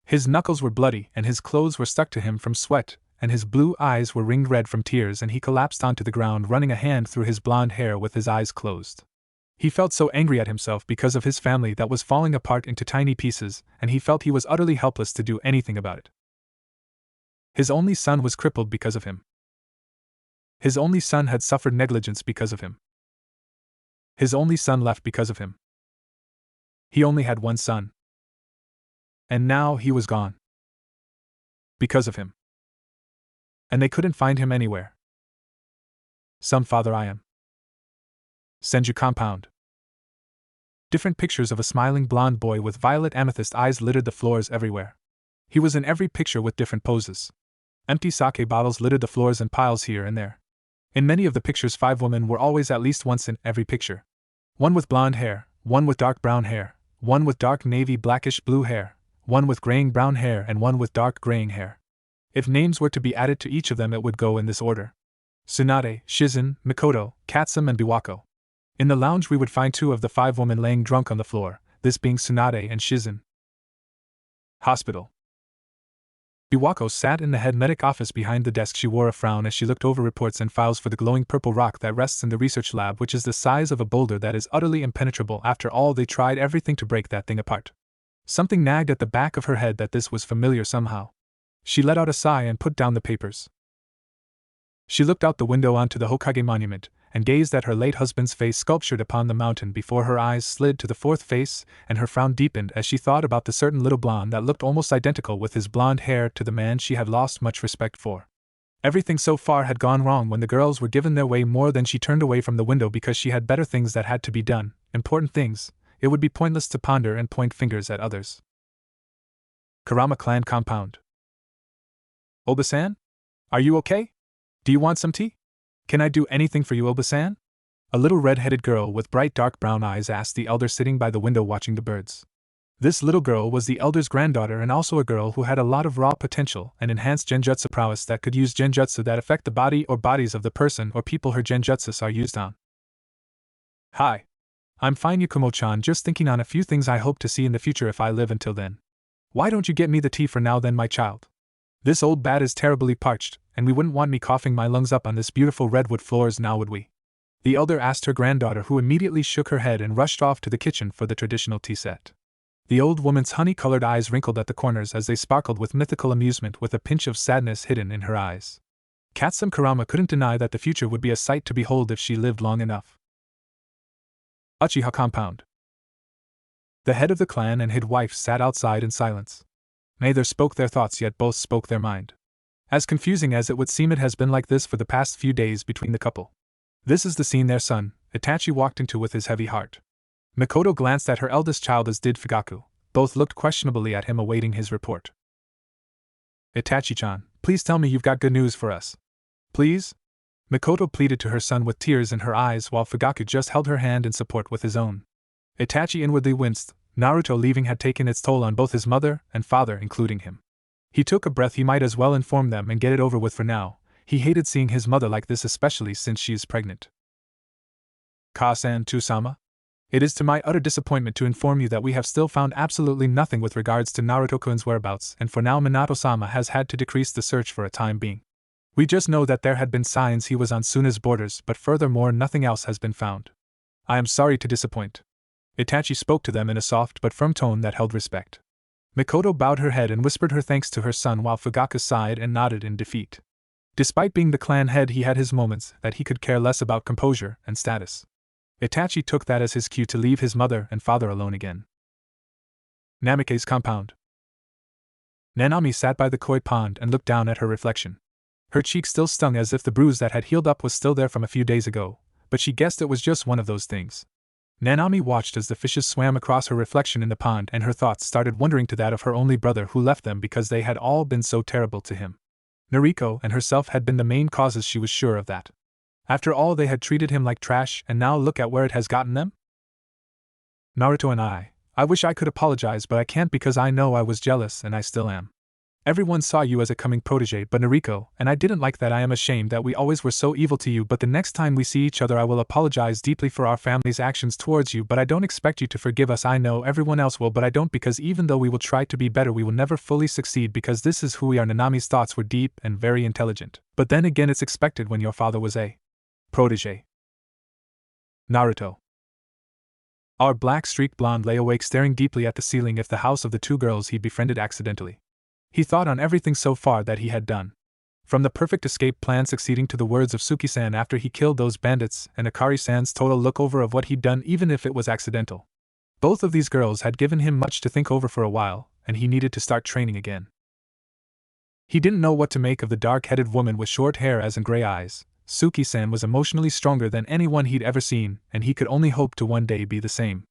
His knuckles were bloody and his clothes were stuck to him from sweat, and his blue eyes were ringed red from tears, and he collapsed onto the ground, running a hand through his blonde hair with his eyes closed. He felt so angry at himself because of his family that was falling apart into tiny pieces, and he felt he was utterly helpless to do anything about it. His only son was crippled because of him. His only son had suffered negligence because of him. His only son left because of him. He only had one son. And now he was gone. Because of him. And they couldn't find him anywhere. Some father I am. Senju compound. Different pictures of a smiling blonde boy with violet amethyst eyes littered the floors everywhere. He was in every picture with different poses. Empty sake bottles littered the floors in piles here and there. In many of the pictures, 5 women were always at least once in every picture. One with blonde hair, one with dark brown hair, one with dark navy blackish blue hair, one with graying brown hair, and one with dark graying hair. If names were to be added to each of them, it would go in this order: Tsunade, Shizen, Mikoto, Katsum, and Biwako. In the lounge we would find 2 of the 5 women laying drunk on the floor, this being Tsunade and Shizen. Hospital. Biwako sat in the head medic office behind the desk. She wore a frown as she looked over reports and files for the glowing purple rock that rests in the research lab, which is the size of a boulder that is utterly impenetrable. After all, they tried everything to break that thing apart. Something nagged at the back of her head that this was familiar somehow. She let out a sigh and put down the papers. She looked out the window onto the Hokage monument, and gazed at her late husband's face sculptured upon the mountain before her eyes slid to the fourth face, and her frown deepened as she thought about the certain little blonde that looked almost identical with his blonde hair to the man she had lost much respect for. Everything so far had gone wrong when the girls were given their way. More than she turned away from the window because she had better things that had to be done, important things. It would be pointless to ponder and point fingers at others. Kurama Clan Compound. Oba-san? Are you okay? Do you want some tea? Can I do anything for you, Oba-san? A little red-headed girl with bright dark brown eyes asked the elder sitting by the window watching the birds. This little girl was the elder's granddaughter and also a girl who had a lot of raw potential and enhanced genjutsu prowess that could use genjutsu that affect the body or bodies of the person or people her genjutsus are used on. Hi. I'm fine, Yakumo-chan, just thinking on a few things I hope to see in the future if I live until then. Why don't you get me the tea for now then, my child? This old bat is terribly parched, and we wouldn't want me coughing my lungs up on this beautiful redwood floors now, would we? The elder asked her granddaughter, who immediately shook her head and rushed off to the kitchen for the traditional tea set. The old woman's honey-colored eyes wrinkled at the corners as they sparkled with mythical amusement, with a pinch of sadness hidden in her eyes. Katsum Kurama couldn't deny that the future would be a sight to behold if she lived long enough. Uchiha Compound. The head of the clan and his wife sat outside in silence. Neither spoke their thoughts, yet both spoke their mind. As confusing as it would seem, it has been like this for the past few days between the couple. This is the scene their son, Itachi, walked into with his heavy heart. Mikoto glanced at her eldest child, as did Fugaku. Both looked questionably at him, awaiting his report. Itachi-chan, please tell me you've got good news for us. Please? Mikoto pleaded to her son with tears in her eyes, while Fugaku just held her hand in support with his own. Itachi inwardly winced. Naruto leaving had taken its toll on both his mother and father, including him. He took a breath. He might as well inform them and get it over with for now. He hated seeing his mother like this, especially since she is pregnant. Ka-san Tusama? It is to my utter disappointment to inform you that we have still found absolutely nothing with regards to Naruto-kun's whereabouts, and for now Minato-sama has had to decrease the search for a time being. We just know that there had been signs he was on Suna's borders, but furthermore nothing else has been found. I am sorry to disappoint. Itachi spoke to them in a soft but firm tone that held respect. Mikoto bowed her head and whispered her thanks to her son, while Fugaku sighed and nodded in defeat. Despite being the clan head, he had his moments that he could care less about composure and status. Itachi took that as his cue to leave his mother and father alone again. Namikaze's compound. Nanami sat by the koi pond and looked down at her reflection. Her cheek still stung, as if the bruise that had healed up was still there from a few days ago, but she guessed it was just one of those things. Nanami watched as the fishes swam across her reflection in the pond, and her thoughts started wandering to that of her only brother who left them because they had all been so terrible to him. Nariko and herself had been the main causes, she was sure of that. After all, they had treated him like trash, and now look at where it has gotten them. Naruto and I wish I could apologize, but I can't because I know I was jealous and I still am. Everyone saw you as a coming protege, but Nariko, and I didn't like that. I am ashamed that we always were so evil to you, but the next time we see each other I will apologize deeply for our family's actions towards you, but I don't expect you to forgive us. I know everyone else will, but I don't, because even though we will try to be better, we will never fully succeed because this is who we are. Nanami's thoughts were deep and very intelligent, but then again it's expected when your father was a protege. Naruto. Our black-streaked blonde lay awake staring deeply at the ceiling of the house of the two girls he befriended accidentally. He thought on everything so far that he had done. From the perfect escape plan succeeding to the words of Suki-san after he killed those bandits, and Akari-san's total look-over of what he'd done, even if it was accidental. Both of these girls had given him much to think over for a while, and he needed to start training again. He didn't know what to make of the dark-headed woman with short hair and gray eyes. Suki-san was emotionally stronger than anyone he'd ever seen, and he could only hope to one day be the same.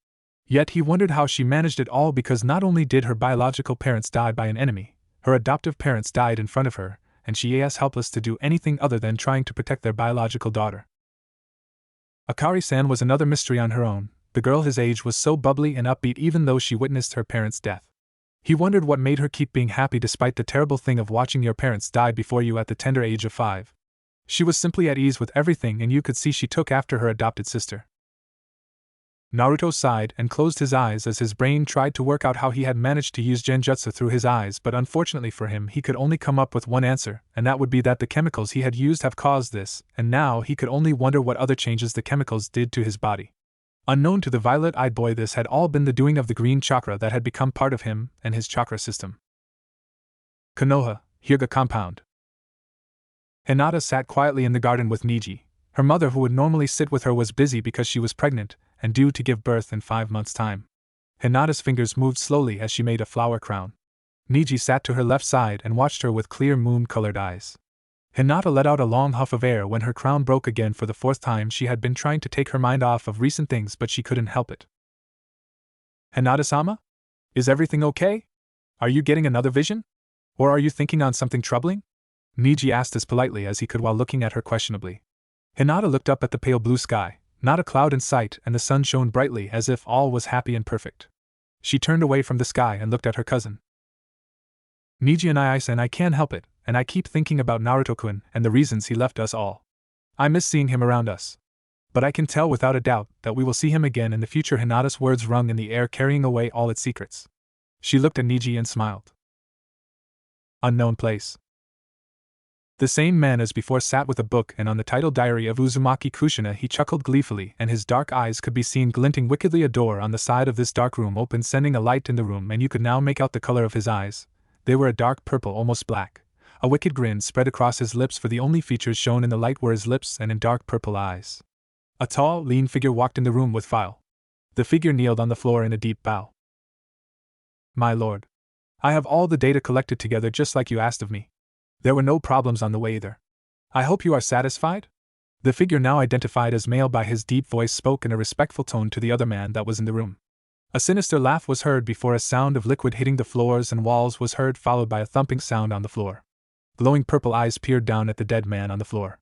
Yet he wondered how she managed it all, because not only did her biological parents die by an enemy, her adoptive parents died in front of her, and she was helpless to do anything other than trying to protect their biological daughter. Akari-san was another mystery on her own. The girl his age was so bubbly and upbeat even though she witnessed her parents' death. He wondered what made her keep being happy despite the terrible thing of watching your parents die before you at the tender age of 5. She was simply at ease with everything, and you could see she took after her adopted sister. Naruto sighed and closed his eyes as his brain tried to work out how he had managed to use genjutsu through his eyes, but unfortunately for him he could only come up with one answer, and that would be that the chemicals he had used have caused this, and now he could only wonder what other changes the chemicals did to his body. Unknown to the violet-eyed boy, this had all been the doing of the green chakra that had become part of him and his chakra system. Konoha, Hyuga compound. Hinata sat quietly in the garden with Niji. Her mother, who would normally sit with her, was busy because she was pregnant and due to give birth in 5 months' time. Hinata's fingers moved slowly as she made a flower crown. Niji sat to her left side and watched her with clear moon-colored eyes. Hinata let out a long huff of air when her crown broke again for the 4th time. She had been trying to take her mind off of recent things, but she couldn't help it. Hinata-sama? Is everything okay? Are you getting another vision? Or are you thinking on something troubling? Niji asked as politely as he could while looking at her questionably. Hinata looked up at the pale blue sky, not a cloud in sight, and the sun shone brightly as if all was happy and perfect. She turned away from the sky and looked at her cousin. Niji and I can't help it, and I keep thinking about Naruto-kun and the reasons he left us all. I miss seeing him around us. But I can tell without a doubt that we will see him again in the future. Hinata's words rung in the air, carrying away all its secrets. She looked at Niji and smiled. Unknown place. The same man as before sat with a book, and on the title Diary of Uzumaki Kushina he chuckled gleefully, and his dark eyes could be seen glinting wickedly. A door on the side of this dark room opened, sending a light in the room, and you could now make out the color of his eyes. They were a dark purple, almost black. A wicked grin spread across his lips, for the only features shown in the light were his lips and in dark purple eyes. A tall, lean figure walked in the room with file. The figure kneeled on the floor in a deep bow. My lord, I have all the data collected together just like you asked of me. There were no problems on the way either. I hope you are satisfied? The figure, now identified as male by his deep voice, spoke in a respectful tone to the other man that was in the room. A sinister laugh was heard before a sound of liquid hitting the floors and walls was heard, followed by a thumping sound on the floor. Glowing purple eyes peered down at the dead man on the floor.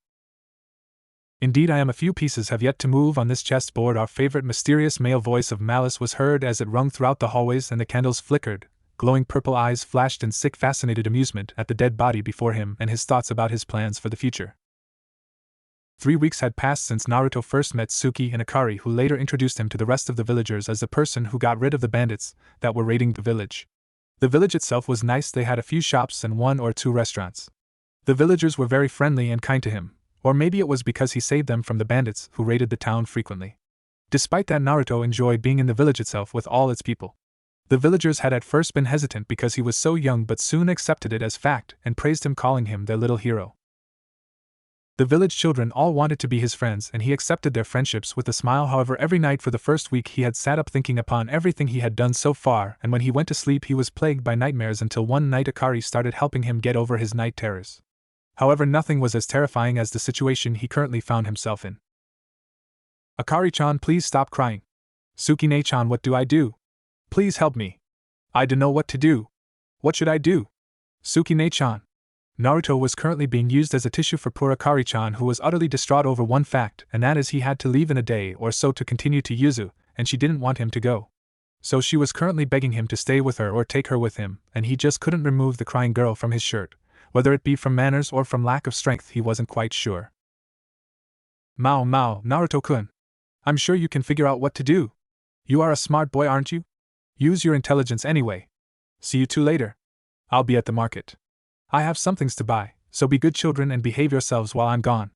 Indeed, I am. A few pieces have yet to move on this chessboard. Our favorite mysterious male voice of malice was heard as it rung throughout the hallways, and the candles flickered. Glowing purple eyes flashed in sick, fascinated amusement at the dead body before him and his thoughts about his plans for the future. 3 weeks had passed since Naruto first met Suki and Akari, who later introduced him to the rest of the villagers as the person who got rid of the bandits that were raiding the village. The village itself was nice. They had a few shops and 1 or 2 restaurants. The villagers were very friendly and kind to him, or maybe it was because he saved them from the bandits who raided the town frequently. Despite that, Naruto enjoyed being in the village itself with all its people. The villagers had at first been hesitant because he was so young, but soon accepted it as fact and praised him, calling him their little hero. The village children all wanted to be his friends, and he accepted their friendships with a smile. However, every night for the first week he had sat up thinking upon everything he had done so far, and when he went to sleep he was plagued by nightmares until one night Akari started helping him get over his night terrors. However, nothing was as terrifying as the situation he currently found himself in. Akari-chan, please stop crying. Sukine-chan, what do I do? Please help me. I don't know what to do. What should I do? Sukine-chan. Naruto was currently being used as a tissue for poor Akari-chan, who was utterly distraught over one fact, and that is he had to leave in a day or so to continue to Yuzu, and she didn't want him to go. So she was currently begging him to stay with her or take her with him, and he just couldn't remove the crying girl from his shirt. Whether it be from manners or from lack of strength, he wasn't quite sure. Mao, Naruto-kun. I'm sure you can figure out what to do. You are a smart boy, aren't you? Use your intelligence anyway. See you two later. I'll be at the market. I have some things to buy, so be good children and behave yourselves while I'm gone.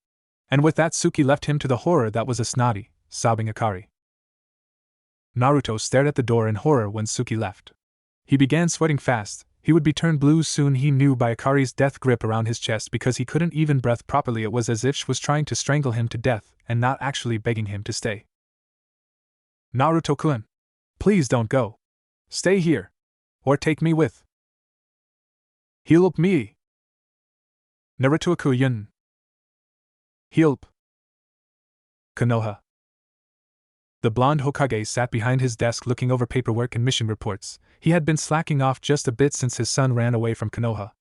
And with that, Suki left him to the horror that was a snotty, sobbing Akari. Naruto stared at the door in horror when Suki left. He began sweating fast. He would be turned blue soon, he knew, by Akari's death grip around his chest, because he couldn't even breathe properly. It was as if she was trying to strangle him to death and not actually begging him to stay. Naruto-kun, please don't go. Stay here. Or take me with. Help me. Naruto-kun. Help. Konoha. The blonde Hokage sat behind his desk looking over paperwork and mission reports. He had been slacking off just a bit since his son ran away from Konoha.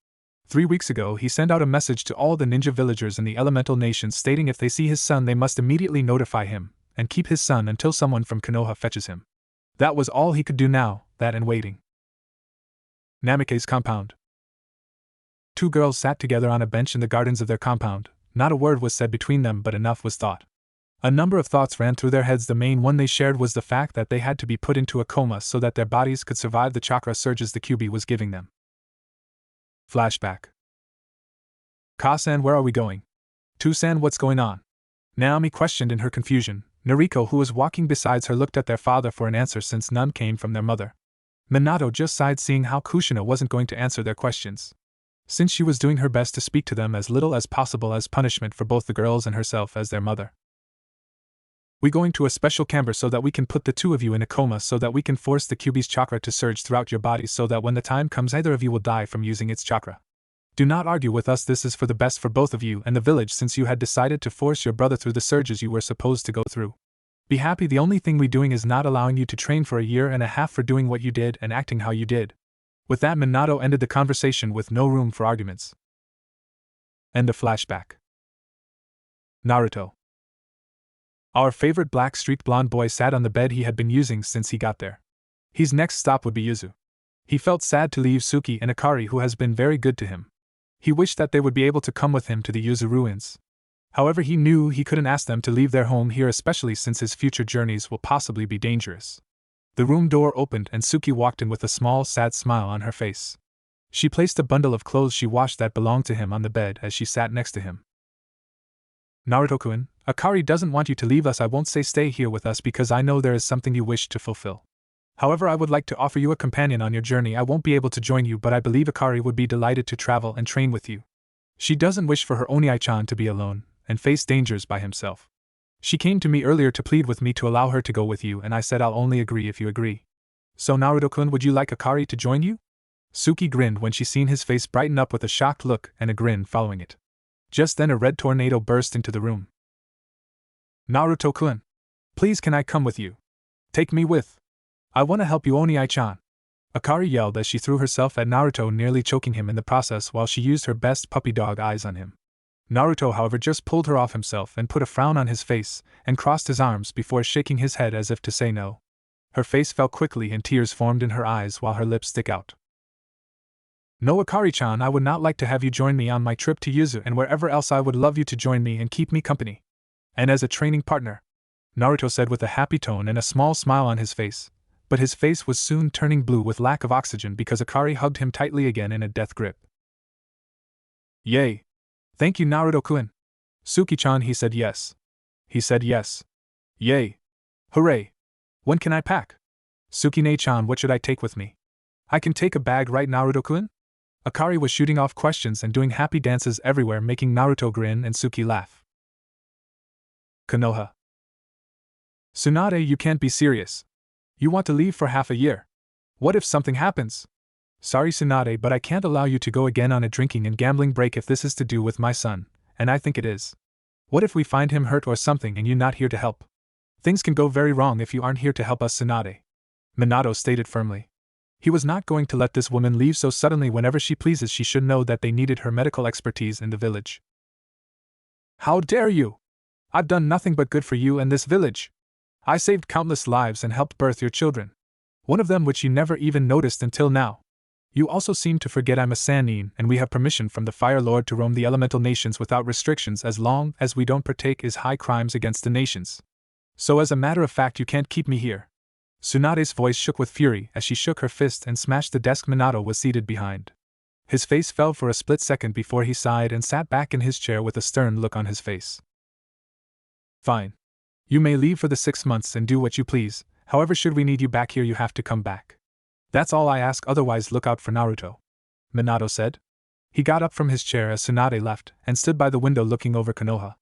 3 weeks ago he sent out a message to all the ninja villagers in the elemental nations stating if they see his son they must immediately notify him, and keep his son until someone from Konoha fetches him. That was all he could do now, that and waiting. Namikaze's compound. 2 girls sat together on a bench in the gardens of their compound. Not a word was said between them, but enough was thought. A number of thoughts ran through their heads. The main one they shared was the fact that they had to be put into a coma so that their bodies could survive the chakra surges the Kyuubi was giving them. Flashback. Ka-san, where are we going? Tu-san, what's going on? Naomi questioned in her confusion. Noriko, who was walking beside her, looked at their father for an answer since none came from their mother. Minato just sighed, seeing how Kushina wasn't going to answer their questions. since she was doing her best to speak to them as little as possible as punishment for both the girls and herself as their mother. "We going to a special camber so that we can put the two of you in a coma so that we can force the QB's chakra to surge throughout your body so that when the time comes either of you will die from using its chakra. Do not argue with us, this is for the best for both of you and the village since you had decided to force your brother through the surges you were supposed to go through. Be happy, the only thing we doing is not allowing you to train for a year and a half for doing what you did and acting how you did." With that, Minato ended the conversation with no room for arguments. End of flashback. Naruto. Our favorite black streaked blonde boy sat on the bed he had been using since he got there. His next stop would be Yuzu. He felt sad to leave Suki and Akari, who has been very good to him. He wished that they would be able to come with him to the Yuzu ruins. However, he knew he couldn't ask them to leave their home here, especially since his future journeys will possibly be dangerous. The room door opened and Suki walked in with a small, sad smile on her face. She placed a bundle of clothes she washed that belonged to him on the bed as she sat next to him. "Naruto-kun, Akari doesn't want you to leave us. I won't say stay here with us because I know there is something you wish to fulfill. However, I would like to offer you a companion on your journey. I won't be able to join you, but I believe Akari would be delighted to travel and train with you. She doesn't wish for her Oniai-chan to be alone and face dangers by himself. She came to me earlier to plead with me to allow her to go with you, and I said I'll only agree if you agree. So Naruto-kun, would you like Akari to join you?" Suki grinned when she seen his face brighten up with a shocked look and a grin following it. Just then a red tornado burst into the room. "Naruto-kun, please can I come with you? Take me with. I want to help you, Oniai-chan," Akari yelled as she threw herself at Naruto, nearly choking him in the process while she used her best puppy dog eyes on him. Naruto, however, just pulled her off himself and put a frown on his face and crossed his arms before shaking his head as if to say no. Her face fell quickly and tears formed in her eyes while her lips stick out. "No, Akari-chan, I would not like to have you join me on my trip to Yuzu and wherever else. I would love you to join me and keep me company. And as a training partner," Naruto said with a happy tone and a small smile on his face, but his face was soon turning blue with lack of oxygen because Akari hugged him tightly again in a death grip. "Yay! Thank you, Naruto-kun. Suki-chan," he said yes. He said yes. "Yay! Hooray! When can I pack? Sukine-chan, what should I take with me? I can take a bag, right, Naruto-kun?" Akari was shooting off questions and doing happy dances everywhere, making Naruto grin and Suki laugh. Konoha. "Tsunade, you can't be serious. You want to leave for half a year. What if something happens? Sorry, Tsunade, but I can't allow you to go again on a drinking and gambling break if this is to do with my son, and I think it is. What if we find him hurt or something and you're not here to help? Things can go very wrong if you aren't here to help us, Tsunade," Minato stated firmly. He was not going to let this woman leave so suddenly whenever she pleases. She should know that they needed her medical expertise in the village. "How dare you! I've done nothing but good for you and this village. I saved countless lives and helped birth your children. One of them which you never even noticed until now. You also seem to forget I'm a Sannin and we have permission from the Fire Lord to roam the elemental nations without restrictions as long as we don't partake in high crimes against the nations. So as a matter of fact you can't keep me here." Tsunade's voice shook with fury as she shook her fist and smashed the desk Minato was seated behind. His face fell for a split second before he sighed and sat back in his chair with a stern look on his face. "Fine. You may leave for the 6 months and do what you please, however should we need you back here you have to come back. That's all I ask, otherwise look out for Naruto," Minato said. He got up from his chair as Tsunade left and stood by the window looking over Konoha.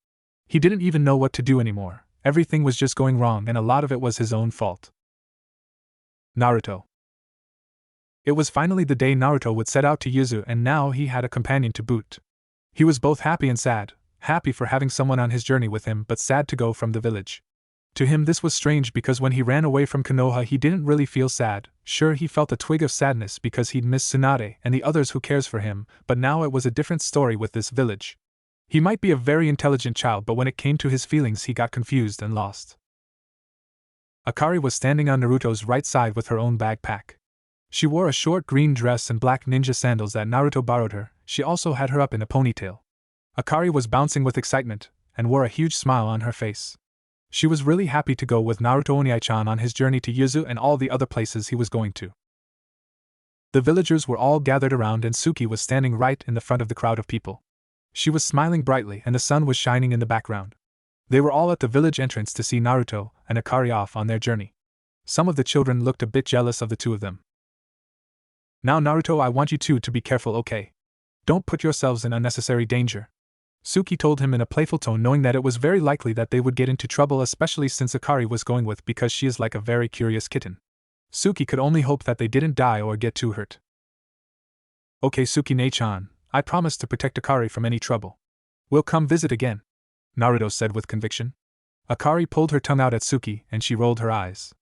He didn't even know what to do anymore. Everything was just going wrong and a lot of it was his own fault. Naruto. It was finally the day Naruto would set out to Yuzu, and now he had a companion to boot. He was both happy and sad, happy for having someone on his journey with him but sad to go from the village. To him this was strange because when he ran away from Konoha he didn't really feel sad. Sure, he felt a twig of sadness because he'd missed Tsunade and the others who cares for him, but now it was a different story with this village. He might be a very intelligent child, but when it came to his feelings he got confused and lost. Akari was standing on Naruto's right side with her own backpack. She wore a short green dress and black ninja sandals that Naruto borrowed her. She also had her up in a ponytail. Akari was bouncing with excitement and wore a huge smile on her face. She was really happy to go with Naruto Oniai-chan on his journey to Yuzu and all the other places he was going to. The villagers were all gathered around and Suki was standing right in the front of the crowd of people. She was smiling brightly and the sun was shining in the background. They were all at the village entrance to see Naruto and Akari off on their journey. Some of the children looked a bit jealous of the two of them. "Now Naruto, I want you two to be careful, okay? Don't put yourselves in unnecessary danger. Suki told him in a playful tone, knowing that it was very likely that they would get into trouble, especially since Akari was going with, because she is like a very curious kitten. Suki could only hope that they didn't die or get too hurt. Okay, Suki-ne-chan, I promise to protect Akari from any trouble. We'll come visit again, Naruto said with conviction. Akari pulled her tongue out at Suki and she rolled her eyes.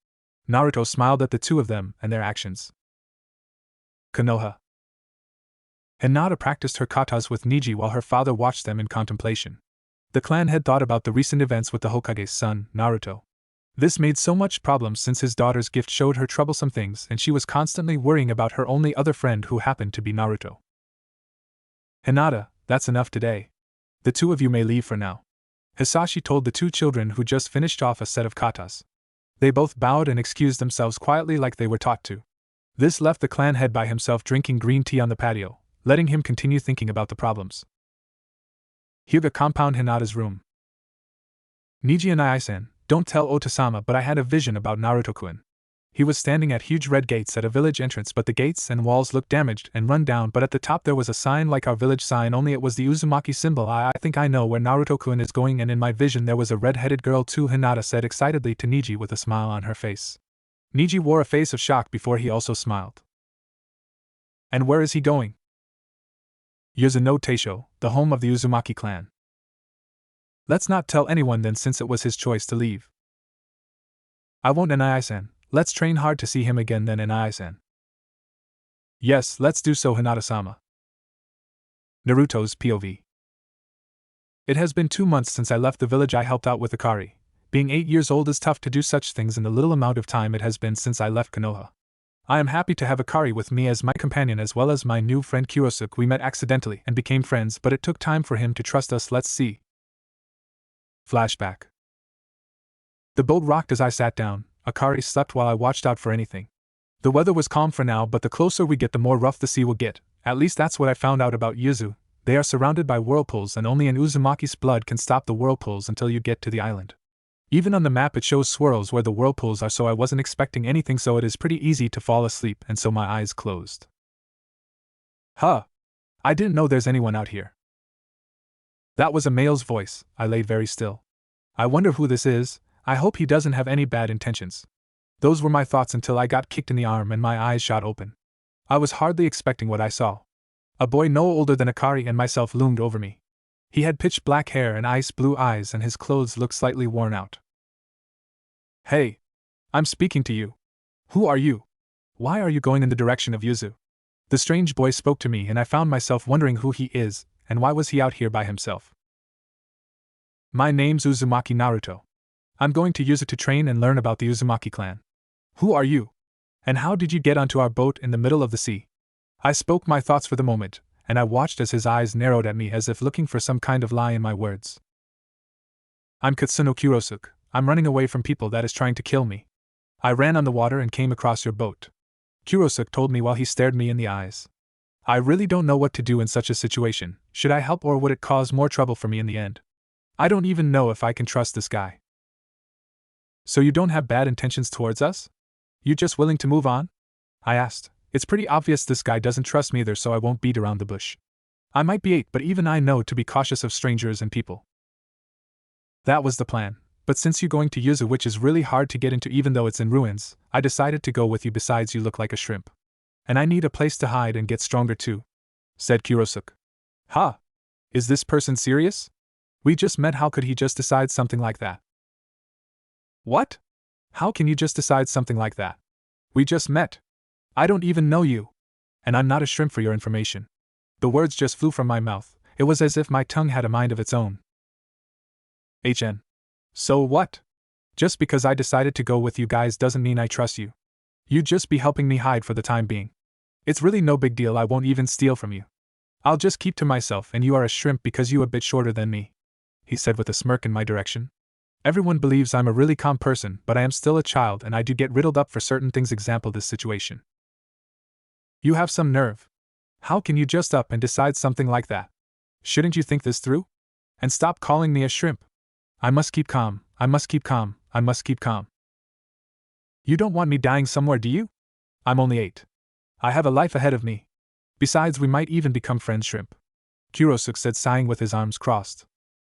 Naruto smiled at the two of them and their actions. Konoha. Hinata practiced her katas with Niji while her father watched them in contemplation. The clan had thought about the recent events with the Hokage's son, Naruto. This made so much problems since his daughter's gift showed her troublesome things and she was constantly worrying about her only other friend, who happened to be Naruto. Hinata, that's enough today. The two of you may leave for now, Hisashi told the two children who just finished off a set of katas. They both bowed and excused themselves quietly like they were taught to. This left the clan head by himself drinking green tea on the patio, letting him continue thinking about the problems. Hyuga compound Hinata's room. Niji and I-san, don't tell Otasama, but I had a vision about Naruto-kun. He was standing at huge red gates at a village entrance, but the gates and walls looked damaged and run down, but at the top there was a sign like our village sign, only it was the Uzumaki symbol. I think I know where Naruto-kun is going, and in my vision there was a red-headed girl too, Hinata said excitedly to Niji with a smile on her face. Niji wore a face of shock before he also smiled. And where is he going? Yuzu no Teisho, the home of the Uzumaki clan. Let's not tell anyone then, since it was his choice to leave. I won't, Nai-san. Let's train hard to see him again then, Nai-san. Yes, let's do so, Hinata-sama. Naruto's POV. It has been 2 months since I left the village I helped out with Akari. Being 8 years old is tough to do such things in the little amount of time it has been since I left Konoha. I am happy to have Akari with me as my companion as well as my new friend Kurosuke. We met accidentally and became friends, but it took time for him to trust us. Let's see. Flashback. The boat rocked as I sat down. Akari slept while I watched out for anything. The weather was calm for now, but the closer we get the more rough the sea will get. At least that's what I found out about Yuzu. They are surrounded by whirlpools and only an Uzumaki's blood can stop the whirlpools until you get to the island. Even on the map it shows swirls where the whirlpools are, so I wasn't expecting anything, so it is pretty easy to fall asleep, and so my eyes closed. Huh. I didn't know there's anyone out here. That was a male's voice. I lay very still. I wonder who this is. I hope he doesn't have any bad intentions. Those were my thoughts until I got kicked in the arm and my eyes shot open. I was hardly expecting what I saw. A boy no older than Akari and myself loomed over me. He had pitch black hair and ice blue eyes, and his clothes looked slightly worn out. Hey! I'm speaking to you. Who are you? Why are you going in the direction of Yuzu? The strange boy spoke to me, and I found myself wondering who he is, and why was he out here by himself. My name's Uzumaki Naruto. I'm going to Yuzu to train and learn about the Uzumaki clan. Who are you? And how did you get onto our boat in the middle of the sea? I spoke my thoughts for the moment, and I watched as his eyes narrowed at me as if looking for some kind of lie in my words. I'm Katsuno Kurosuke. I'm running away from people that is trying to kill me. I ran on the water and came across your boat. Kurosuke told me while he stared me in the eyes. I really don't know what to do in such a situation. Should I help, or would it cause more trouble for me in the end? I don't even know if I can trust this guy. So you don't have bad intentions towards us? You just willing to move on? I asked. It's pretty obvious this guy doesn't trust me either, so I won't beat around the bush. I might be 8, but even I know to be cautious of strangers and people. That was the plan, but since you're going to Yuzu, which is really hard to get into even though it's in ruins, I decided to go with you. Besides, you look like a shrimp. And I need a place to hide and get stronger too, said Kurosuke. Ha! Is this person serious? We just met, how could he just decide something like that? What? How can you just decide something like that? We just met. I don't even know you. And I'm not a shrimp, for your information. The words just flew from my mouth. It was as if my tongue had a mind of its own. HN. So what? Just because I decided to go with you guys doesn't mean I trust you. You'd just be helping me hide for the time being. It's really no big deal. I won't even steal from you. I'll just keep to myself, and you are a shrimp because you a bit shorter than me, he said with a smirk in my direction. Everyone believes I'm a really calm person, but I am still a child and I do get riddled up for certain things, example this situation. You have some nerve. How can you just up and decide something like that? Shouldn't you think this through? And stop calling me a shrimp. I must keep calm, I must keep calm, I must keep calm. You don't want me dying somewhere, do you? I'm only 8. I have a life ahead of me. Besides, we might even become friends, Shrimp. Kurosuke said, sighing with his arms crossed.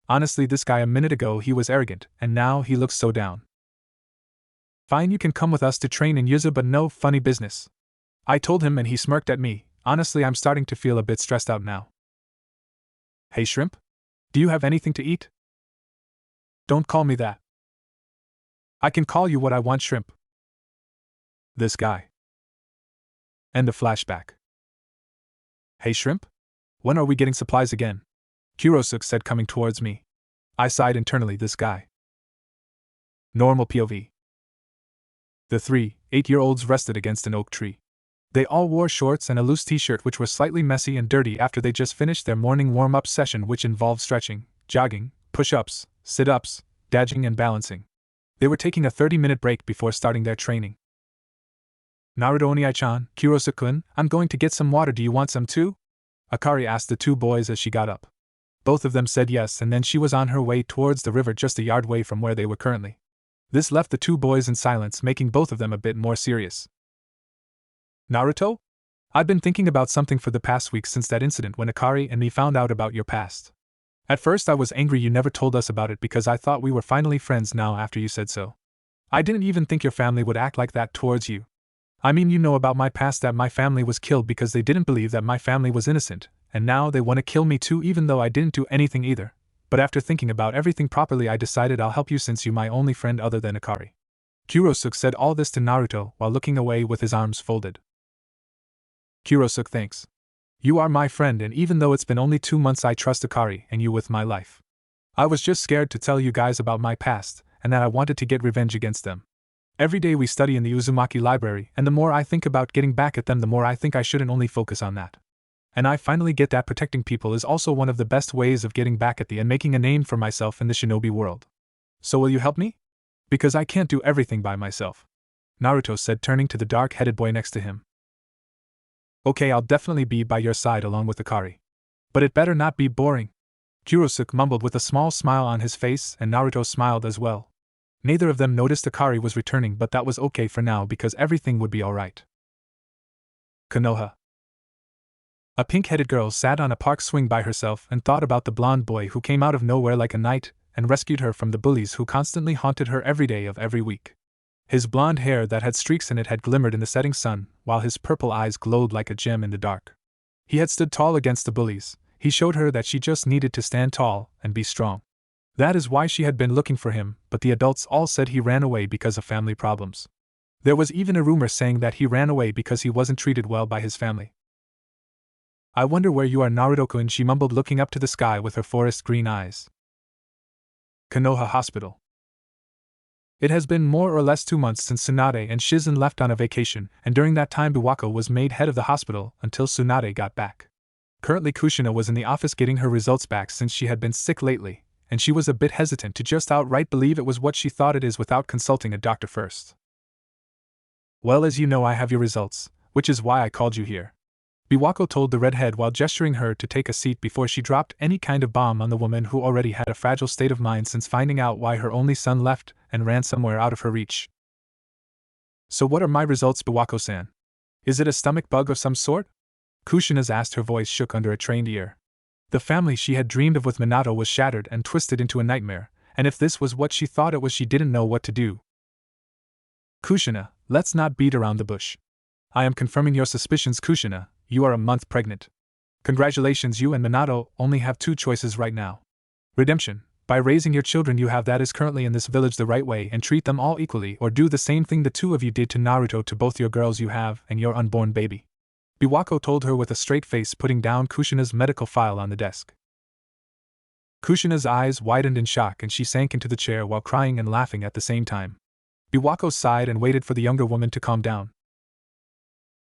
Honestly, this guy a minute ago he was arrogant, and now he looks so down. Fine, you can come with us to train in Yuzu, but no funny business. I told him and he smirked at me. Honestly, I'm starting to feel a bit stressed out now. Hey Shrimp? Do you have anything to eat? Don't call me that. I can call you what I want, Shrimp. This guy. End of flashback. Hey Shrimp? When are we getting supplies again? Kurosuke said, coming towards me. I sighed internally, this guy. Normal POV. The 3 8-year-olds rested against an oak tree. They all wore shorts and a loose t-shirt which were slightly messy and dirty after they just finished their morning warm-up session, which involved stretching, jogging, push-ups, sit-ups, dodging and balancing. They were taking a 30-minute break before starting their training. Naruto Oniai-chan, Kurosuke-kun, I'm going to get some water, do you want some too? Akari asked the 2 boys as she got up. Both of them said yes, and then she was on her way towards the river just a yard away from where they were currently. This left the 2 boys in silence, making both of them a bit more serious. Naruto? I've been thinking about something for the past week since that incident when Akari and me found out about your past. At first I was angry you never told us about it because I thought we were finally friends now after you said so. I didn't even think your family would act like that towards you. I mean, you know about my past, that my family was killed because they didn't believe that my family was innocent, and now they want to kill me too, even though I didn't do anything either. But after thinking about everything properly, I decided I'll help you since you're my only friend other than Akari. Kurosuke said all this to Naruto while looking away with his arms folded. Kurosuke, thanks. You are my friend, and even though it's been only 2 months, I trust Akari and you with my life. I was just scared to tell you guys about my past, and that I wanted to get revenge against them. Every day we study in the Uzumaki library, and the more I think about getting back at them, the more I think I shouldn't only focus on that. And I finally get that protecting people is also one of the best ways of getting back at and making a name for myself in the shinobi world. So will you help me? Because I can't do everything by myself. Naruto said, turning to the dark-headed boy next to him. Okay, I'll definitely be by your side along with Akari. But it better not be boring. Kurosuke mumbled with a small smile on his face, and Naruto smiled as well. Neither of them noticed Akari was returning, but that was okay for now because everything would be alright. Konoha. A pink-headed girl sat on a park swing by herself and thought about the blonde boy who came out of nowhere like a knight and rescued her from the bullies who constantly haunted her every day of every week. His blonde hair that had streaks in it had glimmered in the setting sun, while his purple eyes glowed like a gem in the dark. He had stood tall against the bullies. He showed her that she just needed to stand tall and be strong. That is why she had been looking for him, but the adults all said he ran away because of family problems. There was even a rumor saying that he ran away because he wasn't treated well by his family. I wonder where you are, Naruto-kun, she mumbled, looking up to the sky with her forest green eyes. Konoha Hospital. It has been more or less 2 months since Tsunade and Shizen left on a vacation, and during that time Biwako was made head of the hospital until Tsunade got back. Currently Kushina was in the office getting her results back since she had been sick lately, and she was a bit hesitant to just outright believe it was what she thought it is without consulting a doctor first. Well, as you know, I have your results, which is why I called you here. Biwako told the redhead while gesturing her to take a seat before she dropped any kind of bomb on the woman who already had a fragile state of mind since finding out why her only son left and ran somewhere out of her reach. So what are my results, Biwako-san? Is it a stomach bug of some sort? Kushina's asked, her voice shook under a trained ear. The family she had dreamed of with Minato was shattered and twisted into a nightmare, and if this was what she thought it was, she didn't know what to do. Kushina, let's not beat around the bush. I am confirming your suspicions, Kushina. You are a month pregnant. Congratulations, you and Minato only have 2 choices right now. Redemption, by raising your children you have that is currently in this village the right way and treat them all equally, or do the same thing the 2 of you did to Naruto to both your girls you have and your unborn baby. Biwako told her with a straight face, putting down Kushina's medical file on the desk. Kushina's eyes widened in shock and she sank into the chair while crying and laughing at the same time. Biwako sighed and waited for the younger woman to calm down.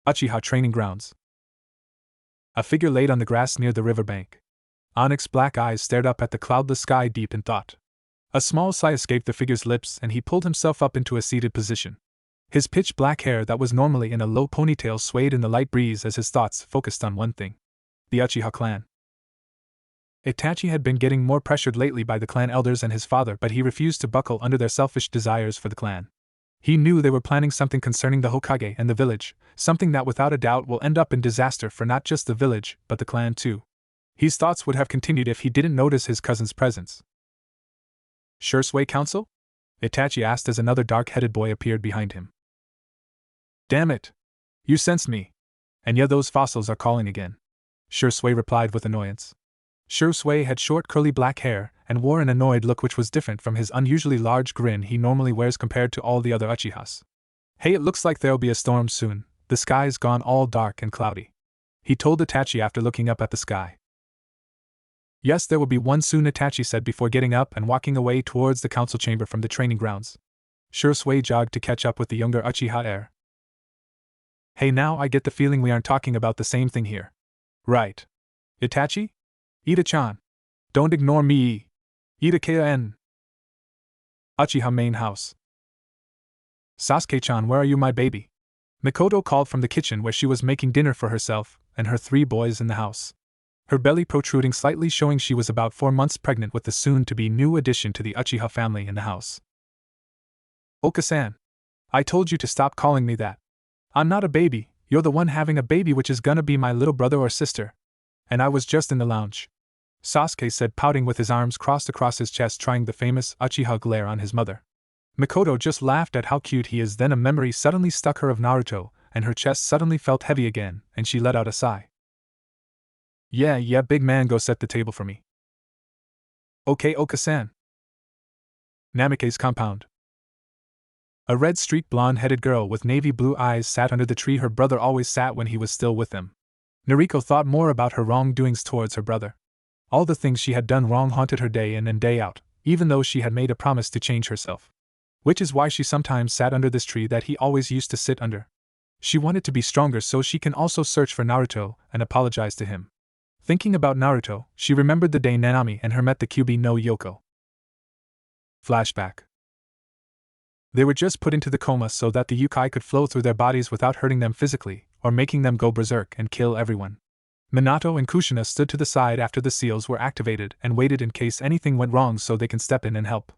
Uchiha Training Grounds. A figure laid on the grass near the riverbank. Onyx black eyes stared up at the cloudless sky deep in thought. A small sigh escaped the figure's lips and he pulled himself up into a seated position. His pitch black hair that was normally in a low ponytail swayed in the light breeze as his thoughts focused on one thing. The Uchiha clan. Itachi had been getting more pressured lately by the clan elders and his father, but he refused to buckle under their selfish desires for the clan. He knew they were planning something concerning the Hokage and the village, something that without a doubt will end up in disaster for not just the village, but the clan too. His thoughts would have continued if he didn't notice his cousin's presence. Sure sway council? Itachi asked as another dark-headed boy appeared behind him. Damn it! You sensed me. And yeah, those fossils are calling again. Sure sway replied with annoyance. Sure sway had short curly black hair, and wore an annoyed look which was different from his unusually large grin he normally wears compared to all the other Uchihas. Hey, it looks like there'll be a storm soon, the sky's gone all dark and cloudy. He told Itachi after looking up at the sky. Yes, there will be one soon, Itachi said before getting up and walking away towards the council chamber from the training grounds. Sure sway jogged to catch up with the younger Uchiha heir. Hey, now I get the feeling we aren't talking about the same thing here. Right. Itachi? Ida-chan. Don't ignore me. Ida-kan. Uchiha main house. Sasuke-chan, where are you, my baby? Mikoto called from the kitchen where she was making dinner for herself and her 3 boys in the house. Her belly protruding slightly, showing she was about 4 months pregnant with the soon-to-be new addition to the Uchiha family in the house. Oka-san. I told you to stop calling me that. I'm not a baby, you're the one having a baby, which is gonna be my little brother or sister. And I was just in the lounge. Sasuke said, pouting with his arms crossed across his chest, trying the famous Uchiha glare on his mother. Mikoto just laughed at how cute he is. Then a memory suddenly struck her of Naruto, and her chest suddenly felt heavy again, and she let out a sigh. Yeah, big man, go set the table for me. Okay, Oka-san. Namikaze's compound. A red-streaked blonde-headed girl with navy blue eyes sat under the tree her brother always sat when he was still with them. Nariko thought more about her wrongdoings towards her brother. All the things she had done wrong haunted her day in and day out, even though she had made a promise to change herself. Which is why she sometimes sat under this tree that he always used to sit under. She wanted to be stronger so she can also search for Naruto and apologize to him. Thinking about Naruto, she remembered the day Nanami and her met the Kyuubi no Yoko. Flashback. They were just put into the coma so that the Yukai could flow through their bodies without hurting them physically, or making them go berserk and kill everyone. Minato and Kushina stood to the side after the seals were activated and waited in case anything went wrong so they can step in and help.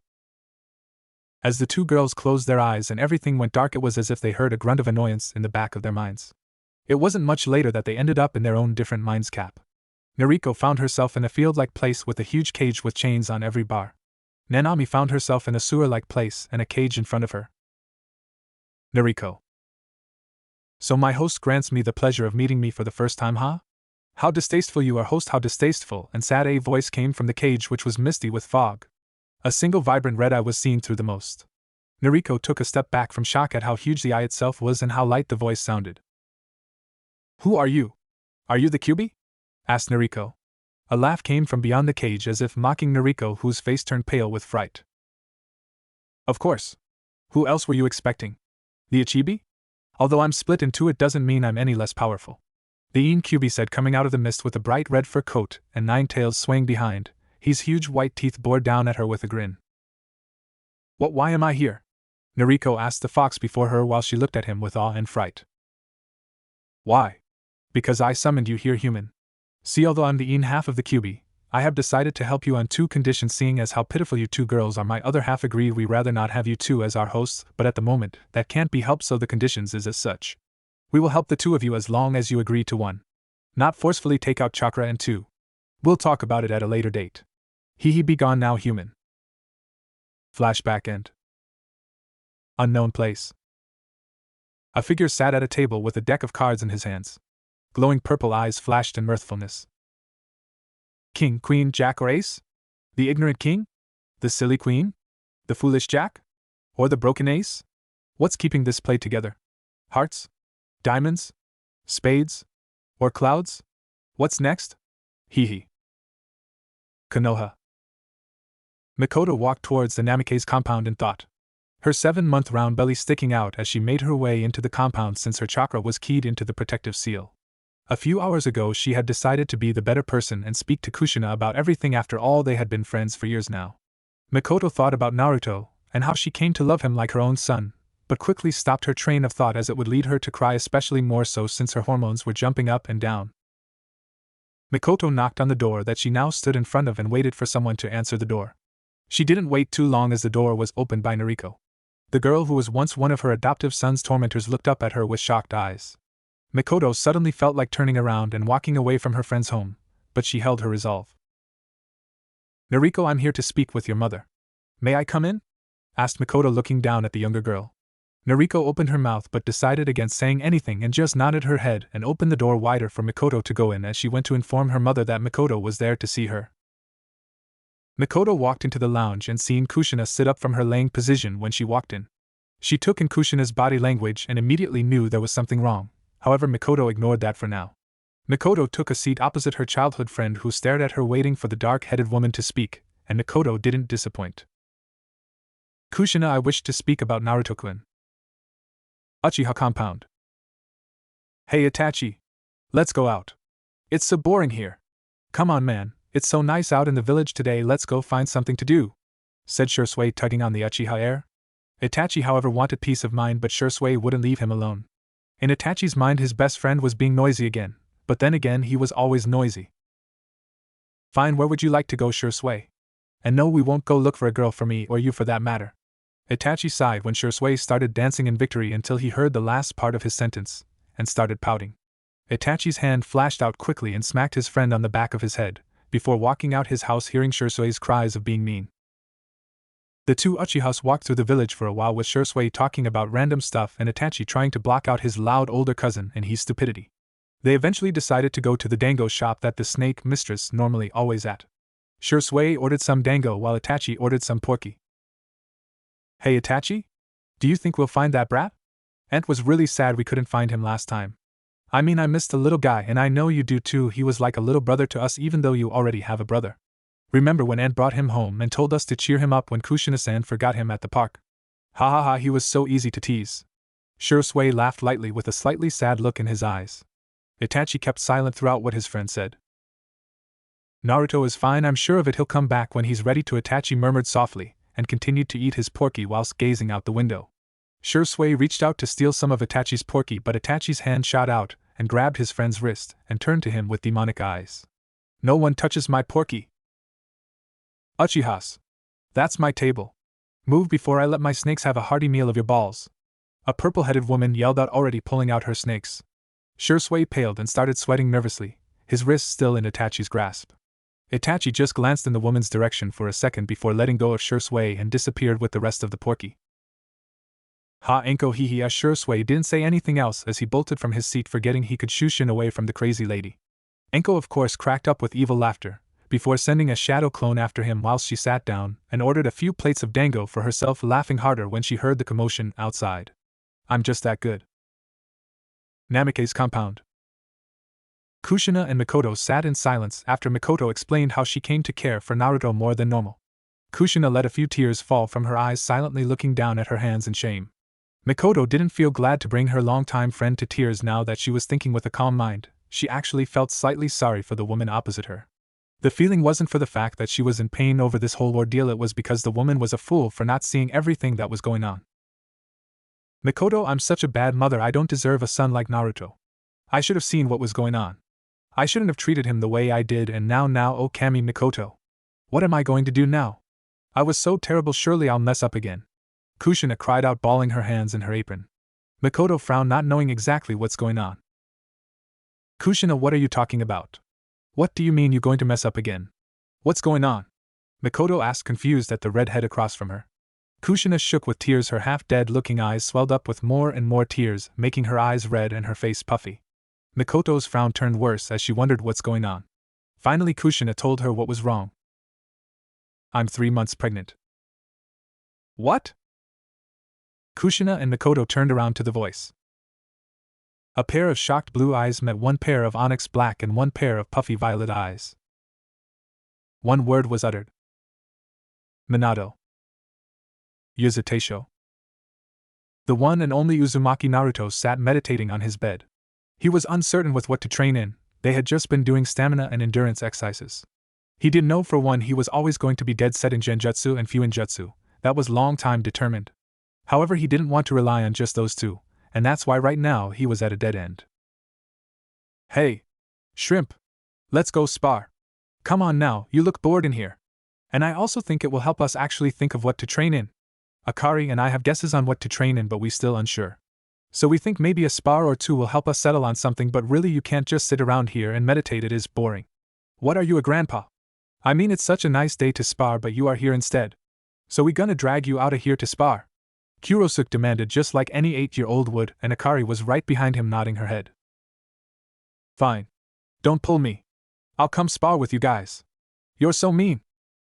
As the 2 girls closed their eyes and everything went dark, it was as if they heard a grunt of annoyance in the back of their minds. It wasn't much later that they ended up in their own different minds cap. Nariko found herself in a field-like place with a huge cage with chains on every bar. Nanami found herself in a sewer-like place and a cage in front of her. Nariko. So my host grants me the pleasure of meeting me for the first time, huh? How distasteful you are, host, how distasteful, and sad a voice came from the cage which was misty with fog. A single vibrant red eye was seen through the most. Nariko took a step back from shock at how huge the eye itself was and how light the voice sounded. Who are you? Are you the Kyuubi? Asked Nariko. A laugh came from beyond the cage as if mocking Nariko, whose face turned pale with fright. Of course. Who else were you expecting? The Ichibi? Although I'm split in 2, it doesn't mean I'm any less powerful. The Kyuubi said, coming out of the mist with a bright red fur coat and 9 tails swaying behind. His huge white teeth bore down at her with a grin. Why am I here? Nariko asked the fox before her while she looked at him with awe and fright. Why? Because I summoned you here, human. See, although I'm the half of the Kyuubi, I have decided to help you on 2 conditions. Seeing as how pitiful you 2 girls are, my other half agreed we rather not have you 2 as our hosts, but at the moment, that can't be helped, so the conditions is as such. We will help the 2 of you as long as you agree to 1. Not forcefully take out chakra, and 2. We'll talk about it at a later date. Be gone now, human. Flashback end. Unknown place. A figure sat at a table with a deck of cards in his hands. Glowing purple eyes flashed in mirthfulness. King, queen, jack, or ace? The ignorant king? The silly queen? The foolish jack? Or the broken ace? What's keeping this play together? Hearts? Diamonds? Spades? Or clouds? What's next? Hee. Konoha. Mikoto walked towards the Namikaze compound in thought. Her 7-month round belly sticking out as she made her way into the compound since her chakra was keyed into the protective seal. A few hours ago she had decided to be the better person and speak to Kushina about everything. After all, they had been friends for years now. Mikoto thought about Naruto, and how she came to love him like her own son, but quickly stopped her train of thought as it would lead her to cry, especially more so since her hormones were jumping up and down. Mikoto knocked on the door that she now stood in front of and waited for someone to answer the door. She didn't wait too long as the door was opened by Nariko. The girl who was once one of her adoptive son's tormentors looked up at her with shocked eyes. Mikoto suddenly felt like turning around and walking away from her friend's home, but she held her resolve. Nariko, I'm here to speak with your mother. May I come in? Asked Mikoto, looking down at the younger girl. Nariko opened her mouth but decided against saying anything and just nodded her head and opened the door wider for Mikoto to go in as she went to inform her mother that Mikoto was there to see her. Mikoto walked into the lounge and seen Kushina sit up from her laying position when she walked in. She took in Kushina's body language and immediately knew there was something wrong, however Mikoto ignored that for now. Mikoto took a seat opposite her childhood friend who stared at her waiting for the dark-headed woman to speak, and Mikoto didn't disappoint. Kushina, I wish to speak about Naruto-kun. Uchiha compound. Hey Itachi. Let's go out. It's so boring here. Come on man, it's so nice out in the village today, let's go find something to do, said Shursui, tugging on the Uchiha heir. Itachi however wanted peace of mind, but Shursui wouldn't leave him alone. In Itachi's mind his best friend was being noisy again, but then again he was always noisy. Fine, where would you like to go, Shursui? And no, we won't go look for a girl for me or you for that matter. Itachi sighed when Shursui started dancing in victory until he heard the last part of his sentence, and started pouting. Itachi's hand flashed out quickly and smacked his friend on the back of his head, before walking out his house hearing Shursui's cries of being mean. The two Uchihas walked through the village for a while with Shursui talking about random stuff and Itachi trying to block out his loud older cousin and his stupidity. They eventually decided to go to the dango shop that the snake mistress normally always at. Shursui ordered some dango while Itachi ordered some porky. Hey Itachi? Do you think we'll find that brat? Ant was really sad we couldn't find him last time. I mean, I missed the little guy and I know you do too. He was like a little brother to us even though you already have a brother. Remember when Ant brought him home and told us to cheer him up when Kushina-san forgot him at the park? Ha ha ha, he was so easy to tease. Shursui laughed lightly with a slightly sad look in his eyes. Itachi kept silent throughout what his friend said. Naruto is fine, I'm sure of it, he'll come back when he's ready to, Itachi murmured softly, and continued to eat his porky whilst gazing out the window. Shursui reached out to steal some of Itachi's porky, but Itachi's hand shot out and grabbed his friend's wrist and turned to him with demonic eyes. No one touches my porky. Uchihas. That's my table. Move before I let my snakes have a hearty meal of your balls. A purple-headed woman yelled out, already pulling out her snakes. Shursui paled and started sweating nervously, his wrist still in Itachi's grasp. Itachi just glanced in the woman's direction for a second before letting go of Shursui and disappeared with the rest of the porky. Ha Enko hee hee. Shursui didn't say anything else as he bolted from his seat, forgetting he could shushin away from the crazy lady. Enko of course cracked up with evil laughter, before sending a shadow clone after him whilst she sat down and ordered a few plates of dango for herself, laughing harder when she heard the commotion outside. I'm just that good. Namike's compound. Kushina and Mikoto sat in silence after Mikoto explained how she came to care for Naruto more than normal. Kushina let a few tears fall from her eyes, silently looking down at her hands in shame. Mikoto didn't feel glad to bring her longtime friend to tears now that she was thinking with a calm mind. She actually felt slightly sorry for the woman opposite her. The feeling wasn't for the fact that she was in pain over this whole ordeal, it was because the woman was a fool for not seeing everything that was going on. Mikoto, I'm such a bad mother, I don't deserve a son like Naruto. I should have seen what was going on. I shouldn't have treated him the way I did, and now oh Kami Mikoto. What am I going to do now? I was so terrible, surely I'll mess up again. Kushina cried out, balling her hands in her apron. Mikoto frowned, not knowing exactly what's going on. Kushina, what are you talking about? What do you mean you're going to mess up again? What's going on? Mikoto asked, confused at the red head across from her. Kushina shook with tears, her half-dead looking eyes swelled up with more and more tears, making her eyes red and her face puffy. Mikoto's frown turned worse as she wondered what's going on. Finally Kushina told her what was wrong. I'm 3 months pregnant. What? Kushina and Mikoto turned around to the voice. A pair of shocked blue eyes met one pair of onyx black and one pair of puffy violet eyes. One word was uttered. Minato. Yuzuteisho. The one and only Uzumaki Naruto sat meditating on his bed. He was uncertain with what to train in, they had just been doing stamina and endurance exercises. He didn't know for one he was always going to be dead set in Genjutsu and Fuinjutsu, that was long time determined. However, he didn't want to rely on just those two, and that's why right now he was at a dead end. Hey! Shrimp! Let's go spar! Come on now, you look bored in here. And I also think it will help us actually think of what to train in. Akari and I have guesses on what to train in, but we still unsure. So we think maybe a spar or two will help us settle on something, but really you can't just sit around here and meditate, it is boring. What are you, a grandpa? I mean, it's such a nice day to spar, but you are here instead. So we gonna drag you outta here to spar? Kurosuke demanded, just like any 8-year-old would, and Akari was right behind him nodding her head. Fine. Don't pull me. I'll come spar with you guys. You're so mean.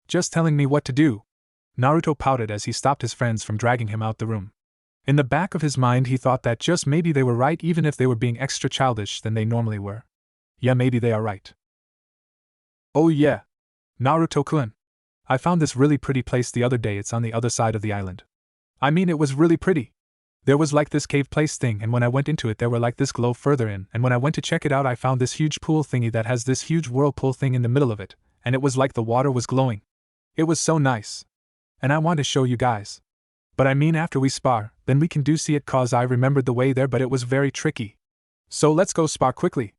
Just telling me what to do. Naruto pouted as he stopped his friends from dragging him out the room. In the back of his mind he thought that just maybe they were right, even if they were being extra childish than they normally were. Yeah, maybe they are right. Oh yeah. Naruto-kun. I found this really pretty place the other day, it's on the other side of the island. I mean, it was really pretty. There was like this cave place thing, and when I went into it there were like this glow further in, and when I went to check it out I found this huge pool thingy that has this huge whirlpool thing in the middle of it, and it was like the water was glowing. It was so nice. And I want to show you guys. But I mean, after we spar, then we can do see it, cause I remembered the way there, but it was very tricky. So let's go spar quickly.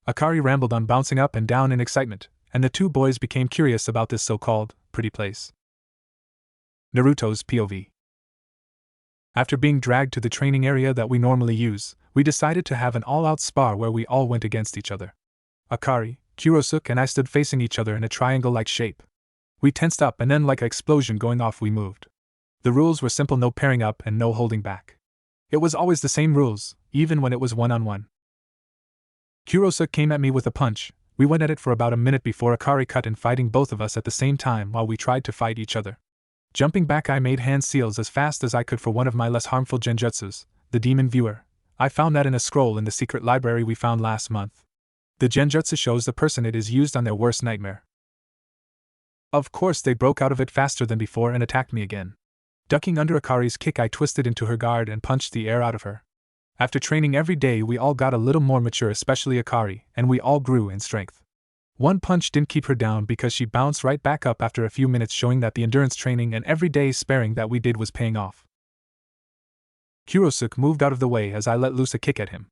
Akari rambled on, bouncing up and down in excitement, and the two boys became curious about this so-called pretty place. Naruto's POV. After being dragged to the training area that we normally use, we decided to have an all-out spar where we all went against each other. Akari, Kurosuke and I stood facing each other in a triangle-like shape. We tensed up, and then like an explosion going off we moved. The rules were simple: no pairing up and no holding back. It was always the same rules, even when it was one-on-one. Kurosuke came at me with a punch. We went at it for about a minute before Akari cut in, fighting both of us at the same time while we tried to fight each other. Jumping back, I made hand seals as fast as I could for one of my less harmful genjutsus, the Demon Viewer. I found that in a scroll in the secret library we found last month. The genjutsu shows the person it is used on their worst nightmare. Of course, they broke out of it faster than before and attacked me again. Ducking under Akari's kick, I twisted into her guard and punched the air out of her. After training every day, we all got a little more mature, especially Akari, and we all grew in strength. One punch didn't keep her down because she bounced right back up after a few minutes, showing that the endurance training and everyday sparring that we did was paying off. Kurosuke moved out of the way as I let loose a kick at him.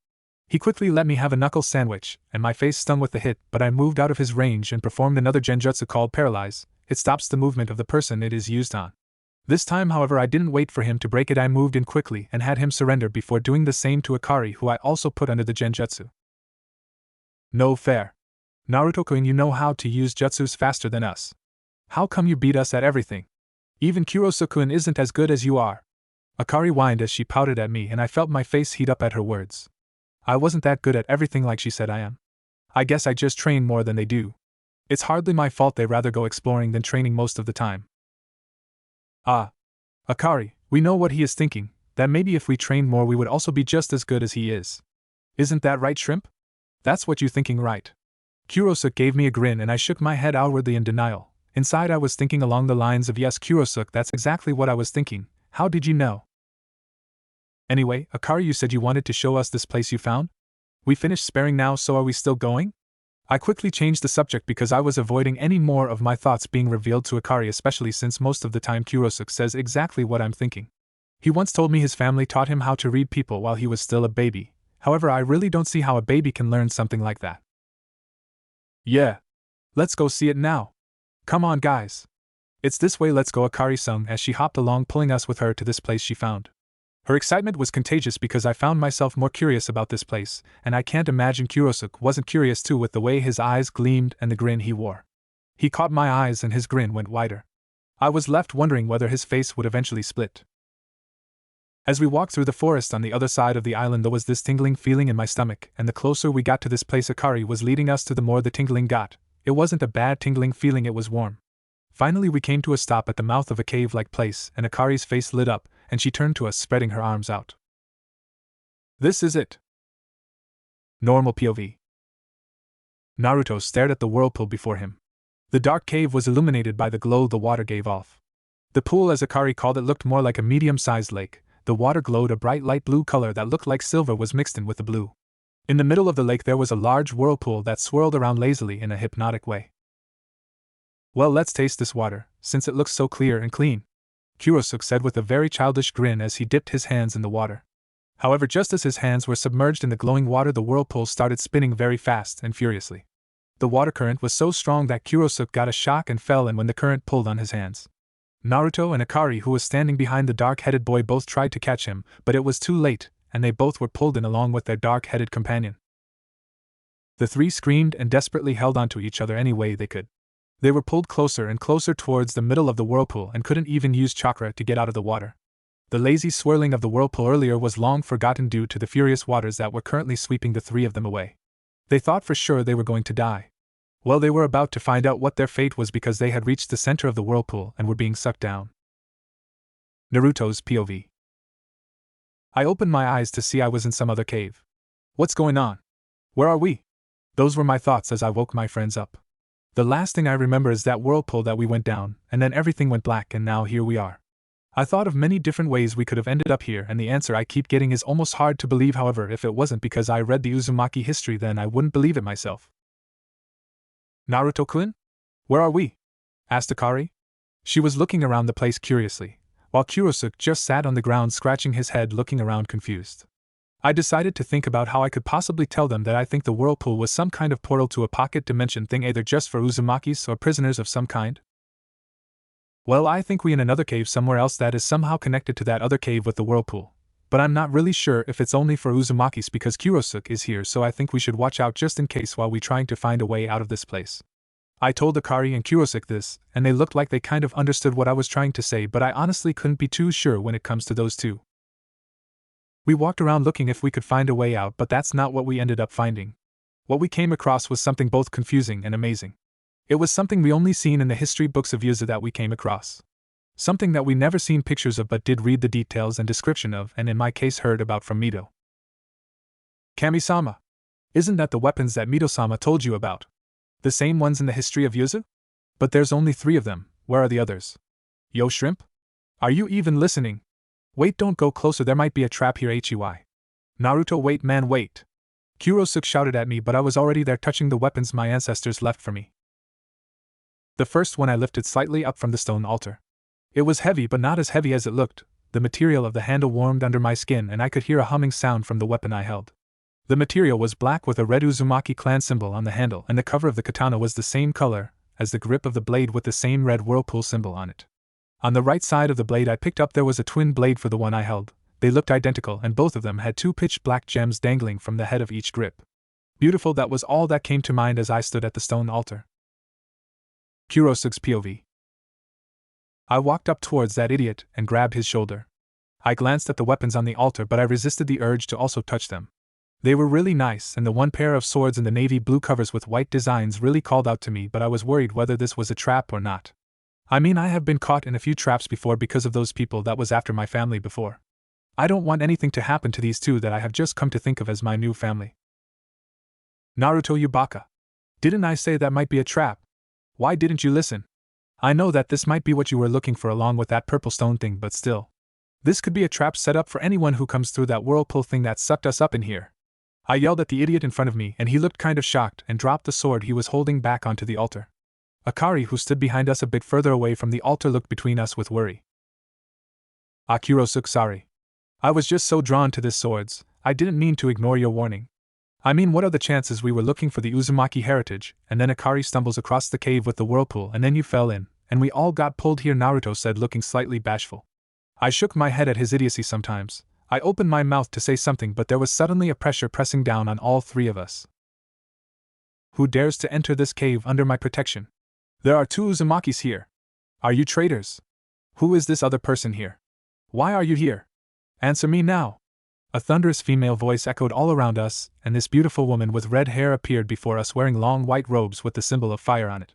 He quickly let me have a knuckle sandwich, and my face stung with the hit, but I moved out of his range and performed another genjutsu called Paralyze. It stops the movement of the person it is used on. This time, however, I didn't wait for him to break it. I moved in quickly and had him surrender before doing the same to Akari, who I also put under the genjutsu. No fair. Naruto-kun, you know how to use jutsus faster than us. How come you beat us at everything? Even Kurosuke-kun isn't as good as you are. Akari whined as she pouted at me, and I felt my face heat up at her words. I wasn't that good at everything like she said I am. I guess I just train more than they do. It's hardly my fault they rather go exploring than training most of the time. Ah. Akari, we know what he is thinking, that maybe if we trained more we would also be just as good as he is. Isn't that right, Shrimp? That's what you're thinking, right? Kurosuke gave me a grin and I shook my head outwardly in denial. Inside I was thinking along the lines of, yes, Kurosuke, that's exactly what I was thinking. How did you know? Anyway, Akari, you said you wanted to show us this place you found? We finished sparring now, so are we still going? I quickly changed the subject because I was avoiding any more of my thoughts being revealed to Akari, especially since most of the time Kurosuke says exactly what I'm thinking. He once told me his family taught him how to read people while he was still a baby. However, I really don't see how a baby can learn something like that. Yeah. Let's go see it now. Come on, guys. It's this way, let's go, Akari sung as she hopped along, pulling us with her to this place she found. Her excitement was contagious because I found myself more curious about this place, and I can't imagine Kurosuke wasn't curious too, with the way his eyes gleamed and the grin he wore. He caught my eyes and his grin went wider. I was left wondering whether his face would eventually split. As we walked through the forest on the other side of the island, there was this tingling feeling in my stomach, and the closer we got to this place Akari was leading us to, the more the tingling got. It wasn't a bad tingling feeling, it was warm. Finally we came to a stop at the mouth of a cave-like place, and Akari's face lit up, and she turned to us, spreading her arms out. This is it. Normal POV. Naruto stared at the whirlpool before him. The dark cave was illuminated by the glow the water gave off. The pool, as Akari called it, looked more like a medium-sized lake. The water glowed a bright light blue color that looked like silver was mixed in with the blue. In the middle of the lake there was a large whirlpool that swirled around lazily in a hypnotic way. Well, let's taste this water, since it looks so clear and clean, Kurosuke said with a very childish grin as he dipped his hands in the water. However, just as his hands were submerged in the glowing water, the whirlpool started spinning very fast and furiously. The water current was so strong that Kurosuke got a shock and fell in when the current pulled on his hands. Naruto and Akari, who was standing behind the dark-headed boy, both tried to catch him, but it was too late, and they both were pulled in along with their dark-headed companion. The three screamed and desperately held onto each other any way they could. They were pulled closer and closer towards the middle of the whirlpool and couldn't even use chakra to get out of the water. The lazy swirling of the whirlpool earlier was long forgotten due to the furious waters that were currently sweeping the three of them away. They thought for sure they were going to die. Well, they were about to find out what their fate was because they had reached the center of the whirlpool and were being sucked down. Naruto's POV. I opened my eyes to see I was in some other cave. What's going on? Where are we? Those were my thoughts as I woke my friends up. The last thing I remember is that whirlpool that we went down, and then everything went black, and now here we are. I thought of many different ways we could have ended up here, and the answer I keep getting is almost hard to believe. However, if it wasn't because I read the Uzumaki history, then I wouldn't believe it myself. Naruto-kun? Where are we? Asked Akari. She was looking around the place curiously, while Kurosuke just sat on the ground scratching his head looking around confused. I decided to think about how I could possibly tell them that I think the whirlpool was some kind of portal to a pocket dimension thing, either just for Uzumakis or prisoners of some kind. Well, I think we in another cave somewhere else that is somehow connected to that other cave with the whirlpool, but I'm not really sure if it's only for Uzumakis because Kurosuke is here, so I think we should watch out just in case while we trying to find a way out of this place. I told Akari and Kurosuke this, and they looked like they kind of understood what I was trying to say, but I honestly couldn't be too sure when it comes to those two. We walked around looking if we could find a way out, but that's not what we ended up finding. What we came across was something both confusing and amazing. It was something we only seen in the history books of Yuzu that we came across. Something that we never seen pictures of but did read the details and description of, and in my case heard about from Mito. Kami-sama. Isn't that the weapons that Mito-sama told you about? The same ones in the history of Yuzu? But there's only 3 of them, where are the others? Yo, shrimp? Are you even listening? Wait, don't go closer, there might be a trap here. HEY. Naruto, wait man, wait. Kurosuke shouted at me, but I was already there touching the weapons my ancestors left for me. The first one I lifted slightly up from the stone altar. It was heavy, but not as heavy as it looked. The material of the handle warmed under my skin and I could hear a humming sound from the weapon I held. The material was black with a red Uzumaki clan symbol on the handle, and the cover of the katana was the same color as the grip of the blade with the same red whirlpool symbol on it. On the right side of the blade I picked up there was a twin blade for the one I held. They looked identical and both of them had 2 pitch black gems dangling from the head of each grip. Beautiful, that was all that came to mind as I stood at the stone altar. Kurosuke's POV. I walked up towards that idiot and grabbed his shoulder. I glanced at the weapons on the altar, but I resisted the urge to also touch them. They were really nice, and the one pair of swords in the navy blue covers with white designs really called out to me, but I was worried whether this was a trap or not. I mean, I have been caught in a few traps before because of those people that was after my family before. I don't want anything to happen to these 2 that I have just come to think of as my new family. Naruto, you baka. Didn't I say that might be a trap? Why didn't you listen? I know that this might be what you were looking for along with that purple stone thing, but still. This could be a trap set up for anyone who comes through that whirlpool thing that sucked us up in here. I yelled at the idiot in front of me, and he looked kind of shocked and dropped the sword he was holding back onto the altar. Akari, who stood behind us a bit further away from the altar, looked between us with worry. Kurosuke, sorry. I was just so drawn to this swords, I didn't mean to ignore your warning. I mean, what are the chances we were looking for the Uzumaki heritage, and then Akari stumbles across the cave with the whirlpool and then you fell in, and we all got pulled here, Naruto said, looking slightly bashful. I shook my head at his idiocy sometimes. I opened my mouth to say something, but there was suddenly a pressure pressing down on all 3 of us. Who dares to enter this cave under my protection? There are 2 Uzumakis here. Are you traitors? Who is this other person here? Why are you here? Answer me now. A thunderous female voice echoed all around us, and this beautiful woman with red hair appeared before us wearing long white robes with the symbol of fire on it.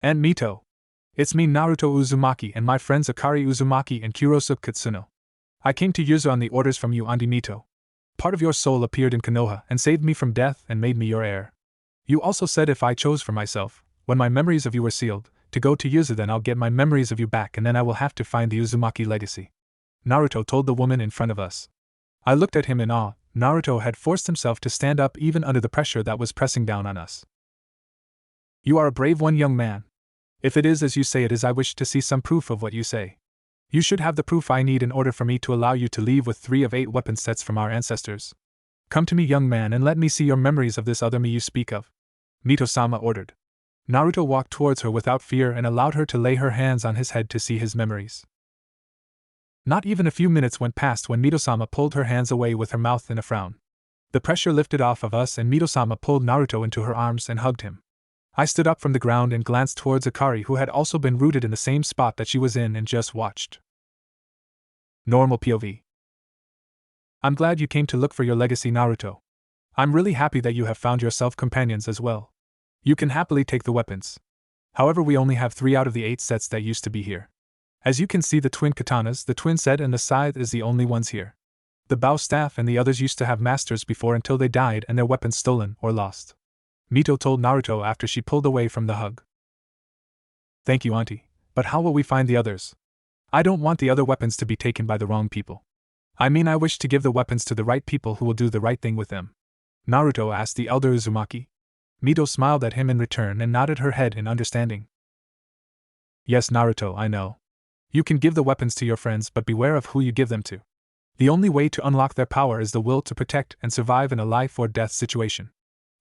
And Mito. It's me, Naruto Uzumaki, and my friends Akari Uzumaki and Kurosuke Katsuno. I came to Yuzu on the orders from you, Andi Mito. Part of your soul appeared in Konoha and saved me from death and made me your heir. You also said if I chose for myself, when my memories of you were sealed, to go to Yuzu, then I'll get my memories of you back and then I will have to find the Uzumaki legacy. Naruto told the woman in front of us. I looked at him in awe. Naruto had forced himself to stand up even under the pressure that was pressing down on us. You are a brave one, young man. If it is as you say it is, I wish to see some proof of what you say. You should have the proof I need in order for me to allow you to leave with 3 of 8 weapon sets from our ancestors. Come to me, young man, and let me see your memories of this other me you speak of. Mito-sama ordered. Naruto walked towards her without fear and allowed her to lay her hands on his head to see his memories. Not even a few minutes went past when Mito-sama pulled her hands away with her mouth in a frown. The pressure lifted off of us and Mito-sama pulled Naruto into her arms and hugged him. I stood up from the ground and glanced towards Akari, who had also been rooted in the same spot that she was in, and just watched. Normal POV. I'm glad you came to look for your legacy, Naruto. I'm really happy that you have found yourself companions as well. You can happily take the weapons. However, we only have 3 out of the 8 sets that used to be here. As you can see, the twin katanas, the twin set, and the scythe is the only ones here. The bow staff and the others used to have masters before until they died and their weapons stolen or lost. Mito told Naruto after she pulled away from the hug. Thank you, Auntie, but how will we find the others? I don't want the other weapons to be taken by the wrong people. I mean, I wish to give the weapons to the right people who will do the right thing with them. Naruto asked the elder Uzumaki. Mito smiled at him in return and nodded her head in understanding. Yes, Naruto, I know. You can give the weapons to your friends, but beware of who you give them to. The only way to unlock their power is the will to protect and survive in a life or death situation.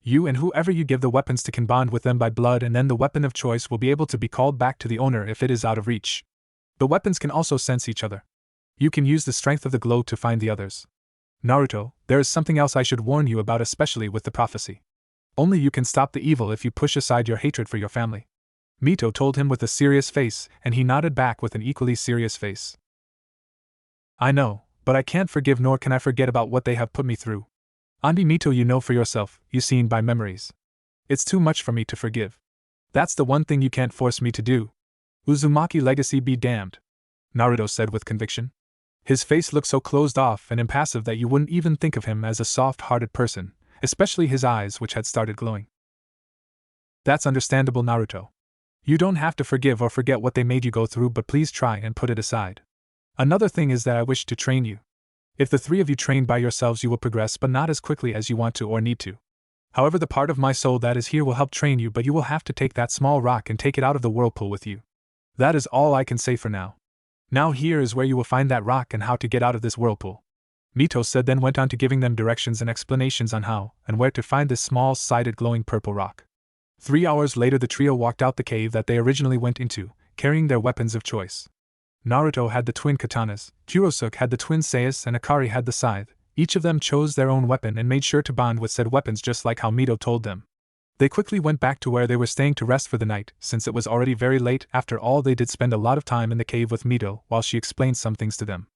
You and whoever you give the weapons to can bond with them by blood, and then the weapon of choice will be able to be called back to the owner if it is out of reach. The weapons can also sense each other. You can use the strength of the glow to find the others. Naruto, there is something else I should warn you about, especially with the prophecy. Only you can stop the evil if you push aside your hatred for your family. Mito told him with a serious face, and he nodded back with an equally serious face. I know, but I can't forgive nor can I forget about what they have put me through. Auntie Mito, you know for yourself, you seen by memories. It's too much for me to forgive. That's the one thing you can't force me to do. Uzumaki legacy be damned, Naruto said with conviction. His face looked so closed off and impassive that you wouldn't even think of him as a soft-hearted person, especially his eyes, which had started glowing. That's understandable, Naruto. You don't have to forgive or forget what they made you go through, but please try and put it aside. Another thing is that I wish to train you. If the 3 of you train by yourselves, you will progress, but not as quickly as you want to or need to. However, the part of my soul that is here will help train you, but you will have to take that small rock and take it out of the whirlpool with you. That is all I can say for now. Now here is where you will find that rock and how to get out of this whirlpool. Mito said, then went on to giving them directions and explanations on how and where to find this small-sided glowing purple rock. 3 hours later, the trio walked out the cave that they originally went into, carrying their weapons of choice. Naruto had the twin katanas, Kurosuke had the twin sais, and Akari had the scythe. Each of them chose their own weapon and made sure to bond with said weapons just like how Mito told them. They quickly went back to where they were staying to rest for the night, since it was already very late. After all, they did spend a lot of time in the cave with Mito while she explained some things to them.